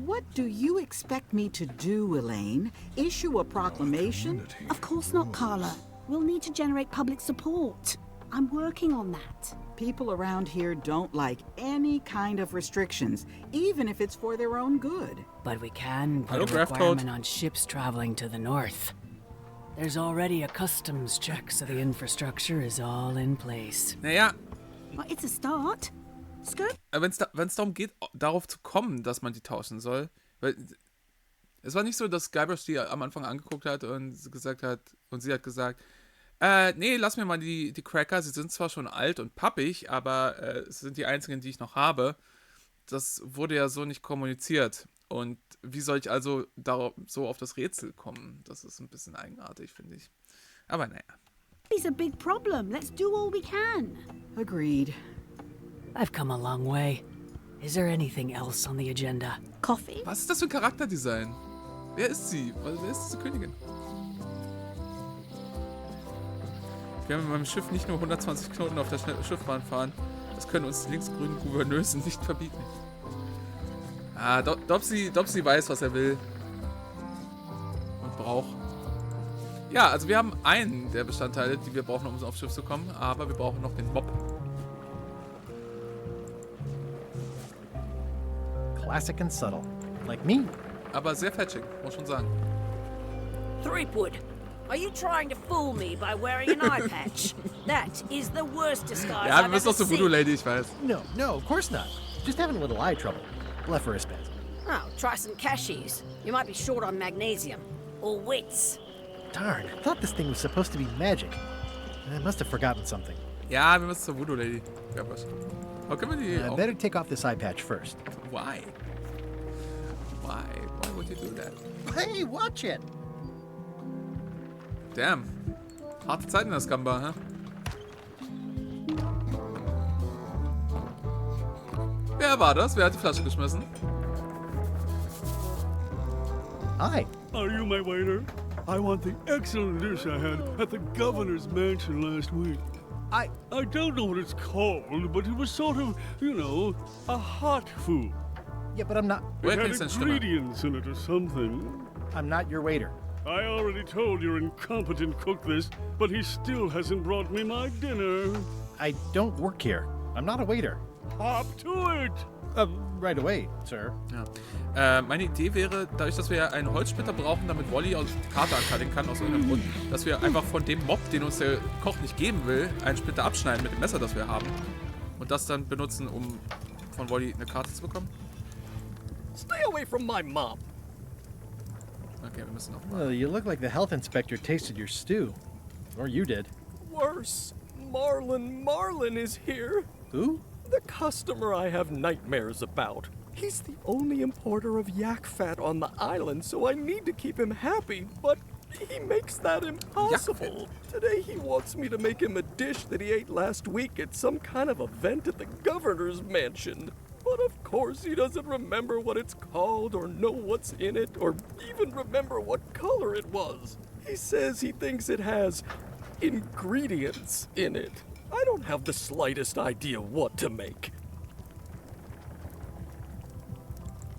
What do you expect me to do, Elaine? Issue a proclamation? Of course not, Carla. We'll need to generate public support. I'm working on that. People around here don't like any kind of restrictions, even if it's for their own good. But we can put a requirement on ships traveling to the north. There's already a customs check, so the infrastructure is all in place. Naja. Well, it's a start. Wenn es darum geht, darauf zu kommen, dass man die tauschen soll, weil es war nicht so, dass Guybrush die am Anfang angeguckt hat und sie hat gesagt, nee, lass mir mal die Cracker, sie sind zwar schon alt und pappig, aber es sind die einzigen, die ich noch habe. Das wurde ja so nicht kommuniziert. Und wie soll ich also so auf das Rätsel kommen? Das ist ein bisschen eigenartig, finde ich. Aber naja. It's a big problem. Let's do all we can. Agreed. I've come a long way. Is there anything else on the agenda? Coffee? Was ist das für ein Charakterdesign? Wer ist sie? Wer ist diese Königin? Ich werde mit meinem Schiff nicht nur 120 Knoten auf der Schiffbahn fahren. Das können uns die linksgrünen Gouverneusen nicht verbieten. Ah, Dopsy weiß, was er will. Und braucht. Ja, also wir haben einen der Bestandteile, die wir brauchen, um aufs Schiff zu kommen, aber wir brauchen noch den Mob. Classic and subtle. Like me. Aber sehr fetchig, muss schon sagen. Threepwood, are you trying to fool me by wearing an eye patch? That is the worst disguise Ja, wir I've müssen ever doch zur Voodoo seen. Lady, ich weiß. No, of course not. Just having a little eye trouble. Blepharospasm. Oh, try some cashews. You might be short on magnesium. Or wits. Darn, I thought this thing was supposed to be magic. I must have forgotten something. Ja, wir müssen zur Voodoo Lady. Ja, was? How können wir die I auch... better take off this eye patch first. Why? Why would you do that? Hey, watch it! Damn. Harte Zeit in der Skamba, hä? Wer war das? Wer hat die Flasche geschmissen? Hi. Are you my waiter? I want the excellent dish I had at the governor's mansion last week. I don't know what it's called, but it was sort of, you know, a hot food. Yeah, but I'm not... It had ingredients in it or something. I'm not your waiter. I already told your incompetent cook this, but he still hasn't brought me my dinner. I don't work here. I'm not a waiter. Hop to it! Right away, sir. Ja. Meine Idee wäre, dadurch, dass wir ja einen Holzsplitter brauchen, damit Wally aus die Karte ankarten kann, aus irgendeinem Grund, dass wir einfach von dem Mob, den uns der Koch nicht geben will, einen Splitter abschneiden mit dem Messer, das wir haben. Und das dann benutzen, um von Wally eine Karte zu bekommen. Stay away from my mom. Okay, wir müssen noch. Well, you look like the health inspector tasted your stew. Or you did. Worse. Marlin is here. Who? The customer I have nightmares about. He's the only importer of yak fat on the island, so I need to keep him happy, but he makes that impossible. Today he wants me to make him a dish that he ate last week at some kind of event at the governor's mansion. But of course he doesn't remember what it's called or know what's in it or even remember what color it was. He says he thinks it has ingredients in it. I don't have the slightest idea what to make.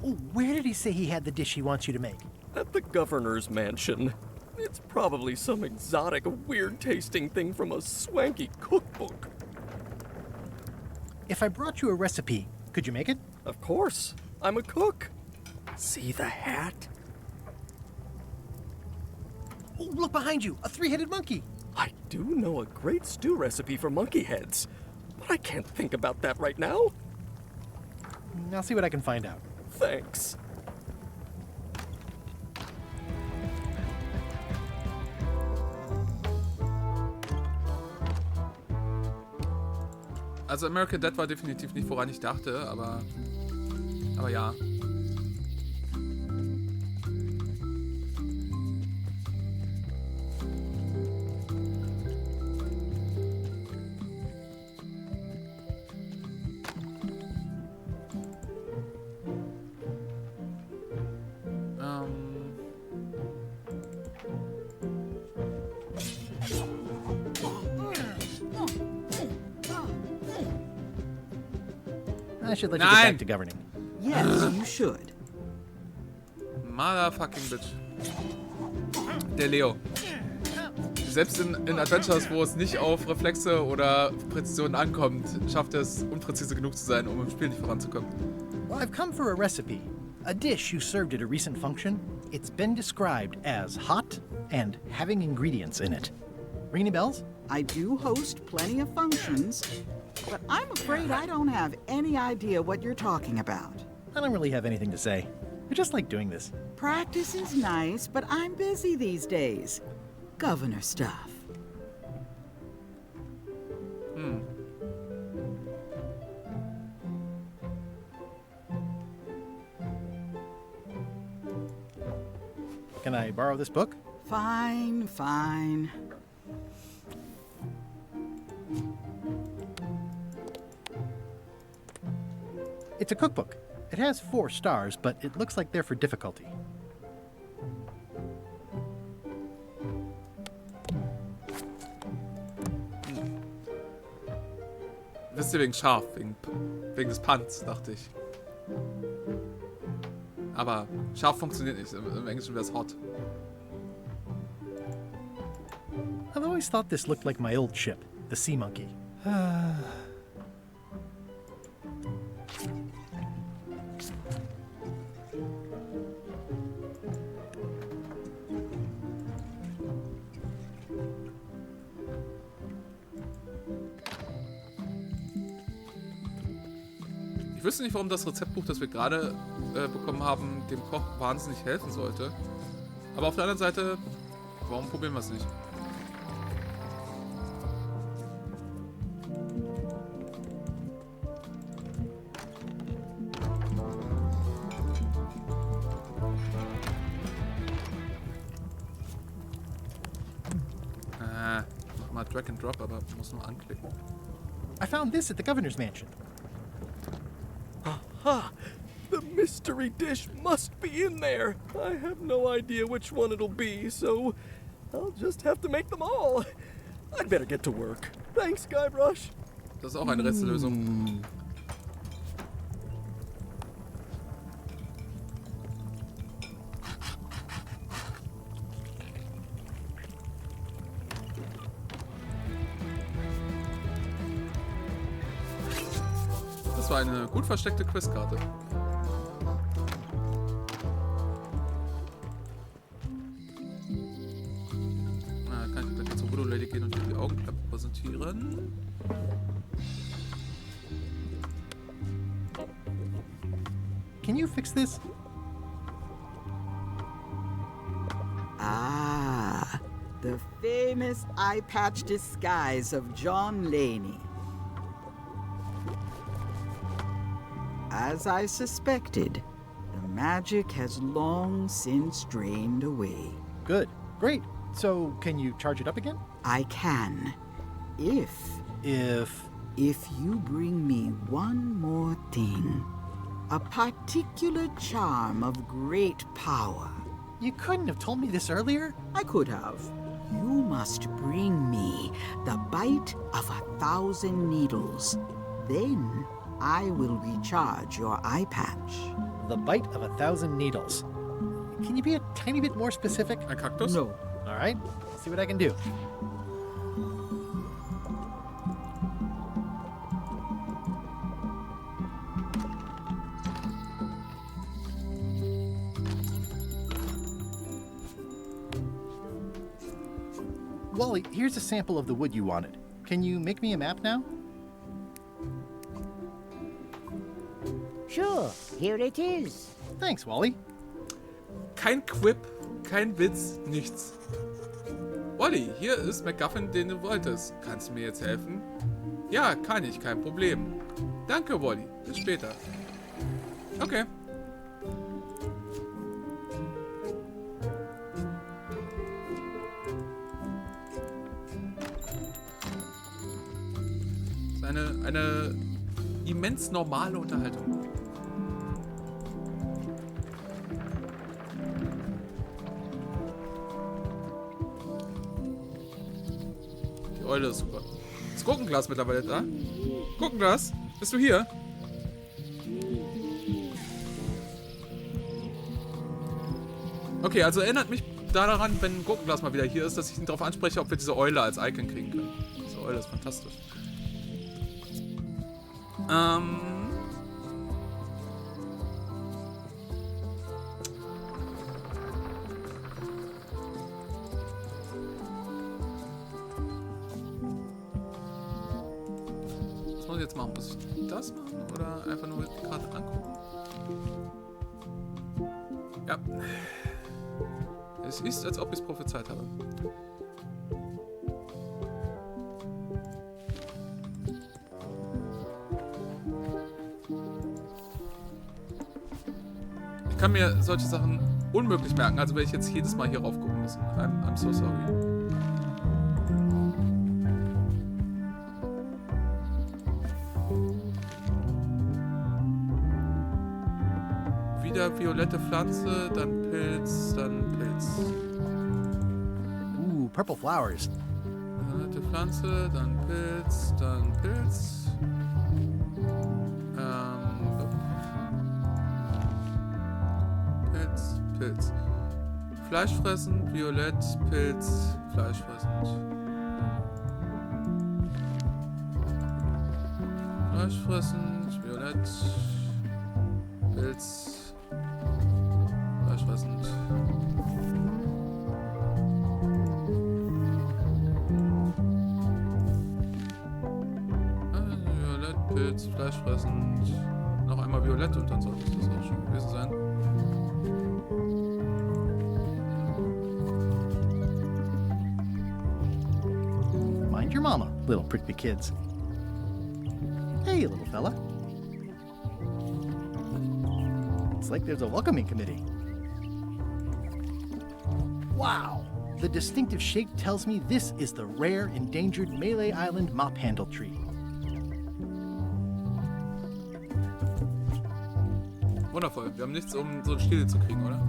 Oh, where did he say he had the dish he wants you to make? At the governor's mansion. It's probably some exotic, weird-tasting thing from a swanky cookbook. If I brought you a recipe, could you make it? Of course. I'm a cook. See the hat? Oh, look behind you! A three-headed monkey! I do know a great stew recipe for monkey heads, but I can't think about that right now. I'll see what I can find out. Thanks. Also American Dad war definitiv nicht, woran ich dachte, aber ja. I should let you get back to governing. Yes, you should. Motherfucking bitch. Der Leo. Selbst in Adventures, wo es nicht auf Reflexe oder Präzision ankommt, schafft er es, unpräzise genug zu sein, um im Spiel nicht voranzukommen. Well, I've come for a recipe. A dish you served at a recent function. It's been described as hot and having ingredients in it. Ring any bells? I do host plenty of functions, but I'm afraid I don't have any idea what you're talking about. I don't really have anything to say. I just like doing this. Practice is nice, but I'm busy these days. Governor stuff. Can I borrow this book? Fine, fine. It's a cookbook. It has 4 stars, but it looks like they're for difficulty. Wisst ihr, wegen scharf, wegen des Punts, dachte ich. Aber scharf funktioniert nicht, im Englischen wäre es hot. I've always thought this looked like my old ship, the Sea Monkey. Ich wüsste nicht, warum das Rezeptbuch, das wir gerade bekommen haben, dem Koch wahnsinnig helfen sollte. Aber auf der anderen Seite, warum probieren wir es nicht? Mach mal Drag and Drop, aber muss nur anklicken. I found this at the governor's mansion. Aha! The mystery dish must be in there. I have no idea which one it'll be, so I'll just have to make them all. I'd better get to work. Thanks, Guybrush. Das ist auch eine Rätsellösung. Das war eine gut versteckte Questkarte. Na, kann ich gleich zur Voodoo Lady gehen und die Augenklappe präsentieren. Can you fix this? Ah, the famous eye patch disguise of John Laney. As I suspected, the magic has long since drained away. Good. Great. So, can you charge it up again? I can. If you bring me one more thing. A particular charm of great power. You couldn't have told me this earlier? I could have. You must bring me the bite of 1,000 needles. Then I will recharge your eye patch. The bite of 1,000 needles. Can you be a tiny bit more specific? A cactus? No. All right. Let's see what I can do. Wally, here's a sample of the wood you wanted. Can you make me a map now? Sure, here it is. Thanks, Wally. Kein Quip, kein Witz, nichts. Wally, hier ist MacGuffin, den du wolltest. Kannst du mir jetzt helfen? Ja, kann ich, kein Problem. Danke, Wally. Bis später. Okay. Das ist eine immens normale Unterhaltung. Die Eule ist super. Ist Gurkenglas mittlerweile da? Gurkenglas, bist du hier? Okay, also erinnert mich daran, wenn Gurkenglas mal wieder hier ist, dass ich ihn darauf anspreche, ob wir diese Eule als Icon kriegen können. Diese Eule ist fantastisch. Was muss ich jetzt machen? Muss ich das machen oder einfach nur die Karte angucken? Ja. Es ist, als ob ich es prophezeit habe. Ich kann mir solche Sachen unmöglich merken, also werde ich jetzt jedes Mal hier rauf gucken müssen. I'm so sorry. Wieder violette Pflanze, dann Pilz, dann Pilz. Purple flowers. Violette Pflanze, dann Pilz, dann Pilz. Pilz. Fleischfressend, Violett, Pilz, fleischfressend. Fleischfressend, violett. Pilz. Fleischfressend. Violett, Pilz, fleischfressend. Noch einmal violett und dann sollte es das auch schon gewesen sein. Mind your mama, little prickly kids. Hey, little fella. It's like there's a welcoming committee. Wow! The distinctive shape tells me this is the rare, endangered Malay Island mop handle tree. Wundervoll. Wir haben nichts, um so einen Stiel zu kriegen, oder?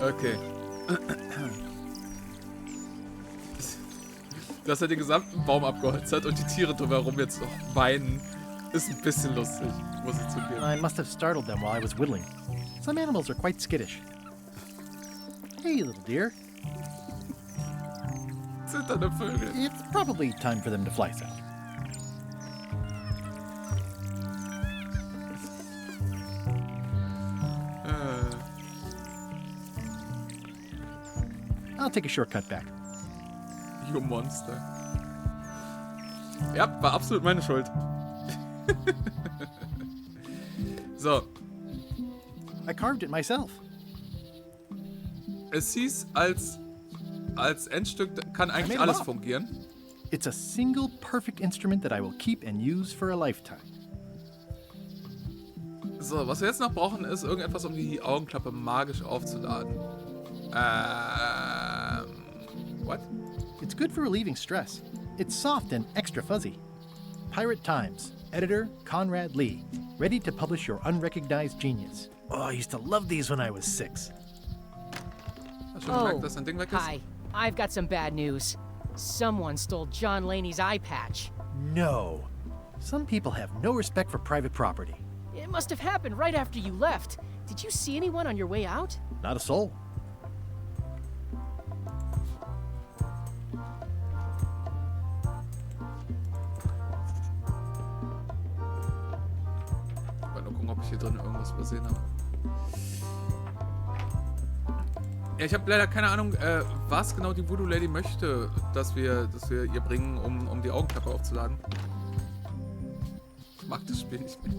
Okay. Dass er den gesamten Baum abgeholzt hat und die Tiere drumherum jetzt noch weinen, ist ein bisschen lustig, muss ich zugeben. I must have startled them while I was whittling. Some animals are quite skittish. Hey, little dear. Sind da ne Vögel? It's probably time for them to fly south. I'll take a shortcut back. You Monster. Ja, war absolut meine Schuld. So. I carved it myself. Es hieß, als Endstück kann eigentlich alles fungieren. It's a single perfect instrument that I will keep and use for a lifetime. So, was wir jetzt noch brauchen, ist irgendetwas, um die Augenklappe magisch aufzuladen. What? It's good for relieving stress. It's soft and extra fuzzy. Pirate Times. Editor Conrad Lee. Ready to publish your unrecognized genius. Oh, I used to love these when I was 6. Hast du gemerkt, dass dein Ding weg ist? Hi. I've got some bad news. Someone stole John Laney's eye patch. No. Some people have no respect for private property. It must have happened right after you left. Did you see anyone on your way out? Not a soul. Ob ich hier drin irgendwas übersehen habe. Ja, ich habe leider keine Ahnung, was genau die Voodoo Lady möchte, dass wir ihr bringen, um die Augenklappe aufzuladen. Ich mag das Spiel nicht mehr.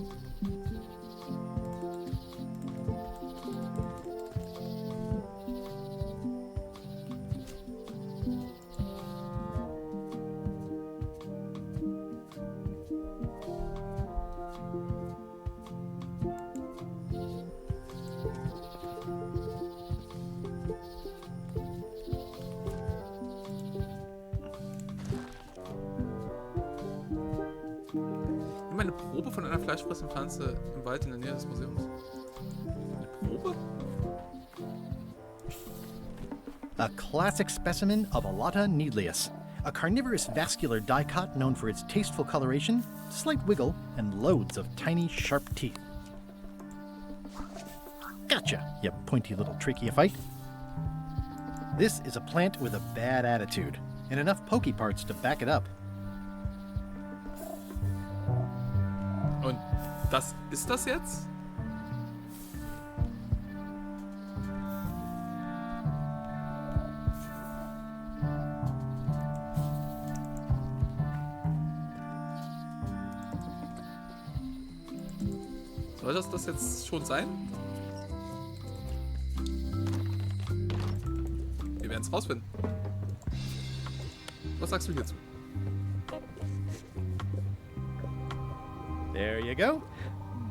Eine Probe von einer fleischfressenden Pflanze im Wald in der Nähe des Museums. Eine Probe? A classic specimen of Alata needleus, a carnivorous vascular dicot known for its tasteful coloration, slight wiggle, and loads of tiny, sharp teeth. Gotcha, you pointy little tracheophyte. This is a plant with a bad attitude, and enough pokey parts to back it up. Und das ist das jetzt? Soll das jetzt schon sein? Wir werden es rausfinden. Was sagst du hierzu? There you go.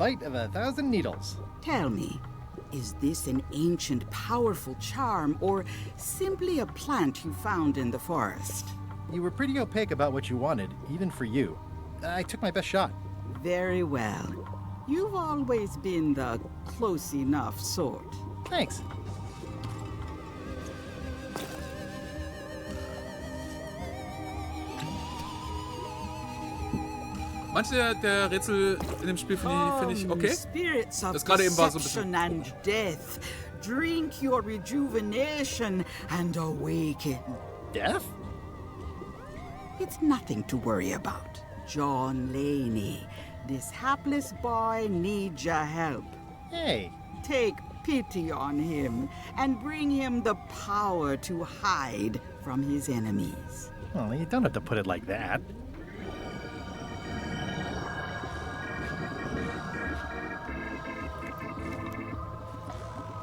bite of 1,000 needles. Tell me, is this an ancient, powerful charm, or simply a plant you found in the forest? You were pretty opaque about what you wanted, even for you. I took my best shot. Very well. You've always been the close enough sort. Thanks. Manche der Rätsel in dem Spiel finde ich okay. Spirits of Das gerade eben war so ein bisschen. and death, drink your rejuvenation and awaken. Death? It's nothing to worry about. John Laney, this hapless boy needs your help. Hey. Take pity on him and bring him the power to hide from his enemies. Well, you don't have to put it like that.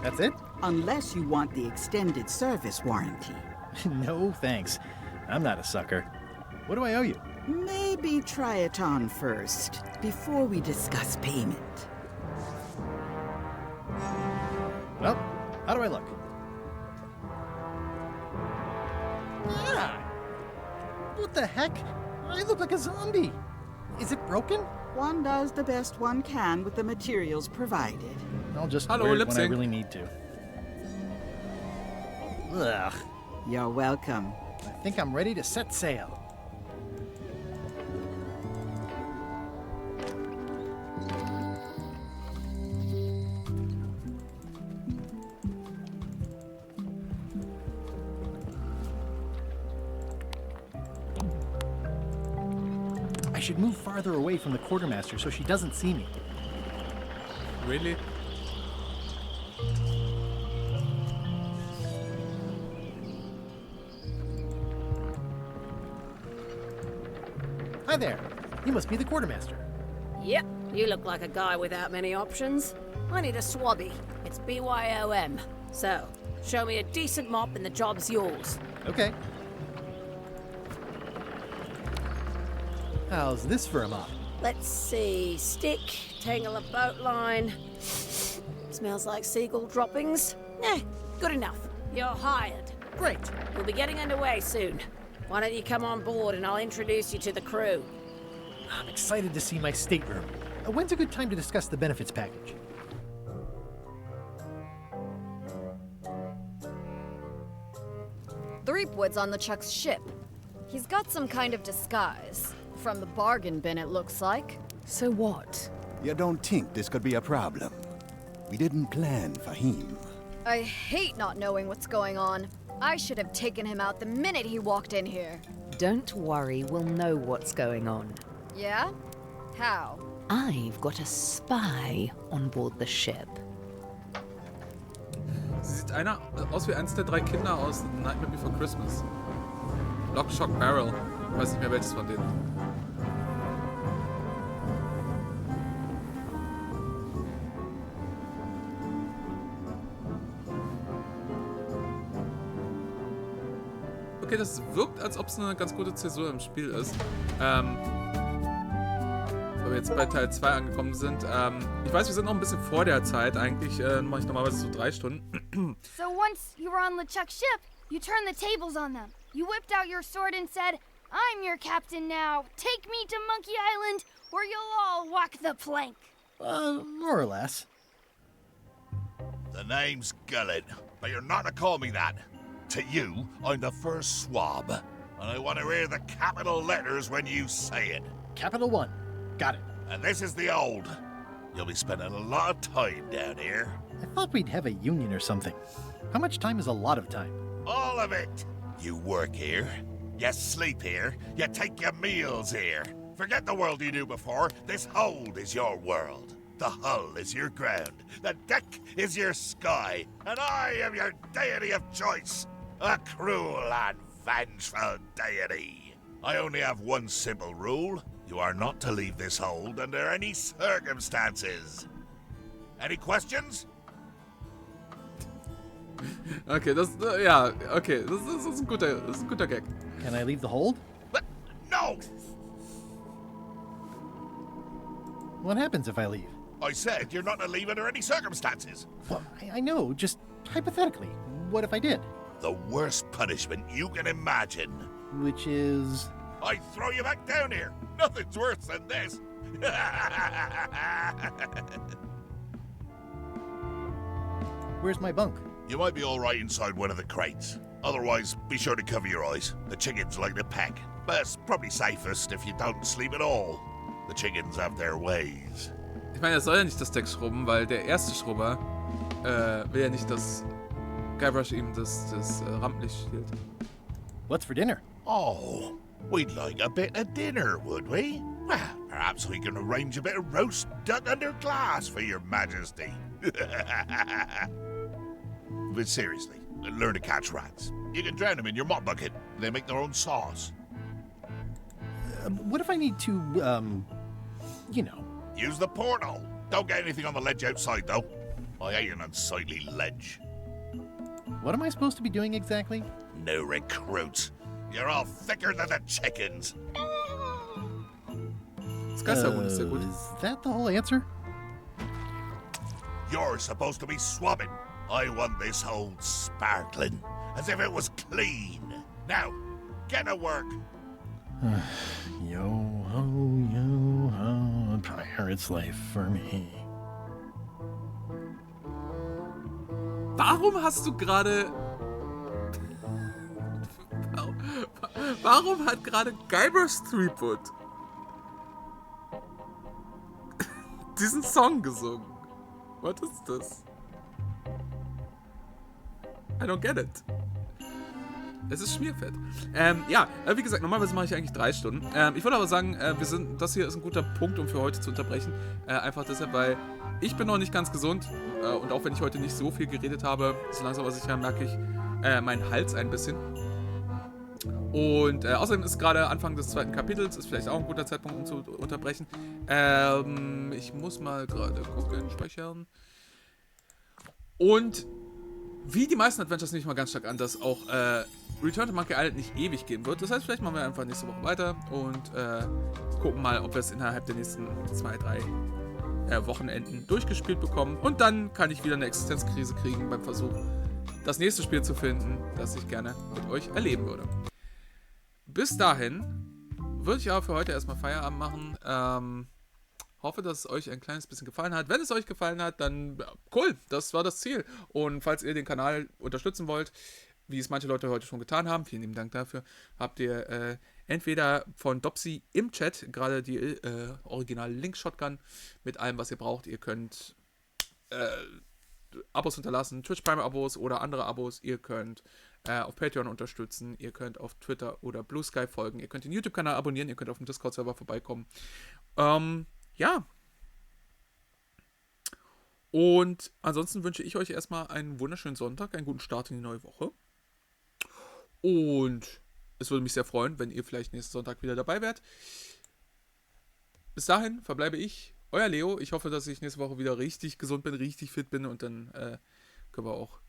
That's it? Unless you want the extended service warranty. No, thanks. I'm not a sucker. What do I owe you? Maybe try it on first, before we discuss payment. Well, how do I look? Ah! What the heck? I look like a zombie. Is it broken? One does the best one can with the materials provided. I'll just wear it when I really need to. Ugh. You're welcome. I think I'm ready to set sail. I should move farther away from the quartermaster so she doesn't see me. Really? Hi there. You must be the quartermaster. Yep, you look like a guy without many options. I need a swabby. It's BYOM. So, show me a decent mop and the job's yours. Okay. How's this for a mop? Let's see. Stick, tangle a boat line. Smells like seagull droppings. Good enough. You're hired. Great. We'll be getting underway soon. Why don't you come on board and I'll introduce you to the crew? I'm excited to see my stateroom. When's a good time to discuss the benefits package? Threepwood's on the Chuck's ship. He's got some kind of disguise. From the bargain bin, it looks like. So what? You don't think this could be a problem? We didn't plan for him. I hate not knowing what's going on. I should have taken him out the minute he walked in here. Don't worry, we'll know what's going on. Yeah? How? I've got a spy on board the ship. Sie sieht einer aus wie eins der 3 Kinder aus Nightmare Before Christmas. Lock, Shock, Barrel. Ich weiß nicht mehr welches von denen. Okay, das wirkt, als ob es eine ganz gute Zäsur im Spiel ist. Weil wir jetzt bei Teil 2 angekommen sind. Ich weiß, wir sind noch ein bisschen vor der Zeit. Eigentlich mache ich normalerweise so 3 Stunden. So once you were on LeChuck's ship, you turned the tables on them. You whipped out your sword and said, "I'm your captain now. Take me to Monkey Island, or you'll all walk the plank." More or less. The name's Gullet, but you're not to call me that. To you, I'm the first swab, and I want to hear the capital letters when you say it. Capital 1. Got it. And this is the old. You'll be spending a lot of time down here. I thought we'd have a union or something. How much time is a lot of time? All of it. You work here, you sleep here, you take your meals here. Forget the world you knew before. This hold is your world. The hull is your ground. The deck is your sky. And I am your deity of choice. A cruel and vengeful deity. I only have one simple rule. You are not to leave this hold under any circumstances. Any questions? Okay, das ja, okay, das ist ein guter Gag. Can I leave the hold? But no! What happens if I leave? I said you're not to leave under any circumstances. Well, I know, just hypothetically. What if I did? The worst punishment you can imagine. Which is... I throw you back down here. Nothing's worse than this. Where's my bunk? You might be all right inside one of the crates. Otherwise, be sure to cover your eyes. The chickens like to peck. But it's probably safest if you don't sleep at all. The chickens have their ways. Ich meine, er soll ja nicht das Deck schrubben, weil der erste Schrubber will ja nicht, dass Guybrush ihm das Rampenlicht stiehlt. What's for dinner? Oh, we'd like a bit of dinner, would we? Well, perhaps we can arrange a bit of roast duck under glass for your majesty. But seriously, learn to catch rats. You can drown them in your mop bucket. They make their own sauce. What if I need to, you know... Use the portal. Don't get anything on the ledge outside, though. I hate an unsightly ledge. What am I supposed to be doing exactly? No recruits. You're all thicker than the chickens. Is that the whole answer? You're supposed to be swabbing. I want this hole sparkling, as if it was clean. Now, get to work. Yo-ho, a pirate's life for me. Warum hast du gerade... Warum hat gerade Guybrush Threepwood diesen Song gesungen? Was ist das? I don't get it. Es ist Schmierfett. Wie gesagt, normalerweise mache ich eigentlich 3 Stunden. Ich würde aber sagen, das hier ist ein guter Punkt, um für heute zu unterbrechen. Einfach deshalb, weil ich bin noch nicht ganz gesund. Und auch wenn ich heute nicht so viel geredet habe, so langsam aber sicher merke ich meinen Hals ein bisschen. Und außerdem ist gerade Anfang des 2. Kapitels, ist vielleicht auch ein guter Zeitpunkt, um zu unterbrechen. Ich muss mal gerade gucken, speichern. Und wie die meisten Adventures nehme ich mal ganz stark an, dass auch Return to Monkey Island nicht ewig gehen wird. Das heißt, vielleicht machen wir einfach nächste Woche weiter und gucken mal, ob wir es innerhalb der nächsten 2, 3 Wochenenden durchgespielt bekommen. Und dann kann ich wieder eine Existenzkrise kriegen beim Versuch, das nächste Spiel zu finden, das ich gerne mit euch erleben würde. Bis dahin würde ich aber für heute erstmal Feierabend machen. Hoffe, dass es euch ein kleines bisschen gefallen hat. Wenn es euch gefallen hat, dann cool, das war das Ziel. Und falls ihr den Kanal unterstützen wollt, wie es manche Leute heute schon getan haben, vielen lieben Dank dafür, habt ihr entweder von Dopsy im Chat gerade die originale Link-Shotgun mit allem, was ihr braucht. Ihr könnt Abos hinterlassen, Twitch Prime-Abos oder andere Abos. Ihr könnt auf Patreon unterstützen, ihr könnt auf Twitter oder Blue Sky folgen, ihr könnt den YouTube-Kanal abonnieren, ihr könnt auf dem Discord-Server vorbeikommen. Ja. Und ansonsten wünsche ich euch erstmal einen wunderschönen Sonntag, einen guten Start in die neue Woche. Und es würde mich sehr freuen, wenn ihr vielleicht nächsten Sonntag wieder dabei wärt. Bis dahin verbleibe ich, euer Leo. Ich hoffe, dass ich nächste Woche wieder richtig gesund bin, richtig fit bin und dann können wir auch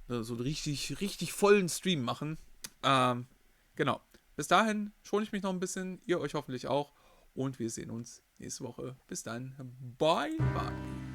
so einen richtig vollen Stream machen. Genau. Bis dahin schone ich mich noch ein bisschen, ihr euch hoffentlich auch. Und wir sehen uns nächste Woche. Bis dann. Bye, bye.